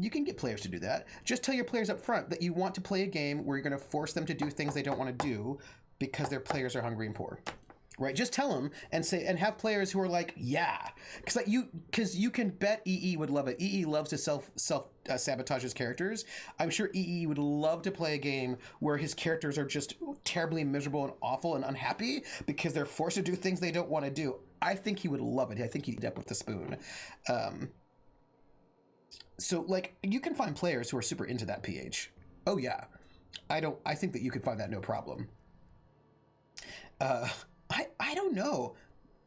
You can get players to do that. Just tell your players up front that you want to play a game where you're going to force them to do things they don't want to do because their players are hungry and poor. right? Just tell them and say, and have players who are like, yeah, because you can bet EE would love it. EE loves to self sabotage his characters. I'm sure EE would love to play a game where his characters are just terribly miserable and awful and unhappy because they're forced to do things they don't want to do. I think he would love it. I think he'd eat up with the spoon. So like you can find players who are super into that, PH. Oh yeah. I think that you could find that no problem. I don't know.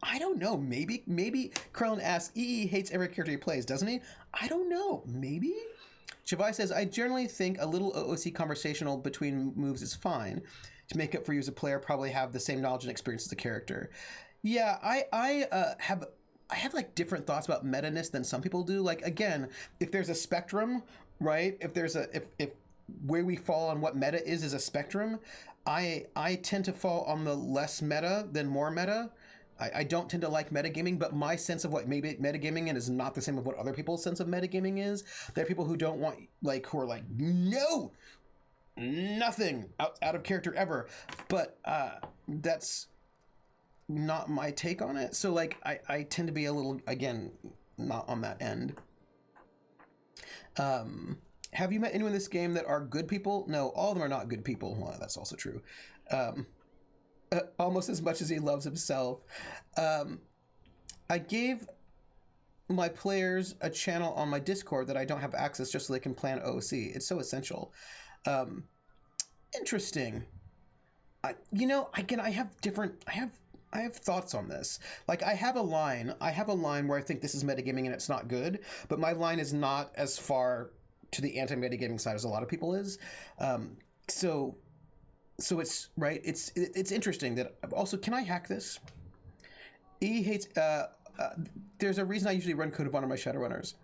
I don't know. Maybe Krellin asks, EE hates every character he plays, doesn't he? I don't know. Maybe? Shavai says, I generally think a little OOC conversational between moves is fine. To make up for you as a player, probably have the same knowledge and experience as the character. Yeah, I have like different thoughts about meta-ness than some people do. Like, again, if there's a spectrum, right? If where we fall on what meta is a spectrum, I tend to fall on the less meta than more meta. I don't tend to like metagaming, but my sense of what maybe metagaming is not the same of what other people's sense of metagaming is. There are people who don't want, like, who are like, no, nothing out of character ever. But that's not my take on it. So like, I tend to be a little, again, not on that end. Have you met anyone in this game that are good people? No, all of them are not good people. Well, that's also true. Almost as much as he loves himself. I gave my players a channel on my Discord that I don't have access just so they can plan OOC. It's so essential. Interesting. I have thoughts on this. Like I have a line where I think this is metagaming and it's not good, but my line is not as far to the anti-metagaming side as a lot of people is. So it's right. It's interesting that also, can I hack this? E hates, there's a reason I usually run Code of Honor on my Shadowrunners.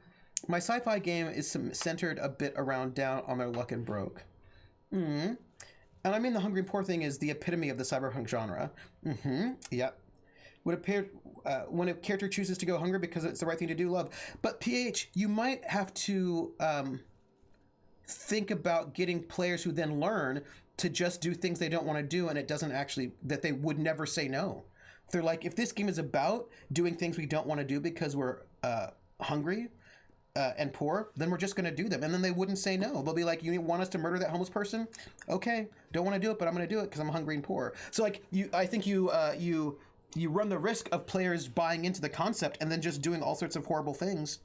My sci-fi game is centered a bit around down on their luck and broke. And I mean, the hungry and poor thing is the epitome of the cyberpunk genre. Yep. When a character chooses to go hungry because it's the right thing to do, love. But PH, you might have to think about getting players who then learn to just do things they don't want to do, and it doesn't actually, that they would never say no. They're like, if this game is about doing things we don't want to do because we're hungry and poor, then we're just going to do them. And then they wouldn't say no. They'll be like, you want us to murder that homeless person? Okay, don't want to do it, but I'm going to do it because I'm hungry and poor. So like, I think you run the risk of players buying into the concept and then just doing all sorts of horrible things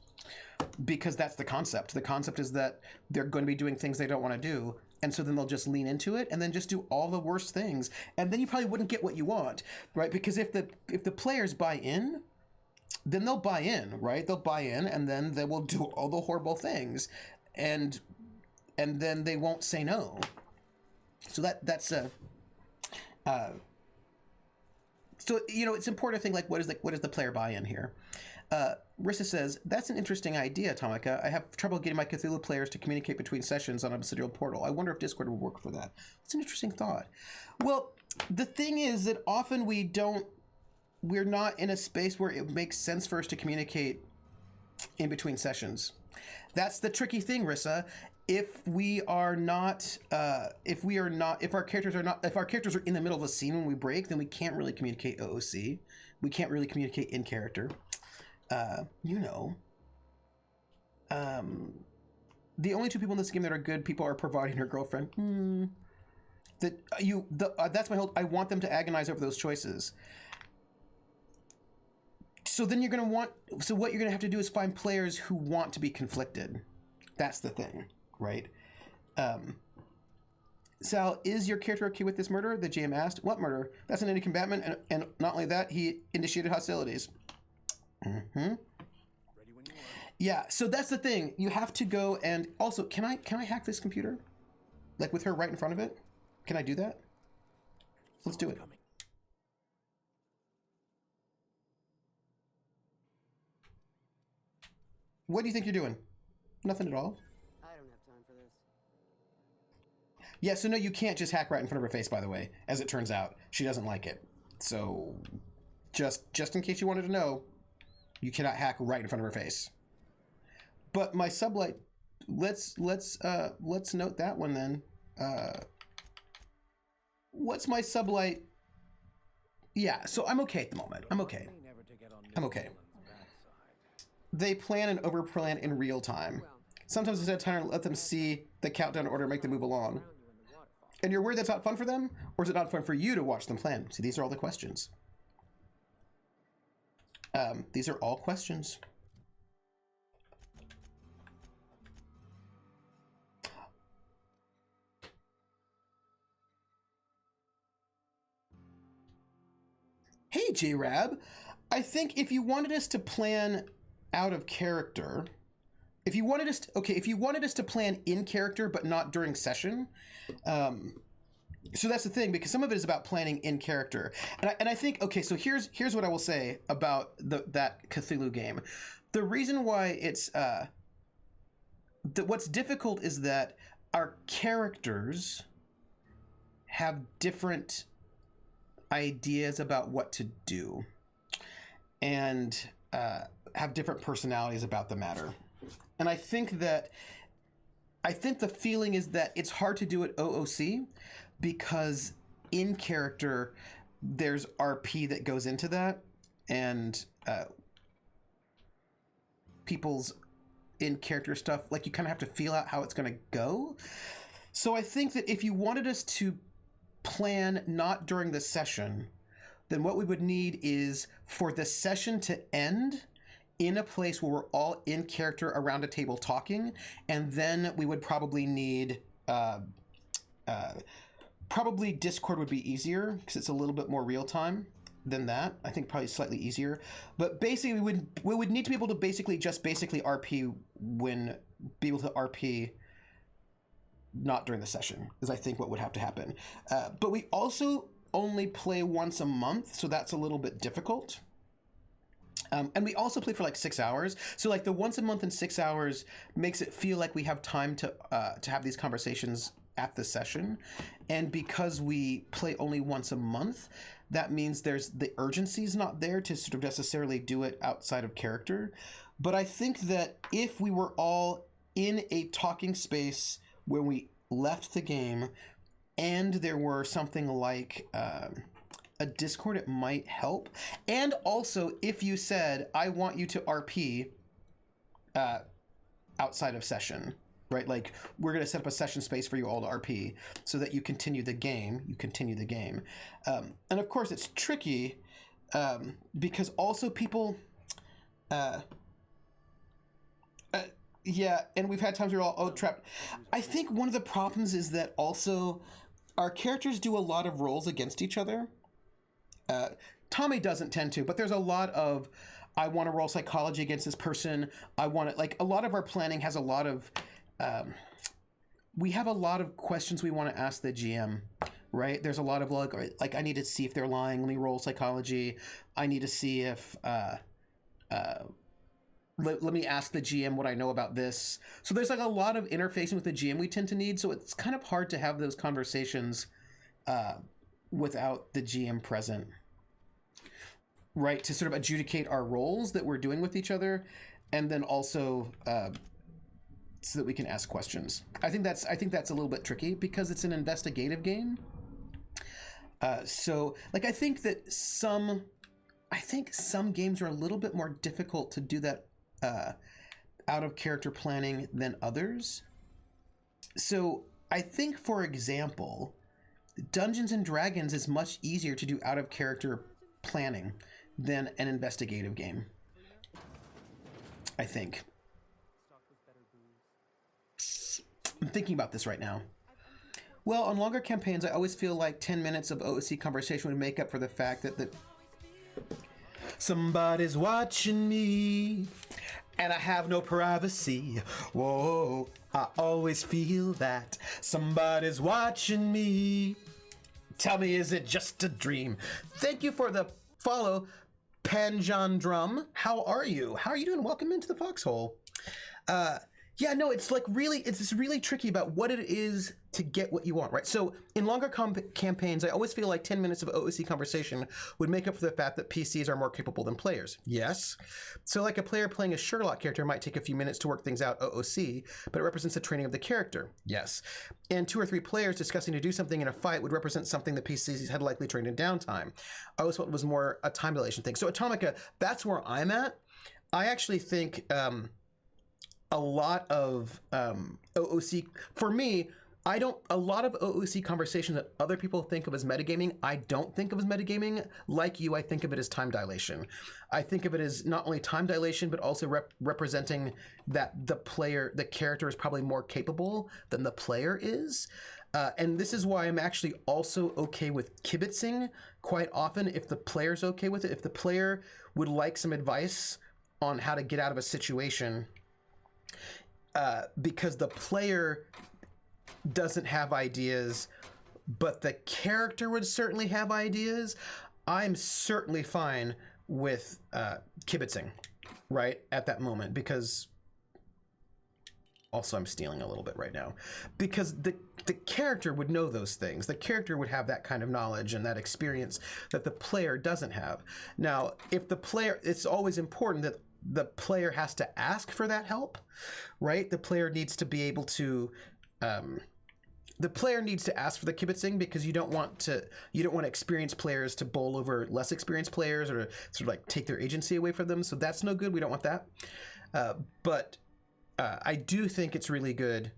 because that's the concept. The concept is that they're going to be doing things they don't want to do. And so then they'll just lean into it and then just do all the worst things. And then you probably wouldn't get what you want, right? Because if the players buy in, then they'll buy in, right? They'll buy in and then they will do all the horrible things. And then they won't say no. So that's so, it's important to think, like, what is the player buy-in here? Rissa says, that's an interesting idea, Tomica. I have trouble getting my Cthulhu players to communicate between sessions on a Obsidian portal. I wonder if Discord would work for that. It's an interesting thought. Well, the thing is that often we're not in a space where it makes sense for us to communicate in between sessions. That's the tricky thing, Rissa. If our characters are in the middle of a scene when we break, then we can't really communicate OOC. We can't really communicate in character. The only two people in this game that are good people are Providing and her girlfriend. That's my whole. I want them to agonize over those choices. So then what you're gonna have to do is find players who want to be conflicted. That's the thing, right? Sal, is your character okay with this murder? The GM asked. What murder? That's an anti-combatment, and not only that, he initiated hostilities. Yeah, so that's the thing. You have to go and also, can I hack this computer? Like with her right in front of it? Can I do that? Let's do it. What do you think you're doing? Nothing at all. I don't have time for this. Yeah, so no, you can't just hack right in front of her face, by the way. As it turns out, she doesn't like it. So, just in case you wanted to know, you cannot hack right in front of her face. But my sublight, let's note that one then. What's my sublight Yeah, so I'm okay at the moment. I'm okay. Never to get on I'm okay. Nolan's bad side. They plan and overplan in real time. Sometimes instead of trying to let them see the countdown order, make them move along. And you're worried that's not fun for them? Or is it not fun for you to watch them plan? See, these are all the questions. These are all questions. Hey, J-Rab. I think if you wanted us to plan out of character, if you wanted us to plan in character but not during session, so that's the thing, because some of it is about planning in character, and I think, okay, so here's what I will say about that Cthulhu game. The reason why it's what's difficult is that our characters have different ideas about what to do, and have different personalities about the matter. And I think the feeling is that it's hard to do at OOC because in character there's RP that goes into that, and people's in character stuff, like, you kind of have to feel out how it's going to go. So I think that if you wanted us to plan not during the session, then what we would need is for the session to end in a place where we're all in character around a table talking, and then we would probably need probably Discord would be easier because it's a little bit more real time than that. I think probably slightly easier, but basically we would need to be able to basically RP when be able to RP not during the session is I think what would have to happen. But we also only play once a month, so that's a little bit difficult. And we also play for like 6 hours. So like the once a month and 6 hours makes it feel like we have time to have these conversations at the session. And because we play only once a month, that means there's the urgency is not there to sort of necessarily do it outside of character. But I think that if we were all in a talking space when we left the game, and there were something like a Discord, it might help. And also, if you said, I want you to RP outside of session, right? Like, we're going to set up a session space for you all to RP so that you continue the game. And of course, it's tricky because also people... yeah, and we've had times where we're all trapped. I think one of the problems is that also our characters do a lot of roles against each other. Tommy doesn't tend to, but there's a lot of, I want to roll psychology against this person. I want to, like, a lot of our planning has a lot of, we have a lot of questions we want to ask the GM, right? There's a lot of like I need to see if they're lying. Let me roll psychology. I need to see if, let me ask the GM what I know about this. So there's like a lot of interfacing with the GM we tend to need. So it's kind of hard to have those conversations without the GM present, right? To sort of adjudicate our roles that we're doing with each other, and then also so that we can ask questions. I think that's a little bit tricky because it's an investigative game. So like I think some games are a little bit more difficult to do that out of character planning than others. So I think, for example, Dungeons and Dragons is much easier to do out of character planning than an investigative game, I think. I'm thinking about this right now. Well, on longer campaigns, I always feel like 10 minutes of OOC conversation would make up for the fact that somebody's watching me and I have no privacy. Whoa, I always feel that somebody's watching me. Tell me, is it just a dream? Thank you for the follow, Panjan Drum. How are you? How are you doing? Welcome into the Foxhole. Yeah, no, it's like really, it's really tricky about what it is to get what you want, right? So in longer campaigns, I always feel like 10 minutes of OOC conversation would make up for the fact that PCs are more capable than players. Yes. So like a player playing a Sherlock character might take a few minutes to work things out OOC, but it represents the training of the character. Yes. And 2 or 3 players discussing to do something in a fight would represent something the PCs had likely trained in downtime. I always thought it was more a time dilation thing. So Atomica, that's where I'm at. I actually think a lot of OOC, for me, a lot of OOC conversation that other people think of as metagaming, I don't think of as metagaming. Like you, I think of it as time dilation. I think of it as not only time dilation, but also representing that the character is probably more capable than the player is. And this is why I'm actually also okay with kibitzing quite often if the player's okay with it. If the player would like some advice on how to get out of a situation, because the player doesn't have ideas, but the character would certainly have ideas, I'm certainly fine with kibitzing right at that moment, because also I'm stealing a little bit right now, because the character would know those things. The character would have that kind of knowledge and that experience that the player doesn't have. Now, if the player, it's always important that the player has to ask for that help, right? The player needs to be able to, the player needs to ask for the kibitzing, because you don't want experienced players to bowl over less experienced players or sort of like take their agency away from them. So that's no good. We don't want that. But I do think it's really good.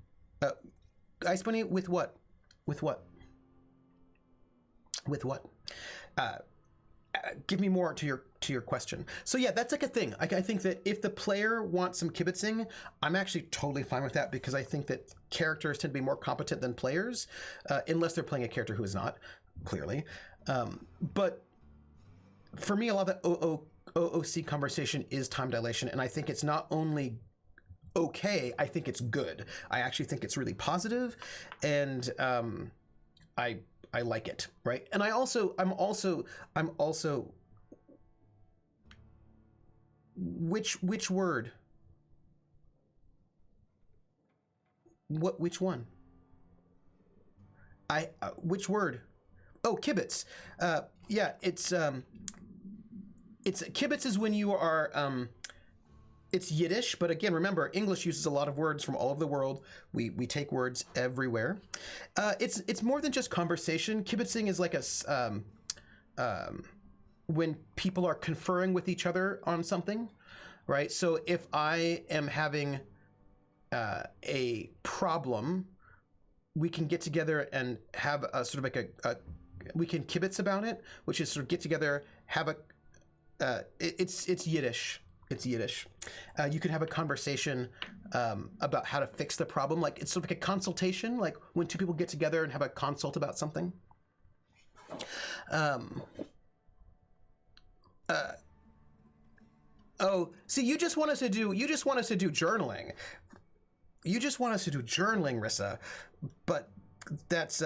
Ice Bunny, with what? With what? With what? Give me more to your question. So yeah, that's like a thing. I think that if the player wants some kibitzing, I'm actually totally fine with that, because I think that characters tend to be more competent than players, unless they're playing a character who is not, clearly. But for me, a lot of the OOC conversation is time dilation, and I think it's not only okay, I think it's good. I actually think it's really positive, and I like it, right? And I'm also which word? Which one? Which word? Oh, kibitz. Yeah, it's kibitz is when you are it's Yiddish, but again, remember, English uses a lot of words from all over the world. We take words everywhere. It's more than just conversation. Kibitzing is like when people are conferring with each other on something, right? So if I am having a problem, we can get together and have a sort of like we can kibitz about it, which is sort of get together, have a it's Yiddish. It's Yiddish. You could have a conversation about how to fix the problem. Like it's sort of like a consultation, like when 2 people get together and have a consult about something. Oh, see, you just want us to do journaling. You just want us to do journaling, Rissa. But that's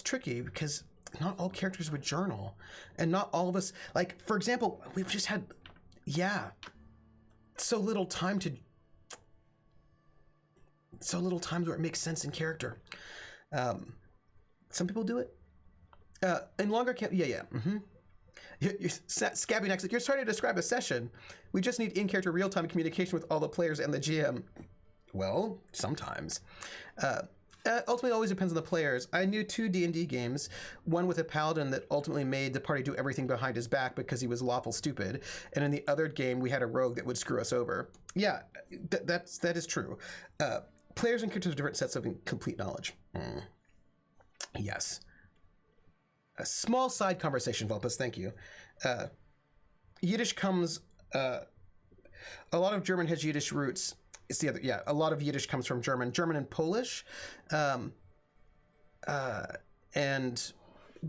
tricky, because not all characters would journal, and not all of us. Like, for example, we've just had. Yeah, so little time where it makes sense in character. Some people do it. In longer camp, yeah. Mm-hmm. Scabby next. You're starting to describe a session. We just need in-character real-time communication with all the players and the GM. Well, sometimes. Ultimately, it always depends on the players. I knew 2 D&D games, one with a paladin that ultimately made the party do everything behind his back because he was lawful stupid, and in the other game, we had a rogue that would screw us over. Yeah, that is true. Players and characters have different sets of complete knowledge. Yes. A small side conversation, Vulpus, thank you. Yiddish comes... a lot of German has Yiddish roots. It's the other, yeah. A lot of Yiddish comes from German and Polish, and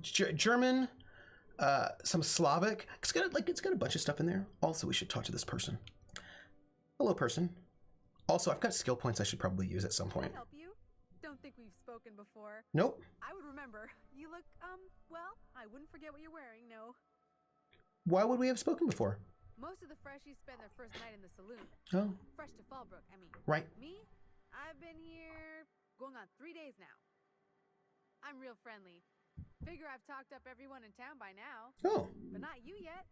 German, some Slavic. It's got a bunch of stuff in there. Also, we should talk to this person. Hello, person. Also, I've got skill points I should probably use at some point. Can I help you? Don't think we've spoken before. Nope. I would remember. You look, well, I wouldn't forget what you're wearing, no. Why would we have spoken before? Most of the freshies spend their first night in the saloon. Oh, Fresh to Fallbrook, I mean. right. Me? I've been here going on 3 days now. I'm real friendly. Figure I've talked up everyone in town by now. Oh, But not you yet.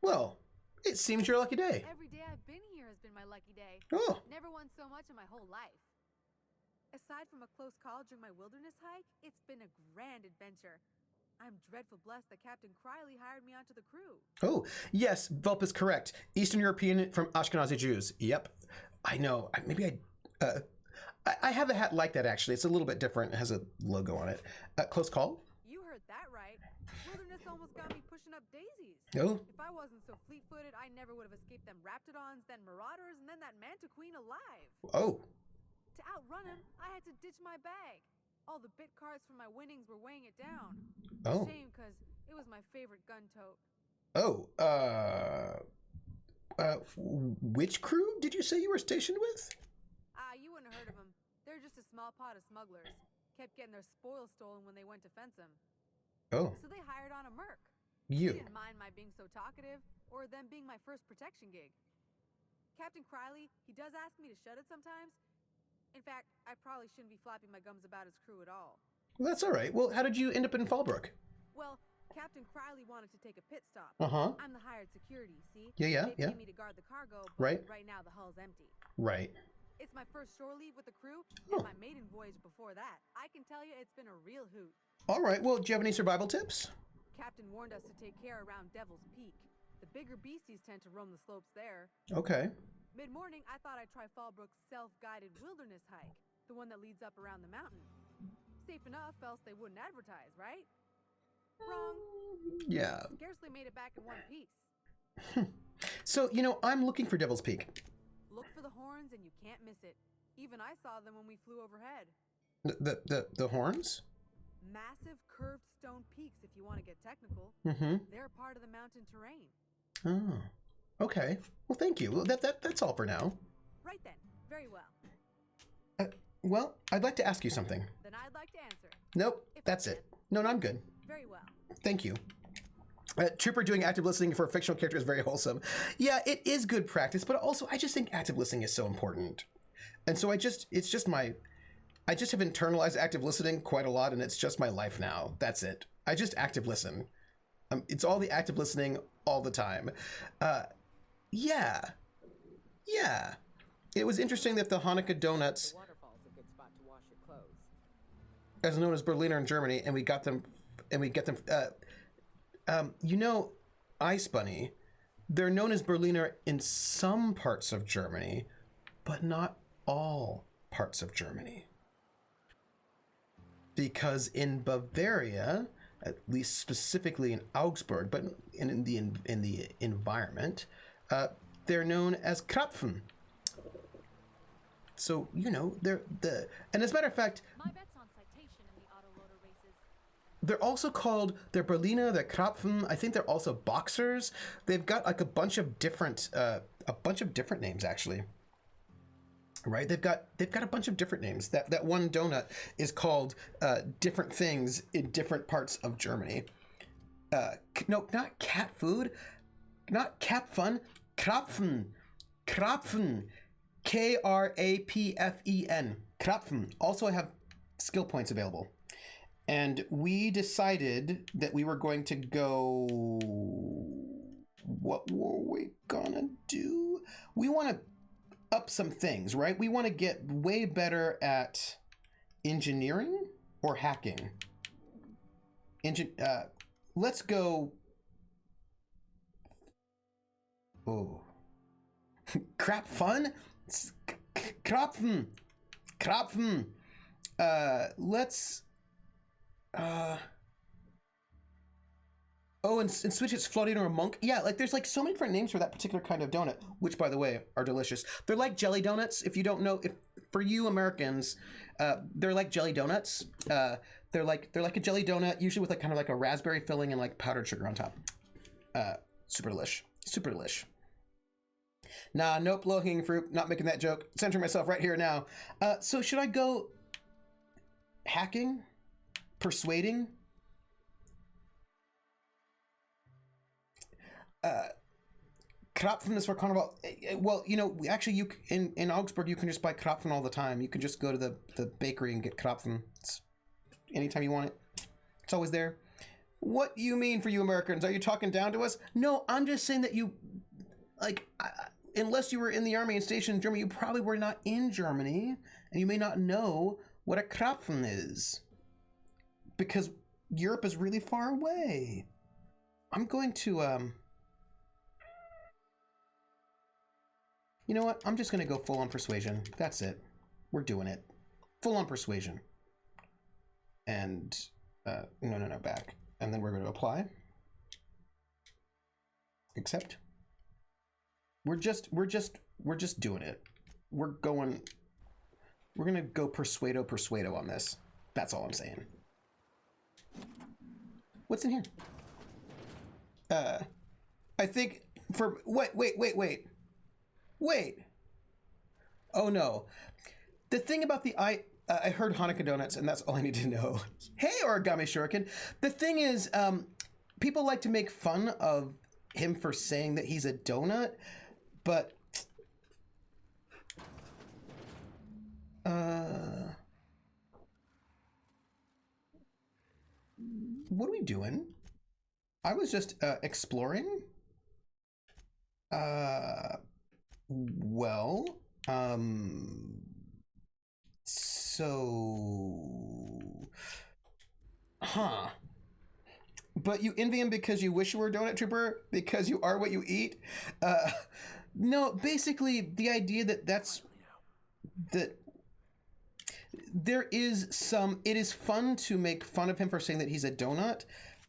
well, it seems your lucky day. Every day I've been here has been my lucky day. Oh, Never won so much in my whole life. Aside from a close call during my wilderness hike, it's been a grand adventure. I'm dreadful blessed that Captain Criley hired me onto the crew. oh, yes, Velp is correct. Eastern European from Ashkenazi Jews. Yep, I know. I have a hat like that, actually. It's a little bit different. It has a logo on it. Close call? You heard that right. Wilderness almost got me pushing up daisies. Oh, If I wasn't so fleet-footed, I never would have escaped them Raptidons, then Marauders, and then that Manta Queen alive. oh, To outrun him, I had to ditch my bag. All the bit cards from my winnings were weighing it down. oh, Shame, because it was my favorite gun tote. oh, which crew did you say you were stationed with? You wouldn't have heard of them. They're just a small pot of smugglers. Kept getting their spoils stolen when they went to fence them. Oh, So they hired on a merc. you. He didn't mind my being so talkative, or them being my first protection gig. Captain Criley, he does ask me to shut it sometimes. In fact, I probably shouldn't be flapping my gums about his crew at all. Well, that's all right. Well, how did you end up in Fallbrook? Well, Captain Criley wanted to take a pit stop. Uh-huh. I'm the hired security, see? Yeah, They yeah. pay me to guard the cargo, but Right. right now the hull's empty. Right. It's my first shore leave with the crew, Oh. and my maiden voyage before that. I can tell you it's been a real hoot. All right. Well, do you have any survival tips? Captain warned us to take care around Devil's Peak. The bigger beasties tend to roam the slopes there. Okay. Mid-morning, I thought I'd try Fallbrook's self-guided wilderness hike, the one that leads up around the mountain. Safe enough, else they wouldn't advertise, right? Wrong. Yeah. Scarcely made it back in one piece. So, I'm looking for Devil's Peak. Look for the horns and you can't miss it. Even I saw them when we flew overhead. The horns? Massive curved stone peaks, if you want to get technical. Mm-hmm. They're part of the mountain terrain. Oh. Okay. Well, thank you. Well, that's all for now. Right then. Very well. Well, I'd like to ask you something. Then I'd like to answer. Nope. If I That's can. it. No, I'm good. Very well. Thank you. Trooper doing active listening for a fictional character is very wholesome. Yeah, it is good practice, but also I just think active listening is so important. And so I just have internalized active listening quite a lot, and it's just my life now. That's it. I just active listen. It's all the active listening all the time. Yeah. It was interesting that the Hanukkah donuts, The waterfall's a good spot to wash your clothes. as known as Berliner in Germany, and we get them. Ice Bunny, they're known as Berliner in some parts of Germany, but not all parts of Germany. Because in Bavaria, at least specifically in Augsburg, but in the environment, they're known as Krapfen. So and as a matter of fact, My bet's on citation in the autoloader races. they're also called, they're Berliner, they're Krapfen. I think they're also Boxers. They've got like a bunch of different names actually. Right? They've got a bunch of different names. That one donut is called different things in different parts of Germany. No, not cat food, not cap fun. Krapfen. Krapfen. Krapfen. Krapfen. Also, I have skill points available. And we decided that we were going to go... What were we gonna do? We want to up some things, right? We want to get way better at engineering or hacking. Let's go... Oh. Crap fun? Krapfen. Krapfen. Let's... Oh, and switch it's floating or a monk. Yeah, like there's like so many different names for that particular kind of donut, which by the way are delicious. They're like jelly donuts. If you don't know, if for you Americans, they're like jelly donuts. They're like a jelly donut, usually with like kind of like a raspberry filling and like powdered sugar on top. Super delish. Super delish. Nah, nope, low-hanging fruit. Not making that joke. Centering myself right here now. So should I go hacking? Persuading? Krapfen is for Carnival. Well, you know, actually, in Augsburg, you can just buy Krapfen all the time. You can just go to the bakery and get Krapfen. It's anytime you want it. It's always there. What do you mean for you Americans? Are you talking down to us? No, I'm just saying that you, like, unless you were in the army and stationed in Germany, you probably were not in Germany, and you may not know what a Krapfen is. Because Europe is really far away. I'm going to, you know what? I'm just going to go full on persuasion. That's it. We're doing it. Full on persuasion. And, no, back. And then we're going to apply. Accept. We're just doing it. We're going to go persuado on this. That's all I'm saying. What's in here? I think for, wait. Oh no. The thing about the I heard Hanukkah donuts, and that's all I need to know. Hey, Origami Shuriken. The thing is, people like to make fun of him for saying that he's a donut, but what are we doing? I was just exploring. Well, so, but you envy him because you wish you were a donut trooper because you are what you eat. No, basically the idea that there is some, it is fun to make fun of him for saying that he's a donut,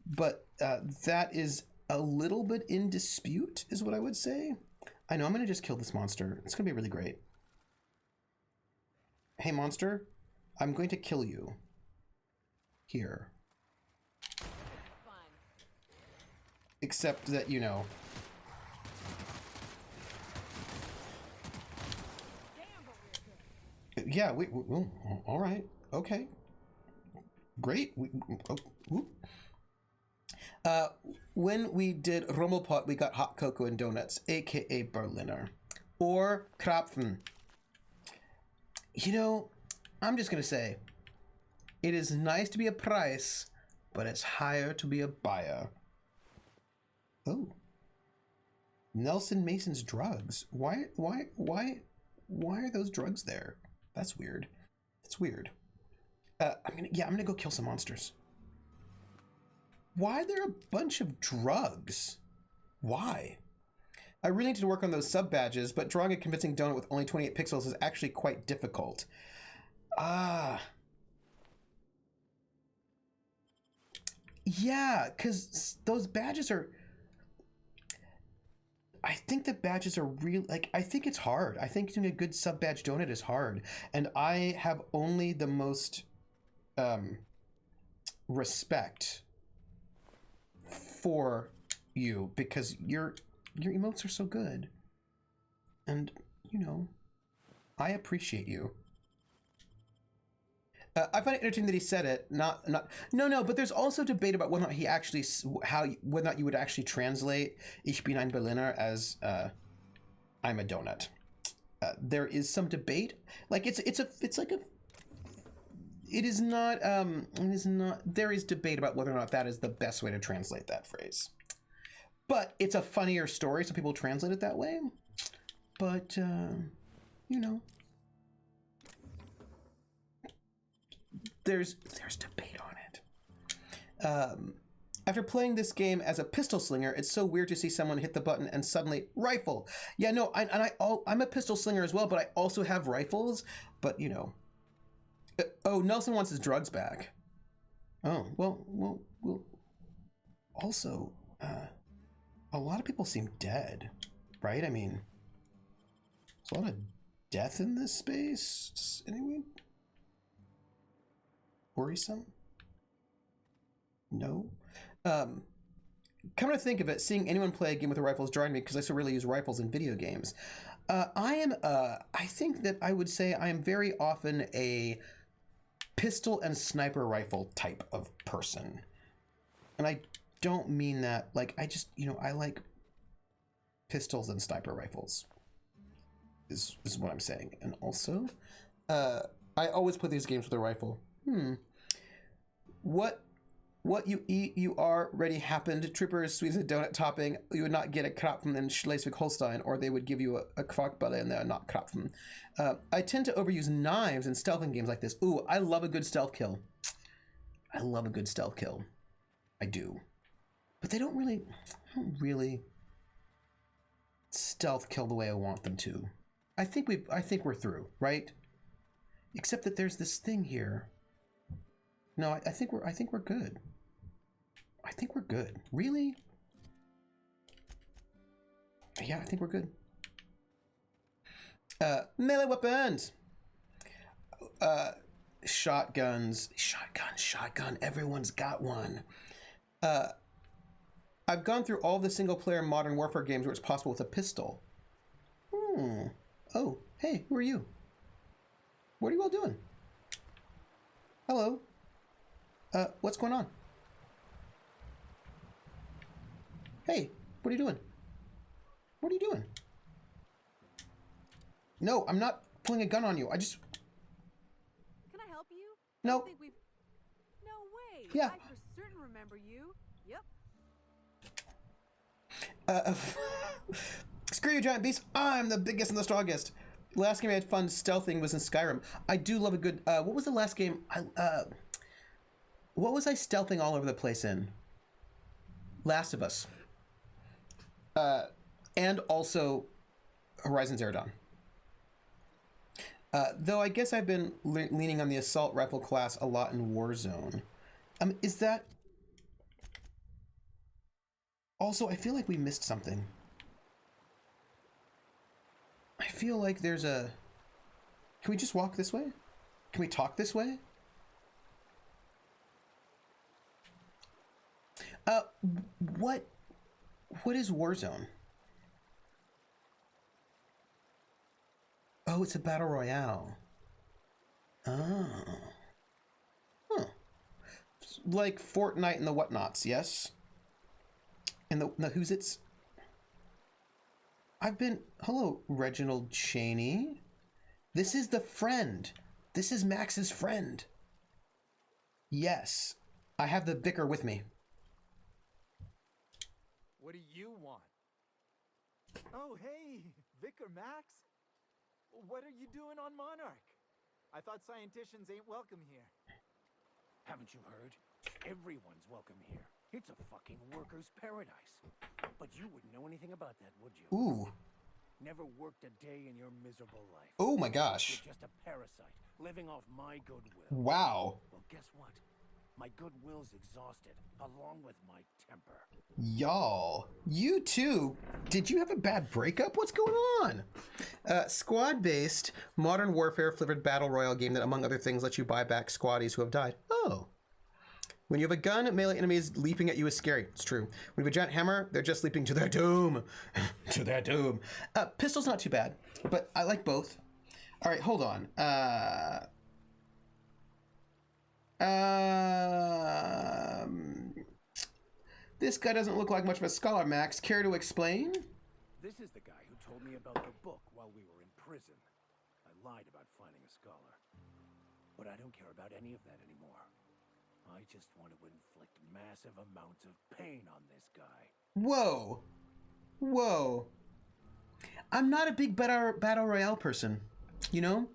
but that is a little bit in dispute is what I would say. I know, I'm gonna just kill this monster. It's gonna be really great. Hey monster, I'm going to kill you. Here. Except that, you know. Yeah, we all right, okay. Great. When we did Rommelpot, we got hot cocoa and donuts, aka Berliner, or Krapfen. You know, I'm just gonna say, it is nice to be a price, but it's higher to be a buyer. Oh, Nelson Mason's drugs. Why are those drugs there? That's weird. It's weird. I'm gonna go kill some monsters. Why are there a bunch of drugs? Why? I really need to work on those sub badges, but drawing a convincing donut with only 28 pixels is actually quite difficult. Yeah, because those badges are... I think the badges are real, like, I think it's hard. I think doing a good sub badge donut is hard. And I have only the most respect for you because your emotes are so good. And, you know, I appreciate you. I find it entertaining that he said it. No, but there's also debate about whether or not he actually, whether or not you would actually translate Ich bin ein Berliner as I'm a donut. There is some debate. Like it is not, there is debate about whether or not that is the best way to translate that phrase. But it's a funnier story, so people translate it that way. But, you know. There's debate on it. After playing this game as a pistol slinger, it's so weird to see someone hit the button and suddenly rifle. Yeah, no, I'm a pistol slinger as well, but I also have rifles. But you know, oh, Nelson wants his drugs back. Oh, well. Also, a lot of people seem dead, right? I mean, there's a lot of death in this space. Anyway. Worrisome? No. Come to think of it, seeing anyone play a game with a rifle is drawing me because I still really use rifles in video games. I think that I would say I am very often a pistol and sniper rifle type of person. And I don't mean that, like, I just, you know, I like pistols and sniper rifles. Is what I'm saying. And also, I always play these games with a rifle. What you eat, you are ready happened. Troopers, sweets and donut topping. You would not get a Krapfen in Schleswig-Holstein, or they would give you a Quarkbulle and they're not Krapfen. I tend to overuse knives in stealthing games like this. Ooh, I love a good stealth kill. I love a good stealth kill. I do. But they don't really stealth kill the way I want them to. I think we're through, right? Except that there's this thing here. No, I think we're good. I think we're good. Really? Yeah, I think we're good. Melee weapons. Shotguns. Shotgun. Everyone's got one. I've gone through all the single-player Modern Warfare games where it's possible with a pistol. Oh, hey, who are you? What are you all doing? Hello. What's going on? Hey, what are you doing? What are you doing? No, I'm not pulling a gun on you. I just... Can I help you? No. I think we've... No way. Yeah. I for certain remember you. Yep. Screw you, giant beast. I'm the biggest and the strongest. Last game I had fun stealthing was in Skyrim. I do love a good... what was the last game? What was I stealthing all over the place in? Last of Us. And also Horizon Zero Dawn. Though I guess I've been leaning on the assault rifle class a lot in Warzone. Is that... Also, I feel like we missed something. I feel like there's a... Can we just walk this way? Can we talk this way? What is Warzone? Oh, it's a battle royale. Oh. Huh. Like Fortnite and the whatnots, yes? And the who's it's? Hello, Reginald Cheney. This is the friend. This is Max's friend. Yes. I have the vicar with me. What do you want? Oh, hey, Vicar Max. What are you doing on Monarch? I thought scienticians ain't welcome here. Haven't you heard? Everyone's welcome here. It's a fucking worker's paradise. But you wouldn't know anything about that, would you? Ooh. Never worked a day in your miserable life. Oh my gosh. You're just a parasite, living off my goodwill. Wow. Well, guess what? My goodwill's exhausted, along with my temper. Y'all, you too. Did you have a bad breakup? What's going on? Squad-based Modern Warfare flavored battle royale game that, among other things, lets you buy back squaddies who have died. Oh. When you have a gun, melee enemies leaping at you is scary. It's true. When you have a giant hammer, they're just leaping to their doom. To their doom. Pistol's not too bad, but I like both. All right, hold on. This guy doesn't look like much of a scholar, Max. Care to explain? This is the guy who told me about the book while we were in prison. I lied about finding a scholar. But I don't care about any of that anymore. I just want to inflict massive amounts of pain on this guy. Whoa. Whoa. I'm not a big battle royale person, you know?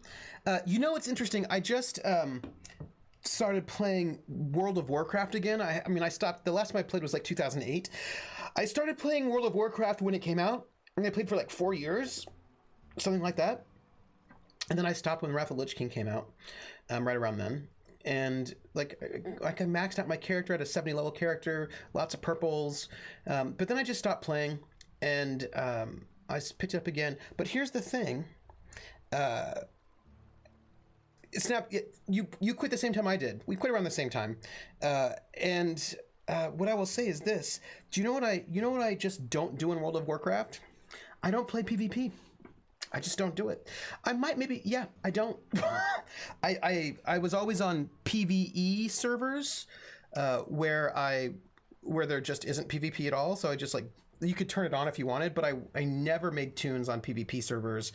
It's interesting. I just started playing World of Warcraft again. I mean, I stopped. The last time I played was like 2008. I started playing World of Warcraft when it came out, and I played for like 4 years, something like that. And then I stopped when Wrath of the Lich King came out, right around then. And like I maxed out my character at a 70 level character, lots of purples. But then I just stopped playing, and I picked it up again. But here's the thing. Snap, you quit the same time I did. We quit around the same time. And what I will say is this. Do you know what I just don't do in World of Warcraft? I don't play PvP. I just don't do it. I might maybe, yeah, I don't. I was always on PvE servers where there just isn't PvP at all. So I just like you could turn it on if you wanted, but I never made tunes on PvP servers,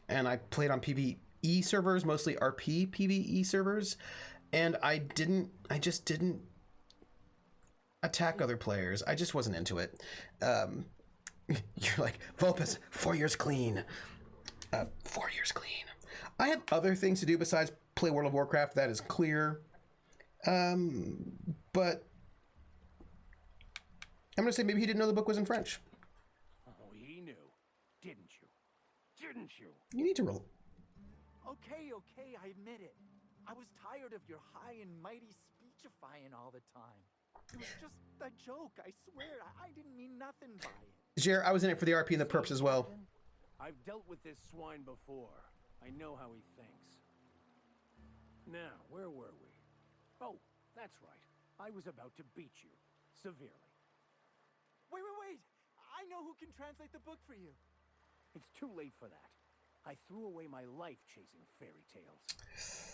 and I played on PvE servers, mostly RP PvE servers, and I just didn't attack other players. I just wasn't into it. You're like, Vulpus, 4 years clean. 4 years clean. I have other things to do besides play World of Warcraft, that is clear. But I'm going to say maybe he didn't know the book was in French. Oh, he knew. Didn't you? Didn't you? You need to Okay, I admit it. I was tired of your high and mighty speechifying all the time. It was just a joke, I swear. I didn't mean nothing by it. Jer, I was in it for the RP and the perps as well. I've dealt with this swine before. I know how he thinks. Now, where were we? Oh, that's right. I was about to beat you. Severely. Wait! I know who can translate the book for you. It's too late for that. I threw away my life chasing fairy tales.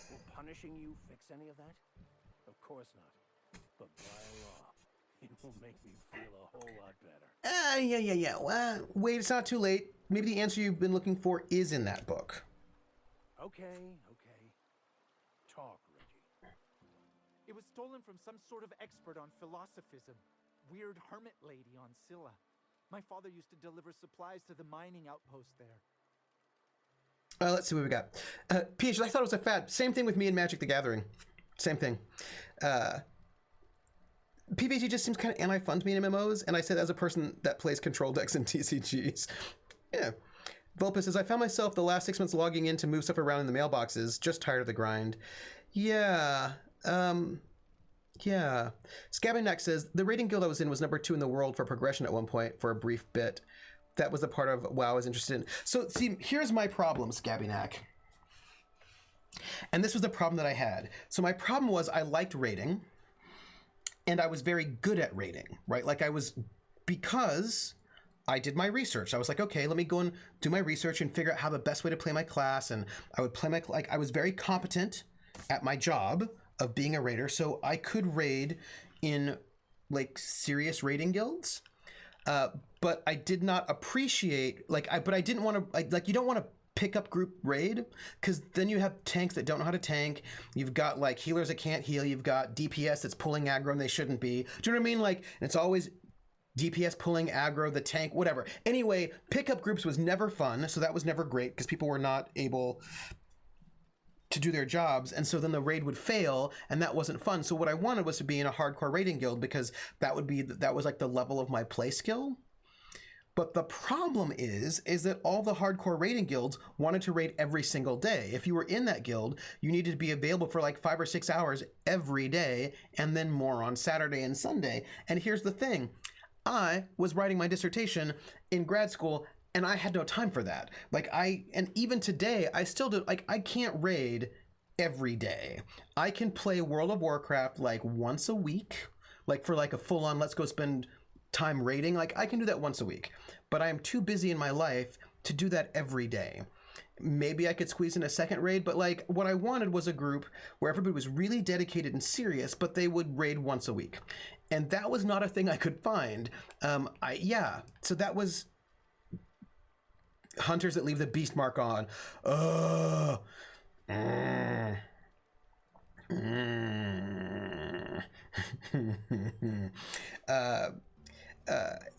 Will punishing you fix any of that? Of course not. But by law, it will make me feel a whole lot better. Yeah. Well, wait, it's not too late. Maybe the answer you've been looking for is in that book. Okay. Talk, Reggie. It was stolen from some sort of expert on philosophism. Weird hermit lady on Scylla. My father used to deliver supplies to the mining outpost there. Let's see what we got. PH, I thought it was a fad. Same thing with me and Magic the Gathering. Same thing. PvG just seems kind of anti-fun to me in MMOs, and I said as a person that plays control decks and TCGs. Yeah. Vulpus says, I found myself the last 6 months logging in to move stuff around in the mailboxes. Just tired of the grind. Yeah. Yeah. Scabbyneck says, the raiding guild I was in was number 2 in the world for progression at one point for a brief bit. That was the part of WoW I was interested in. So, see, here's my problem, Scabbyneck. And this was the problem that I had. So my problem was I liked raiding, and I was very good at raiding, right? Like because I did my research. I was like, okay, let me go and do my research and figure out how the best way to play my class. And I would play I was very competent at my job of being a raider. So I could raid in like serious raiding guilds. But I did not appreciate, but I didn't want to, you don't want to pick up group raid, because then you have tanks that don't know how to tank. You've got like healers that can't heal. You've got DPS that's pulling aggro and they shouldn't be. Do you know what I mean? Like, it's always DPS pulling aggro, the tank, whatever. Anyway, pickup groups was never fun, so that was never great because people were not able to do their jobs, and so then the raid would fail, and that wasn't fun. So what I wanted was to be in a hardcore raiding guild, because that was like the level of my play skill. But the problem is that all the hardcore raiding guilds wanted to raid every single day. If you were in that guild, you needed to be available for like 5 or 6 hours every day, and then more on Saturday and Sunday. And here's the thing. I was writing my dissertation in grad school, and I had no time for that. And even today, I still do, I can't raid every day. I can play World of Warcraft like once a week, for a full-on let's go spend time raiding. I can do that once a week, but I am too busy in my life to do that every day. Maybe I could squeeze in a second raid, but what I wanted was a group where everybody was really dedicated and serious, but they would raid once a week. And that was not a thing I could find. So that was hunters that leave the beast mark on.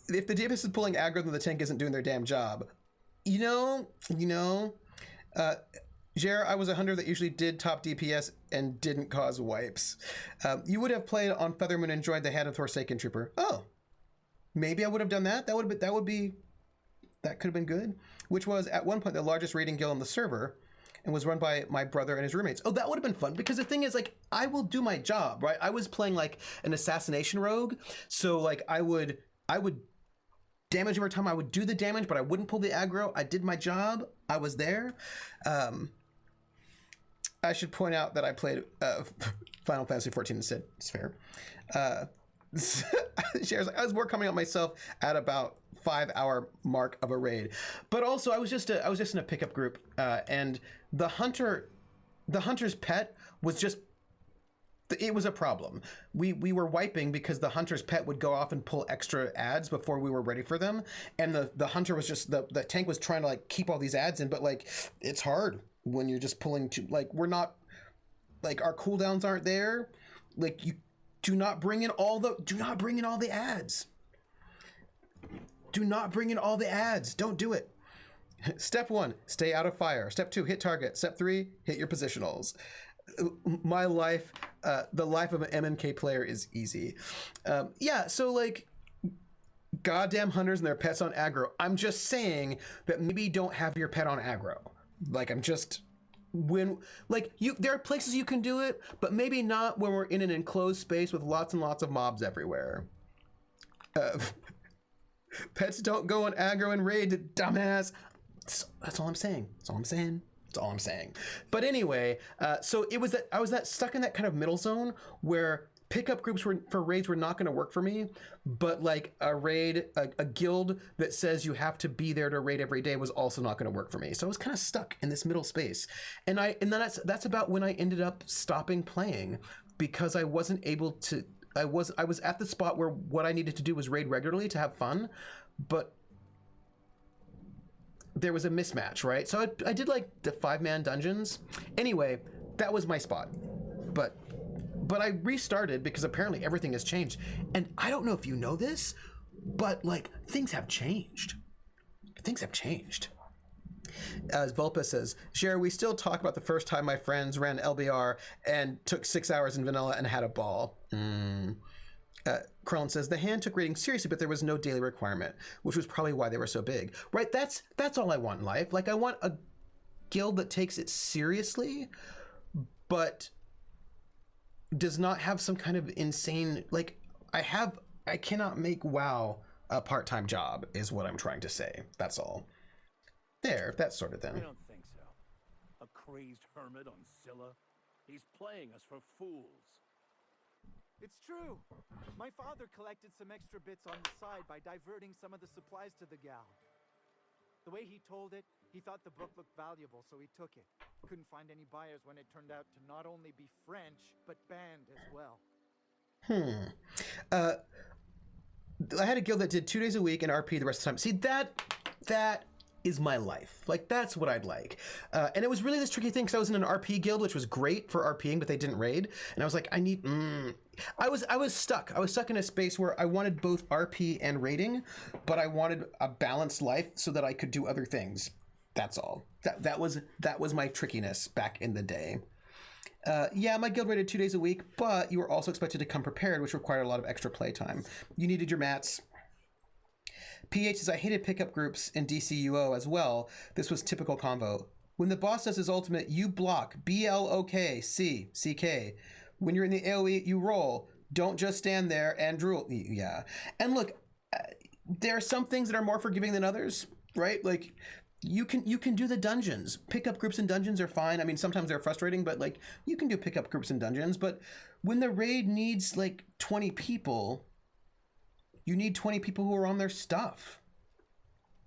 If the DPS is pulling aggro, then the tank isn't doing their damn job. Jer, I was a hunter that usually did top DPS and didn't cause wipes. You would have played on Feathermoon and enjoyed the Hand of Forsaken Trooper. Oh, maybe I would have done that. That could have been good. Which was at one point the largest raiding guild on the server, and was run by my brother and his roommates. Oh, that would have been fun, because the thing is, I will do my job, right? I was playing an assassination rogue, so I would damage over time. I would do the damage, but I wouldn't pull the aggro. I did my job. I was there. I should point out that I played Final Fantasy 14 instead. It's fair. Shares, I was more coming out myself at about 5-hour mark of a raid, but also I was just in a pickup group, and the hunter's pet was just it was a problem. We were wiping because the hunter's pet would go off and pull extra ads before we were ready for them, and the hunter was just the tank was trying to like keep all these ads in, but like it's hard when you're just pulling like we're not like our cooldowns aren't there. Like you do not bring in all the ads. Do not bring in all the ads. Don't do it. Step 1, stay out of fire. Step 2, hit target. Step 3, hit your positionals. My life, the life of an MMK player is easy. Yeah, so like, goddamn hunters and their pets on aggro. I'm just saying that maybe don't have your pet on aggro. Like, I'm just... there are places you can do it, but maybe not when we're in an enclosed space with lots and lots of mobs everywhere. Pets don't go on aggro and raid, dumbass. That's all I'm saying. That's all I'm saying. That's all I'm saying. But anyway, so it was that I was stuck in that kind of middle zone where pickup groups for raids were not going to work for me, but like a guild that says you have to be there to raid every day was also not going to work for me. So I was kind of stuck in this middle space, and then that's about when I ended up stopping playing because I wasn't able to. I was at the spot where what I needed to do was raid regularly to have fun, but there was a mismatch, right? So I did like the 5-man dungeons. Anyway, that was my spot. But I restarted because apparently everything has changed. And I don't know if you know this, but like things have changed. Things have changed. As Vulpa says, Sherry, we still talk about the first time my friends ran LBR and took 6 hours in vanilla and had a ball. Krellin says, the hand took raiding seriously, but there was no daily requirement, which was probably why they were so big. Right? That's all I want in life. Like, I want a guild that takes it seriously, but does not have some kind of insane... Like, I cannot make WoW a part-time job, is what I'm trying to say. That's all. There, that sort of thing. I don't think so. A crazed hermit on Scylla? He's playing us for fools. It's true. My father collected some extra bits on the side by diverting some of the supplies to the gal. The way he told it, he thought the book looked valuable, so he took it. Couldn't find any buyers when it turned out to not only be French, but banned as well. I had a guild that did 2 days a week and RP the rest of the time. See, that is my life. Like, that's what I'd like. And it was really this tricky thing because I was in an RP guild, which was great for RPing, but they didn't raid. And I was like, I was stuck. I was stuck in a space where I wanted both RP and raiding, but I wanted a balanced life so that I could do other things. That's all. That was my trickiness back in the day. Yeah, my guild raided 2 days a week, but you were also expected to come prepared, which required a lot of extra playtime. You needed your mats. PH says, I hated pickup groups in DCUO as well. This was typical convo. When the boss does his ultimate, you block. BLOK, CK. When you're in the AoE, you roll. Don't just stand there and drool. Yeah. And look, there are some things that are more forgiving than others, right? Like, you can do the dungeons. Pickup groups in dungeons are fine. I mean, sometimes they're frustrating, but like, you can do pickup groups in dungeons. But when the raid needs like 20 people... You need 20 people who are on their stuff.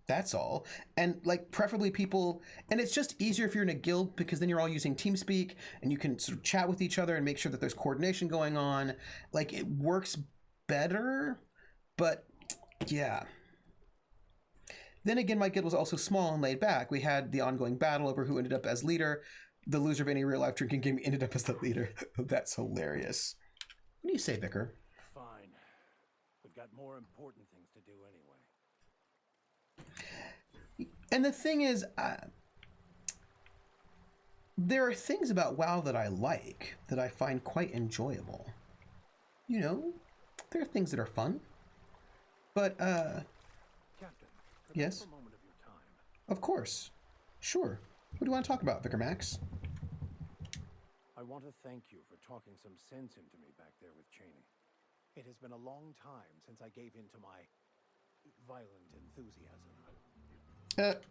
That's all. And like preferably people, and it's just easier if you're in a guild because then you're all using TeamSpeak and you can sort of chat with each other and make sure that there's coordination going on. Like it works better, but yeah. Then again, my guild was also small and laid back. We had the ongoing battle over who ended up as leader. The loser of any real life drinking game ended up as the leader. That's hilarious. What do you say, Vicar? Got more important things to do anyway. And the thing is, there are things about WoW that I like, that I find quite enjoyable. You know, there are things that are fun. But, Captain, yes? a moment of your time. Of course. Sure. What do you want to talk about, Vicar Max? I want to thank you for talking some sense into me back there with Cheney. It has been a long time since I gave in to my violent enthusiasm.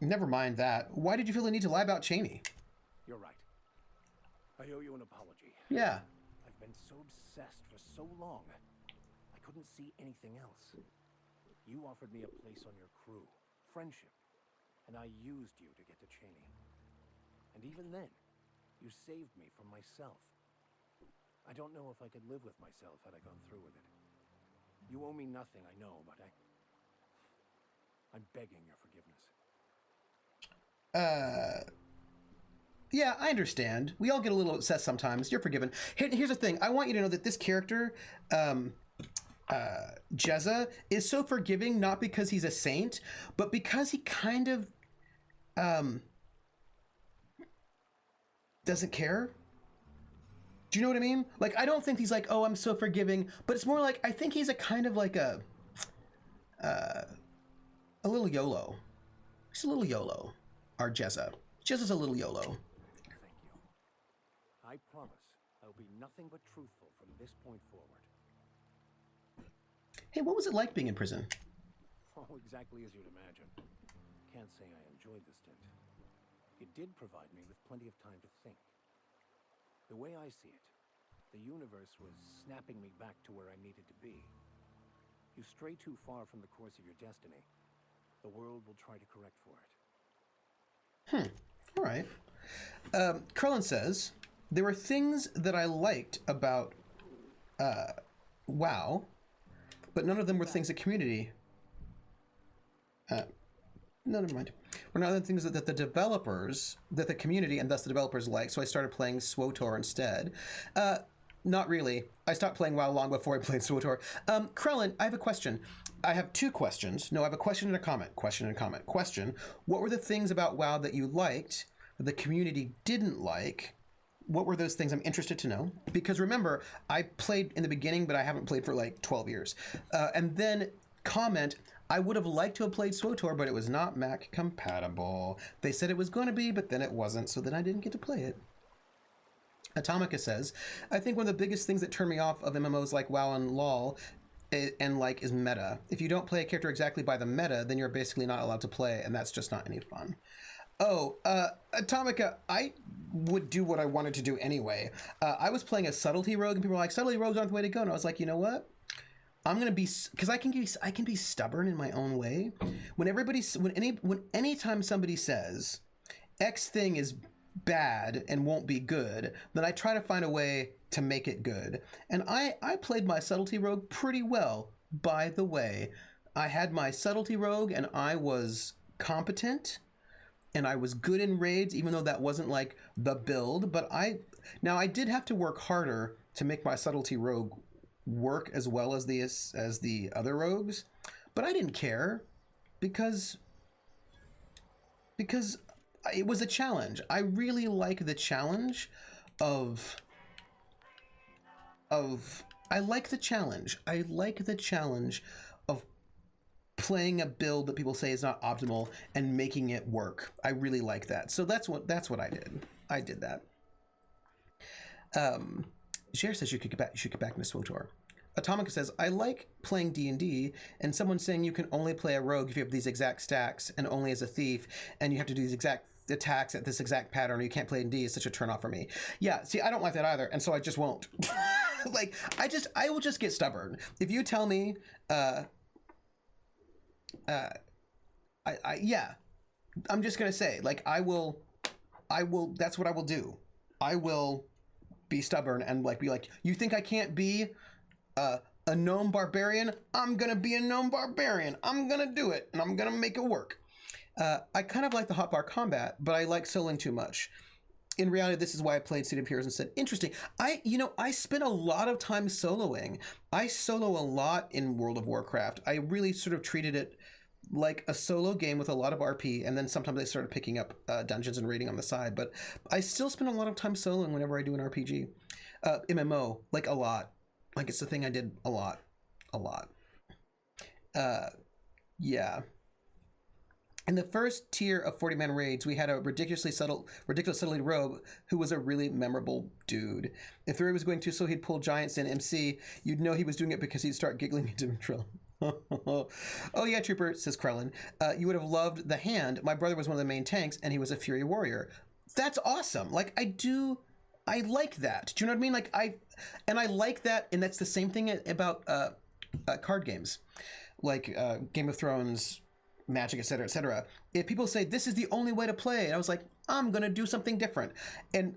Never mind that. Why did you feel the need to lie about Cheney? You're right. I owe you an apology. Yeah. I've been so obsessed for so long, I couldn't see anything else. You offered me a place on your crew, friendship, and I used you to get to Cheney. And even then, you saved me from myself. I don't know if I could live with myself had I gone through with it. You owe me nothing, I know, but I'm begging your forgiveness. Yeah, I understand. We all get a little obsessed sometimes. You're forgiven. Here's the thing. I want you to know that this character, Jezza, is so forgiving, not because he's a saint, but because he kind of doesn't care. Do you know what I mean? Like, I don't think he's like, oh, I'm so forgiving, but it's more like, I think he's a kind of like a little YOLO. He's a little YOLO, our Jezza. Jezza's a little YOLO. Thank you. I promise I'll be nothing but truthful from this point forward. Hey, what was it like being in prison? Oh, exactly as you'd imagine. Can't say I enjoyed the stint. It did provide me with plenty of time to think. The way I see it, the universe was snapping me back to where I needed to be. You stray too far from the course of your destiny, the world will try to correct for it. All right. Krellin says, there were things that I liked about WoW, but none of them were things that community... no, never mind. Were none of the things that the developers, that the community, and thus the developers liked, so I started playing SWTOR instead. Not really. I stopped playing WoW long before I played SWTOR. Krellin, I have a question. I have two questions. No, I have a question and a comment. Question and a comment. Question, what were the things about WoW that you liked that the community didn't like? What were those things? I'm interested to know. Because remember, I played in the beginning, but I haven't played for like 12 years. And then comment, I would have liked to have played SWTOR, but it was not Mac compatible. They said it was going to be, but then it wasn't, so then I didn't get to play it. Atomica says, I think one of the biggest things that turn me off of MMOs like WoW and LoL is meta. If you don't play a character exactly by the meta, then you're basically not allowed to play, and that's just not any fun. Oh, Atomica, I would do what I wanted to do anyway. I was playing a subtlety rogue, and people were like, subtlety rogues aren't the way to go. And I was like, you know what? I'm gonna be, because I can be stubborn in my own way. Anytime somebody says X thing is bad and won't be good, then I try to find a way to make it good. And I played my subtlety rogue pretty well, by the way. I had my subtlety rogue and I was competent and I was good in raids, even though that wasn't like the build. But I did have to work harder to make my subtlety rogue work as well as the other rogues, but I didn't care because it was a challenge. I really like the challenge of I like the challenge of playing a build that people say is not optimal and making it work. I really like that. So that's what I did. I did that. Jer says you should get back into SWTOR. Atomica says, I like playing D&D, and someone saying you can only play a rogue if you have these exact stacks and only as a thief, and you have to do these exact attacks at this exact pattern, or you can't play D&D is such a turnoff for me. Yeah, see, I don't like that either, and so I just won't. Like, I will just get stubborn. If you tell me, yeah, I'm just gonna say, like, I will, that's what I will do. I will be stubborn and like be like, you think I can't be a gnome barbarian? I'm gonna be a gnome barbarian. I'm gonna do it, and I'm gonna make it work. I kind of like the hotbar combat, but I like soloing too much. In reality, this is why I played City of Heroes and said, interesting. I spent a lot of time soloing. I solo a lot in World of Warcraft. I really sort of treated it like a solo game with a lot of RP, and then sometimes I started picking up dungeons and raiding on the side, but I still spend a lot of time soloing whenever I do an RPG. MMO, like a lot. Like it's the thing I did a lot. Yeah. In the first tier of 40-man raids, we had a ridiculously subtlety rogue who was a really memorable dude. If Fury was going too slow, he'd pull giants in MC. You'd know he was doing it because he'd start giggling into Ventrilo. Oh yeah, Trooper, says Krellin. You would have loved the hand. My brother was one of the main tanks, and he was a Fury warrior. That's awesome. Like, I like that. Do you know what I mean? Like, I like that, and that's the same thing about card games. Like Game of Thrones, Magic, etc., etc. If people say this is the only way to play, and I was like, I'm going to do something different. And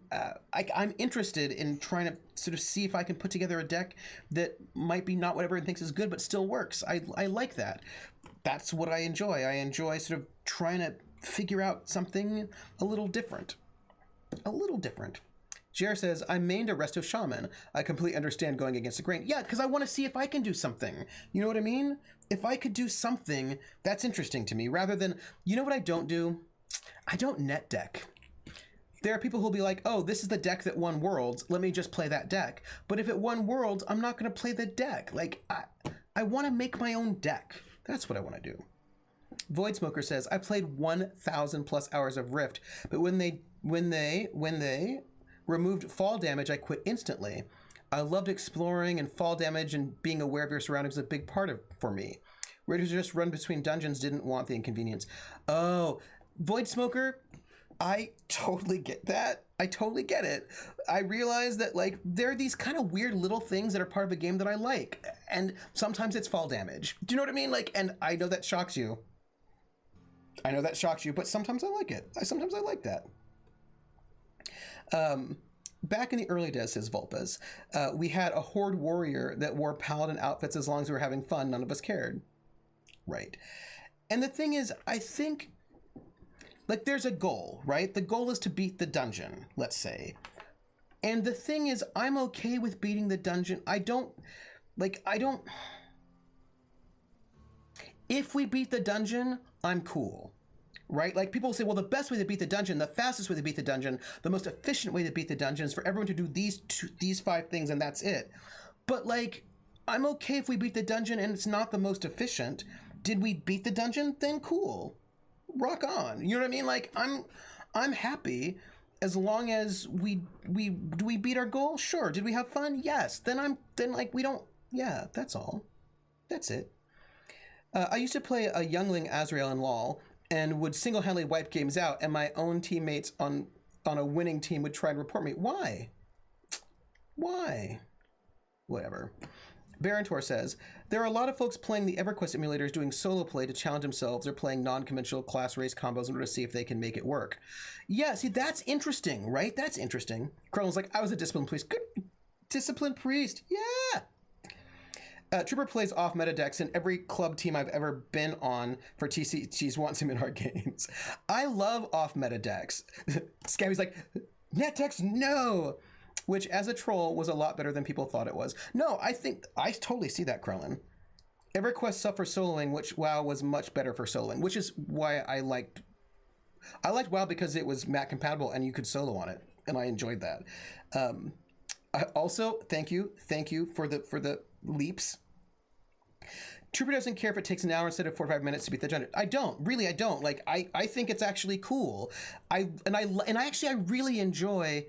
I'm interested in trying to sort of see if I can put together a deck that might be not what everyone thinks is good, but still works. I like that. That's what I enjoy. I enjoy sort of trying to figure out something a little different. A little different. Jer says, I mained a Resto Shaman. I completely understand going against the grain. Yeah, because I want to see if I can do something. You know what I mean? If I could do something, that's interesting to me, rather than, you know what I don't do? I don't net deck. There are people who'll be like, oh, this is the deck that won Worlds. Let me just play that deck. But if it won Worlds, I'm not going to play the deck. Like, I want to make my own deck. That's what I want to do. Void Smoker says, I played 1,000 plus hours of Rift, but when they removed fall damage, I quit instantly. I loved exploring, and fall damage and being aware of your surroundings is a big part of for me. Raiders who just run between dungeons didn't want the inconvenience. Oh, Void Smoker, I totally get that. I totally get it. I realize that, like, there are these kind of weird little things that are part of a game that I like, and sometimes it's fall damage. Do you know what I mean? Like, and I know that shocks you. I know that shocks you, but sometimes I like it. Sometimes I like that. Back in the early days, says Vulpes, we had a horde warrior that wore paladin outfits as long as we were having fun. None of us cared. Right. And the thing is, I think, like, there's a goal, right? The goal is to beat the dungeon, let's say. And the thing is, I'm okay with beating the dungeon. If we beat the dungeon, I'm cool. Right? Like, people say, well, the best way to beat the dungeon, the fastest way to beat the dungeon, the most efficient way to beat the dungeon is for everyone to do these 5 things and that's it. But, like, I'm okay if we beat the dungeon and it's not the most efficient. Did we beat the dungeon? Then cool. Rock on. You know what I mean? Like, I'm happy as long as we beat our goal? Sure. Did we have fun? Yes. Then we don't, yeah, that's all. That's it. I used to play a youngling Azrael in LoL, and would single-handedly wipe games out, and my own teammates on a winning team would try and report me. Why? Why? Whatever. Barantor says, there are a lot of folks playing the EverQuest emulators doing solo play to challenge themselves or playing non-conventional class race combos in order to see if they can make it work. Yeah, see, that's interesting, right? That's interesting. Colonel's like, I was a disciplined priest. Good. Disciplined priest. Yeah. Trooper plays off-meta decks, and every club team I've ever been on for TCGs wants him in our games. I love off-meta decks. Scabby's like, net decks, no! Which, as a troll, was a lot better than people thought it was. No, I totally see that, Krellin. EverQuest suffers soloing, which WoW was much better for soloing, which is why I liked WoW, because it was Mac compatible and you could solo on it, and I enjoyed that. I also, thank you for the leaps. Trooper doesn't care if it takes an hour instead of 45 minutes to beat the dungeon. I don't. Like, I think it's actually cool. I really enjoy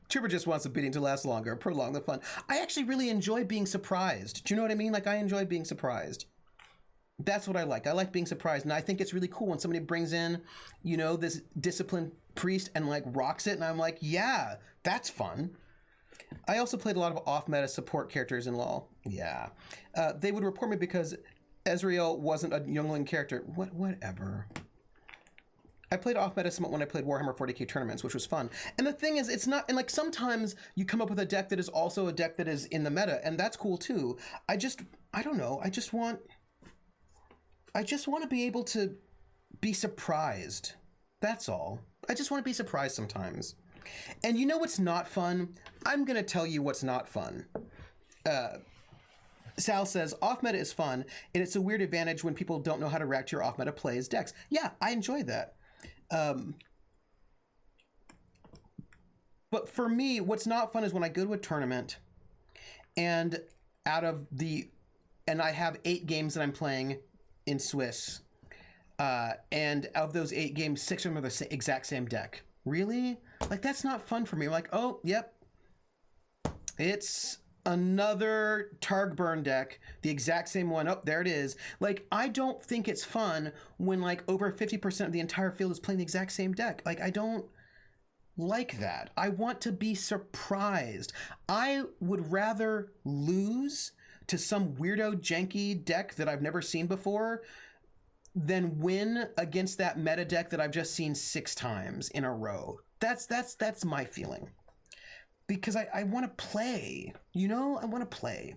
Trooper just wants the beating to last longer, prolong the fun. I actually really enjoy being surprised. Do you know what I mean? Like, I enjoy being surprised. That's what I like. I like being surprised, and I think it's really cool when somebody brings in, you know, this disciplined priest and, like, rocks it, and I'm like, yeah, that's fun. I also played a lot of off-meta support characters in LoL. Yeah. They would report me because Ezreal wasn't a youngling character. Whatever. I played off-meta somewhat when I played Warhammer 40k tournaments, which was fun. And the thing is, it's not... And, like, sometimes you come up with a deck that is also a deck that is in the meta, and that's cool, too. I don't know. I just want to be able to be surprised. That's all. I just want to be surprised sometimes. And you know what's not fun? I'm going to tell you what's not fun. Sal says, off-meta is fun, and it's a weird advantage when people don't know how to react to your off-meta plays decks. Yeah, I enjoy that. But for me, what's not fun is when I go to a tournament and I have 8 games that I'm playing in Swiss, and of those 8 games, 6 of them are the exact same deck. Really? Like, that's not fun for me. I'm like, oh, yep. It's another Targburn deck, the exact same one. Oh, there it is. Like, I don't think it's fun when, like, over 50% of the entire field is playing the exact same deck. Like, I don't like that. I want to be surprised. I would rather lose to some weirdo janky deck that I've never seen before than win against that meta deck that I've just seen 6 times in a row. That's my feeling. Because I want to play, you know, I want to play.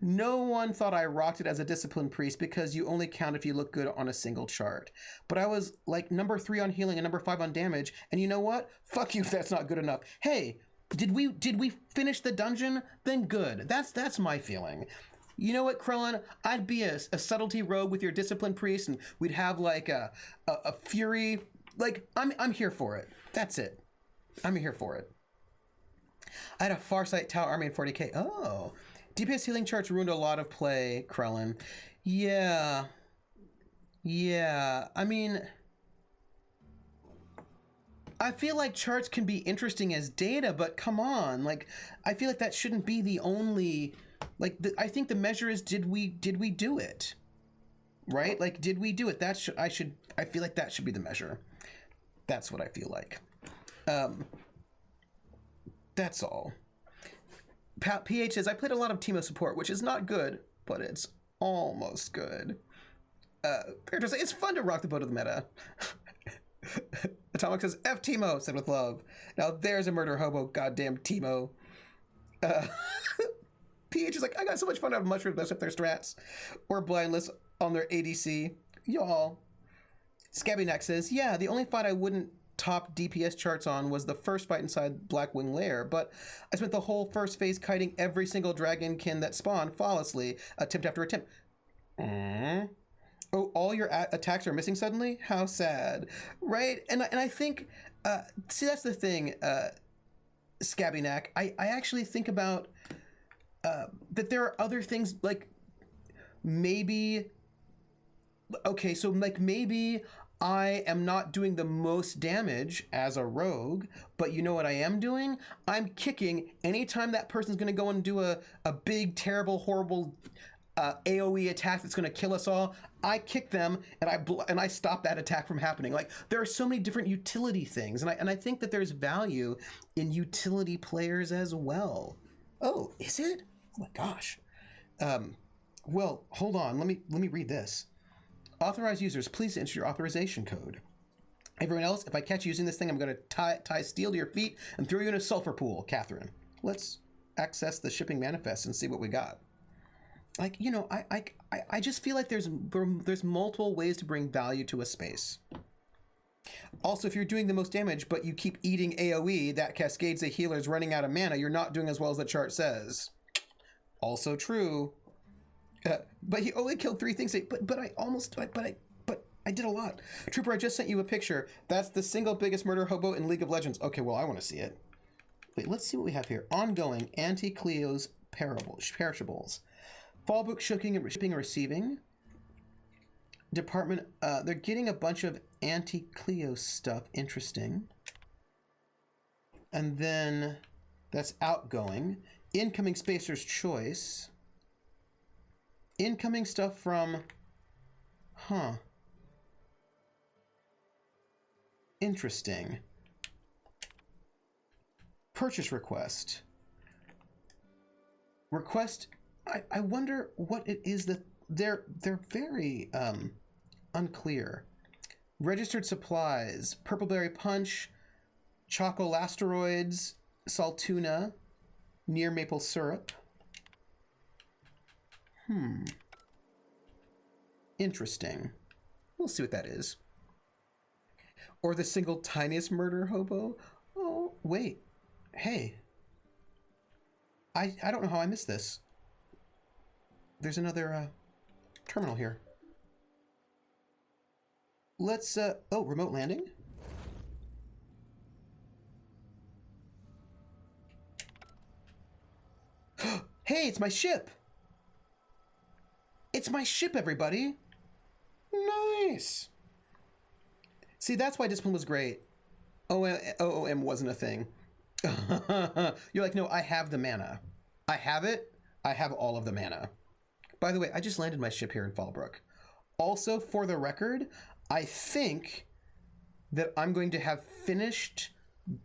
No one thought I rocked it as a disciplined priest because you only count if you look good on a single chart. But I was like number 3 on healing and number 5 on damage. And you know what? Fuck you if that's not good enough. Hey, did we finish the dungeon? Then good. That's my feeling. You know what, Krellin? I'd be a subtlety rogue with your disciplined priest, and we'd have like a fury. Like I'm here for it. That's it. I'm here for it. I had a Farsight Tau army in 40k. Oh. DPS healing charts ruined a lot of play, Krellin. Yeah. I mean, I feel like charts can be interesting as data, but come on. Like, I feel like that shouldn't be the only... Like, I think the measure is, did we do it? Right? Like, did we do it? I feel like that should be the measure. That's what I feel like. That's all. PH says, I played a lot of Teemo support, which is not good, but it's almost good. It's fun to rock the boat of the meta. Atomic says, F Teemo, said with love. Now there's a murder hobo, goddamn Teemo. PH is like, I got so much fun out of mushrooms mess up their strats. Or blindless on their ADC. Y'all. Scabby Neck says, yeah, the only fight I wouldn't top DPS charts on was the first fight inside Blackwing Lair, but I spent the whole first phase kiting every single dragonkin that spawned flawlessly, attempt after attempt. Oh, all your attacks are missing suddenly? How sad. Right? And I think, see, that's the thing, Scabby Neck. I actually think about that there are other things, like, maybe... Okay, so, like, maybe I am not doing the most damage as a rogue, but you know what I am doing? I'm kicking anytime that person's going to go and do a big, terrible, horrible AoE attack that's going to kill us all. I kick them and I stop that attack from happening. Like, there are so many different utility things, and I think that there's value in utility players as well. Oh, is it? Oh my gosh. Well, hold on. Let me read this. Authorized users, please enter your authorization code. Everyone else, if I catch you using this thing, I'm going to tie steel to your feet and throw you in a sulfur pool, Catherine. Let's access the shipping manifest and see what we got. Like, you know, I just feel like there's multiple ways to bring value to a space. Also, if you're doing the most damage, but you keep eating AoE, that cascades the healers running out of mana, you're not doing as well as the chart says. Also true. But he only killed 3 things. But I did a lot. Trooper, I just sent you a picture. That's the single biggest murder hobo in League of Legends. Okay, well, I want to see it. Wait, let's see what we have here. Ongoing, Anti-Cleo's perishables. Fallbook shipping and receiving. Department, they're getting a bunch of Anti-Cleo stuff. Interesting. And then that's outgoing. Incoming Spacer's Choice. Incoming stuff from... Interesting. Purchase request. Request... I wonder what it is that... They're very unclear. Registered supplies. Purpleberry Punch. Chocolasteroids. Saltuna. Near maple syrup. Interesting. We'll see what that is. Or the single tiniest murder hobo. Oh, wait. Hey. I don't know how I missed this. There's another terminal here. Let's oh, remote landing. Hey, it's my ship. It's my ship, everybody. Nice. See, that's why discipline was great. OOM wasn't a thing. You're like, no, I have the mana. I have it. I have all of the mana. By the way, I just landed my ship here in Fallbrook. Also, for the record, I think that I'm going to have finished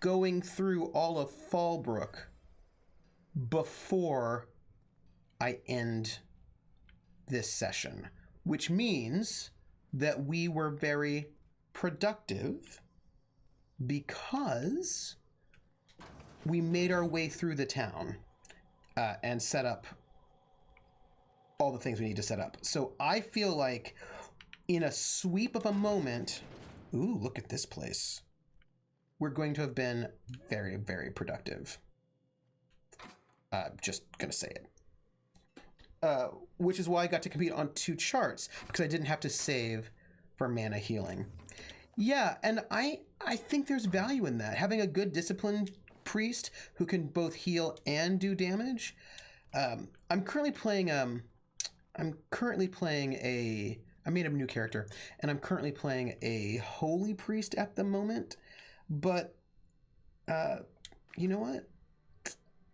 going through all of Fallbrook before I end this session. which means that we were very productive because we made our way through the town and set up all the things we need to set up. So I feel like in a sweep of a moment, ooh, look at this place. We're going to have been very, very productive. Just gonna say it. Which is why I got to compete on 2 charts, because I didn't have to save for mana healing. Yeah, and I think there's value in that. Having a good disciplined priest who can both heal and do damage. I'm currently playing I made a new character, and I'm currently playing a holy priest at the moment. But you know what?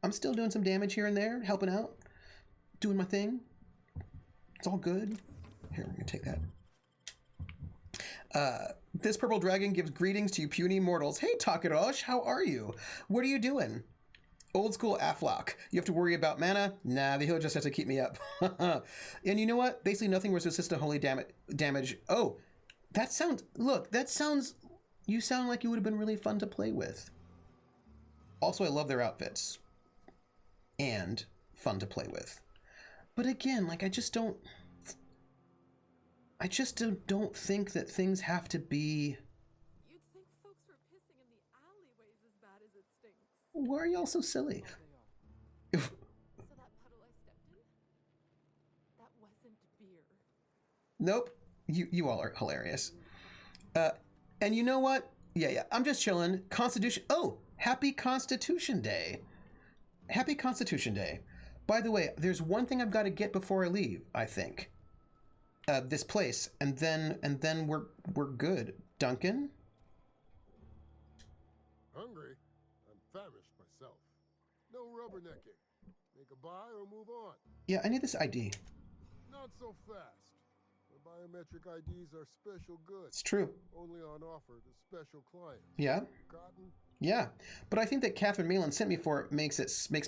I'm still doing some damage here and there, helping out, doing my thing. It's all good. Here, we're gonna take that. This purple dragon gives greetings to you puny mortals. Hey, Takarosh, how are you? What are you doing? Old school Aflock. You have to worry about mana? Nah, the healer just has to keep me up. And you know what? Basically nothing was resistant to holy damage. Oh, that sounds... Look, that sounds... You sound like you would have been really fun to play with. Also, I love their outfits. And fun to play with. But again, like, I just don't think that things have to be... You'd think folks were pissing in the alleyways as bad as it stinks. Why are y'all so silly? So that puddle I stepped in? That wasn't beer. Nope. You all are hilarious. And you know what? Yeah, I'm just chilling. Constitution... Oh! Happy Constitution Day. Happy Constitution Day. By the way, there's one thing I've got to get before I leave, I think. This place, and then we're good. Duncan? Hungry? I'm famished myself. No rubbernecking. Make a buy or move on. Yeah, I need this ID. Not so fast. The biometric IDs are special goods. It's true. Only on offer to special clients. Yeah? Cotton? Yeah. But I think that Catherine Malin sent me for it makes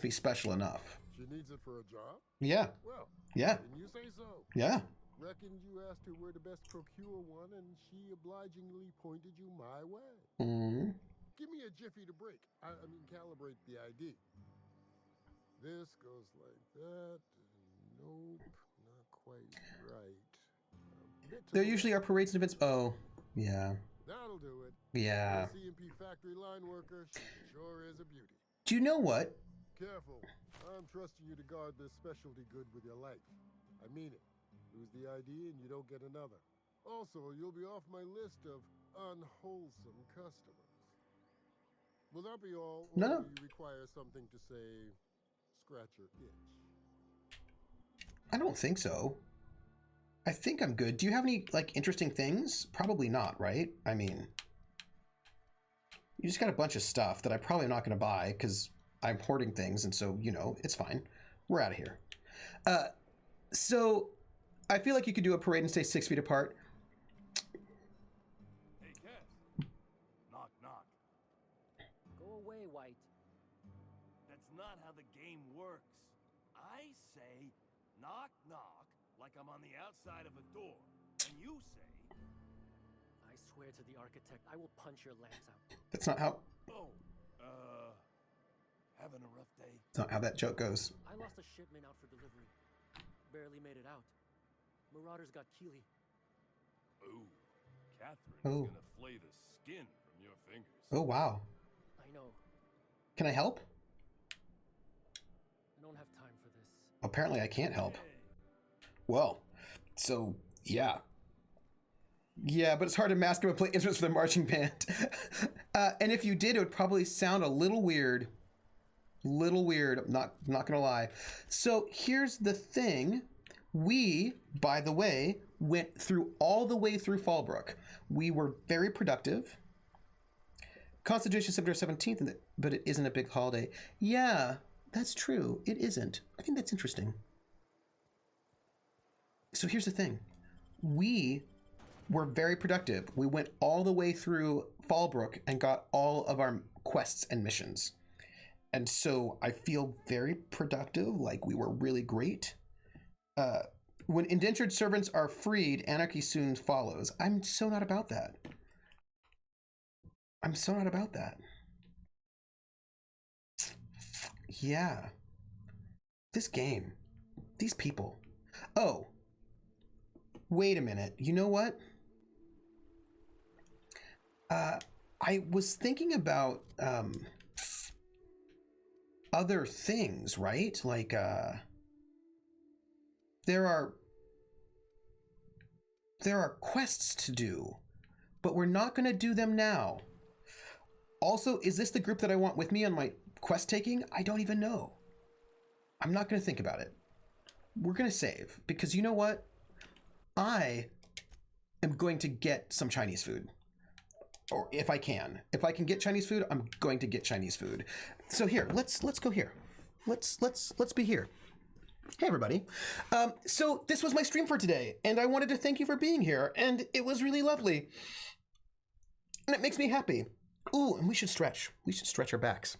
me special enough. She needs it for a job? Yeah. Well, yeah. Didn't you say so? Yeah. Reckoned you asked her where to best procure one, and she obligingly pointed you my way. Mm-hmm. Give me a jiffy to break. I mean, calibrate the ID. This goes like that. Nope, not quite right. There usually are parades and events. Oh, yeah. That'll do it. Yeah. The CMP factory line worker sure is a beauty. Do you know what? Careful. I'm trusting you to guard this specialty good with your life. I mean it. Lose the ID and you don't get another. Also, you'll be off my list of unwholesome customers. Will that be all? Or No. do you require something to say, scratch your itch? I don't think so. I think I'm good. Do you have any, like, interesting things? Probably not, right? I mean, you just got a bunch of stuff that I probably am not going to buy because I'm hoarding things, and so, you know, it's fine. We're out of here. So I feel like you could do a parade and stay 6 feet apart. Hey, Cat. Knock, knock. Go away, White. That's not how the game works. I say, knock, knock, like I'm on the outside of a door. And you say... I swear to the architect, I will punch your lamps out. That's not how... Oh, having a rough day? That's not how that joke goes. I lost a shipment out for delivery. Barely made it out. Marauders got Keely. Ooh, Catherine's Oh. gonna flay the skin from your fingers. Oh, wow. I know. Can I help? I don't have time for this. Apparently I can't help. Well, so, yeah. Yeah, but it's hard to mask up and play instruments for the marching band. And if you did, it would probably sound a little weird. I'm not gonna lie. So here's the thing. We, by the way, went all the way through Fallbrook. We were very productive. Constitution September 17th, but it isn't a big holiday. Yeah, that's true. It isn't. I think that's interesting. So here's the thing. We were very productive. We went all the way through Fallbrook and got all of our quests and missions. And so I feel very productive, like we were really great. When indentured servants are freed, anarchy soon follows. I'm so not about that. I'm so not about that. Yeah. This game. These people. Oh. Wait a minute. You know what? I was thinking about other things, right? Like there are quests to do, but we're not going to do them now. Also, is this the group that I want with me on my quest taking? I don't even know. I'm not going to think about it. We're going to save, because you know what? I am going to get some Chinese food. Or if I can get Chinese food, I'm going to get Chinese food. So here, let's go here. Let's be here. Hey everybody. So this was my stream for today, and I wanted to thank you for being here, and it was really lovely. And it makes me happy. Ooh, and we should stretch. We should stretch our backs.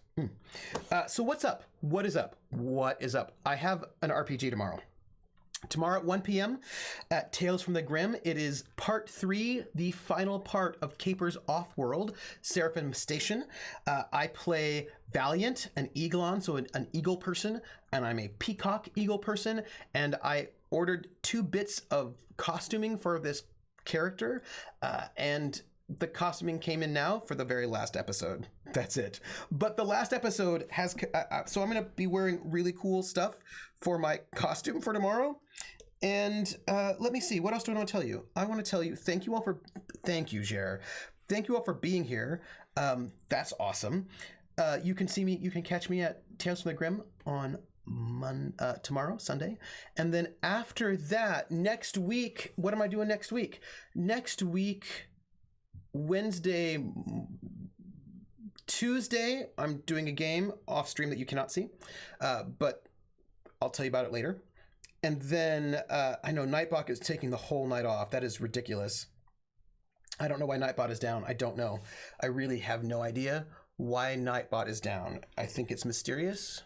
So what's up? What is up? What is up? I have an RPG tomorrow. Tomorrow at 1 p.m. at Tales from the Grim, it is part 3, the final part of Caper's Offworld, Seraphim Station. I play Valiant, an Eaglon, so an eagle person, and I'm a peacock eagle person, and I ordered 2 bits of costuming for this character, and the costuming came in now for the very last episode. That's it. But the last episode has, so I'm going to be wearing really cool stuff for my costume for tomorrow. And let me see, what else do I want to tell you? I want to tell you, thank you, Jer. Thank you all for being here. That's awesome. You can catch me at Tales from the Grim on tomorrow, Sunday. And then after that, next week, what am I doing next week? Next week, Wednesday, Tuesday, I'm doing a game off stream that you cannot see, but I'll tell you about it later. And then I know Nightbot is taking the whole night off. That is ridiculous. I don't know why Nightbot is down. I don't know. I really have no idea why Nightbot is down. I think it's mysterious.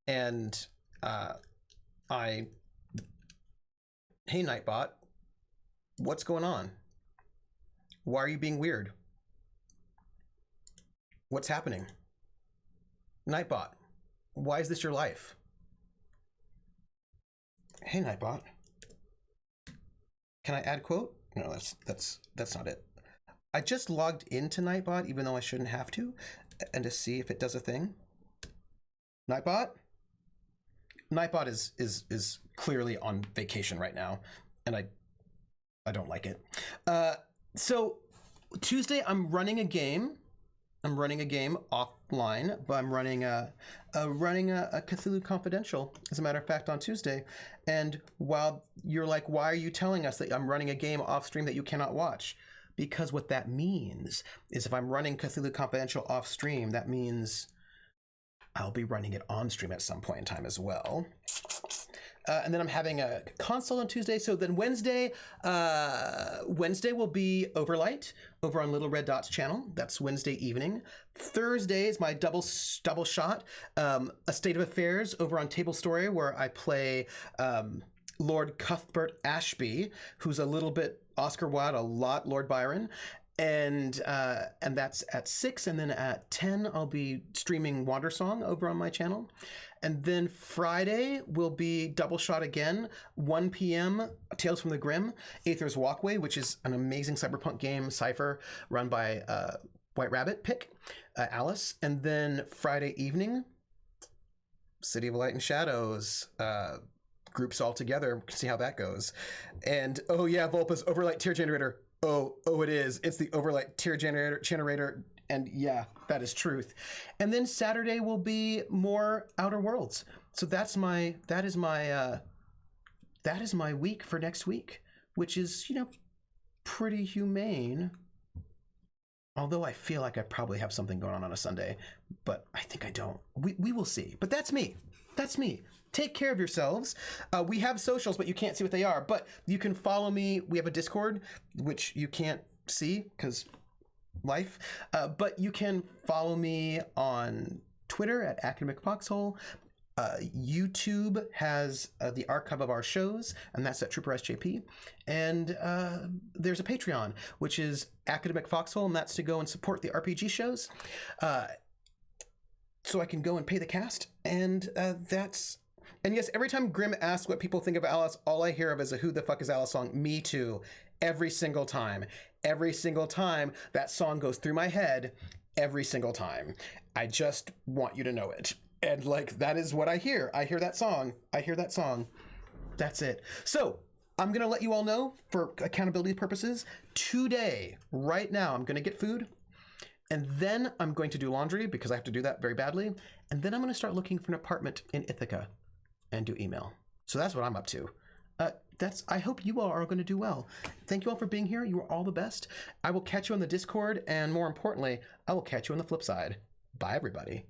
And hey Nightbot, what's going on? Why are you being weird? What's happening? Nightbot, why is this your life? Hey Nightbot. Can I add quote? No, that's not it. I just logged into Nightbot even though I shouldn't have to, and to see if it does a thing. Nightbot? Nightbot is clearly on vacation right now, and I don't like it. So Tuesday I'm running a game. I'm running a game offline, but I'm running a Cthulhu Confidential, as a matter of fact, on Tuesday. And while you're like, why are you telling us that I'm running a game off stream that you cannot watch? Because what that means is if I'm running Cthulhu Confidential off stream, that means I'll be running it on stream at some point in time as well. And then I'm having a consult on Tuesday. So then Wednesday will be Overlight over on Little Red Dot's channel. That's Wednesday evening. Thursday is my double shot, A State of Affairs over on Table Story, where I play Lord Cuthbert Ashby, who's a little bit Oscar Wilde, a lot Lord Byron. And that's at 6, and then at 10 I'll be streaming Wandersong over on my channel. And then Friday will be double shot again, 1 p.m. Tales from the Grim, Aether's Walkway, which is an amazing cyberpunk game cipher run by White Rabbit Pick, Alice. And then Friday evening, City of Light and Shadows, groups all together. See how that goes. And oh yeah, Volpa's Overlight Tier Generator. Oh, it is. It's the Overlight Tier Generator. And yeah, that is truth. And then Saturday will be more Outer Worlds. So that is my week for next week, which is, pretty humane. Although I feel like I probably have something going on a Sunday, but I think I don't. We will see. But that's me. That's me. Take care of yourselves. We have socials, but you can't see what they are. But you can follow me. We have a Discord, which you can't see because life. But you can follow me on Twitter at Academic Foxhole. YouTube has the archive of our shows, and that's at Trooper SJP. And there's a Patreon, which is Academic Foxhole, and that's to go and support the RPG shows. So I can go and pay the cast, and that's... And yes, every time Grim asks what people think of Alice, all I hear of is a "Who the fuck is Alice" song. Me too. Every single time. Every single time that song goes through my head, every single time. I just want you to know it. And like, that is what I hear. I hear that song. I hear that song. That's it. So I'm going to let you all know, for accountability purposes, today, right now, I'm going to get food. And then I'm going to do laundry because I have to do that very badly. And then I'm going to start looking for an apartment in Ithaca and do email. So that's what I'm up to. I hope you all are going to do well. Thank you all for being here. You are all the best. I will catch you on the Discord. And more importantly, I will catch you on the flip side. Bye, everybody.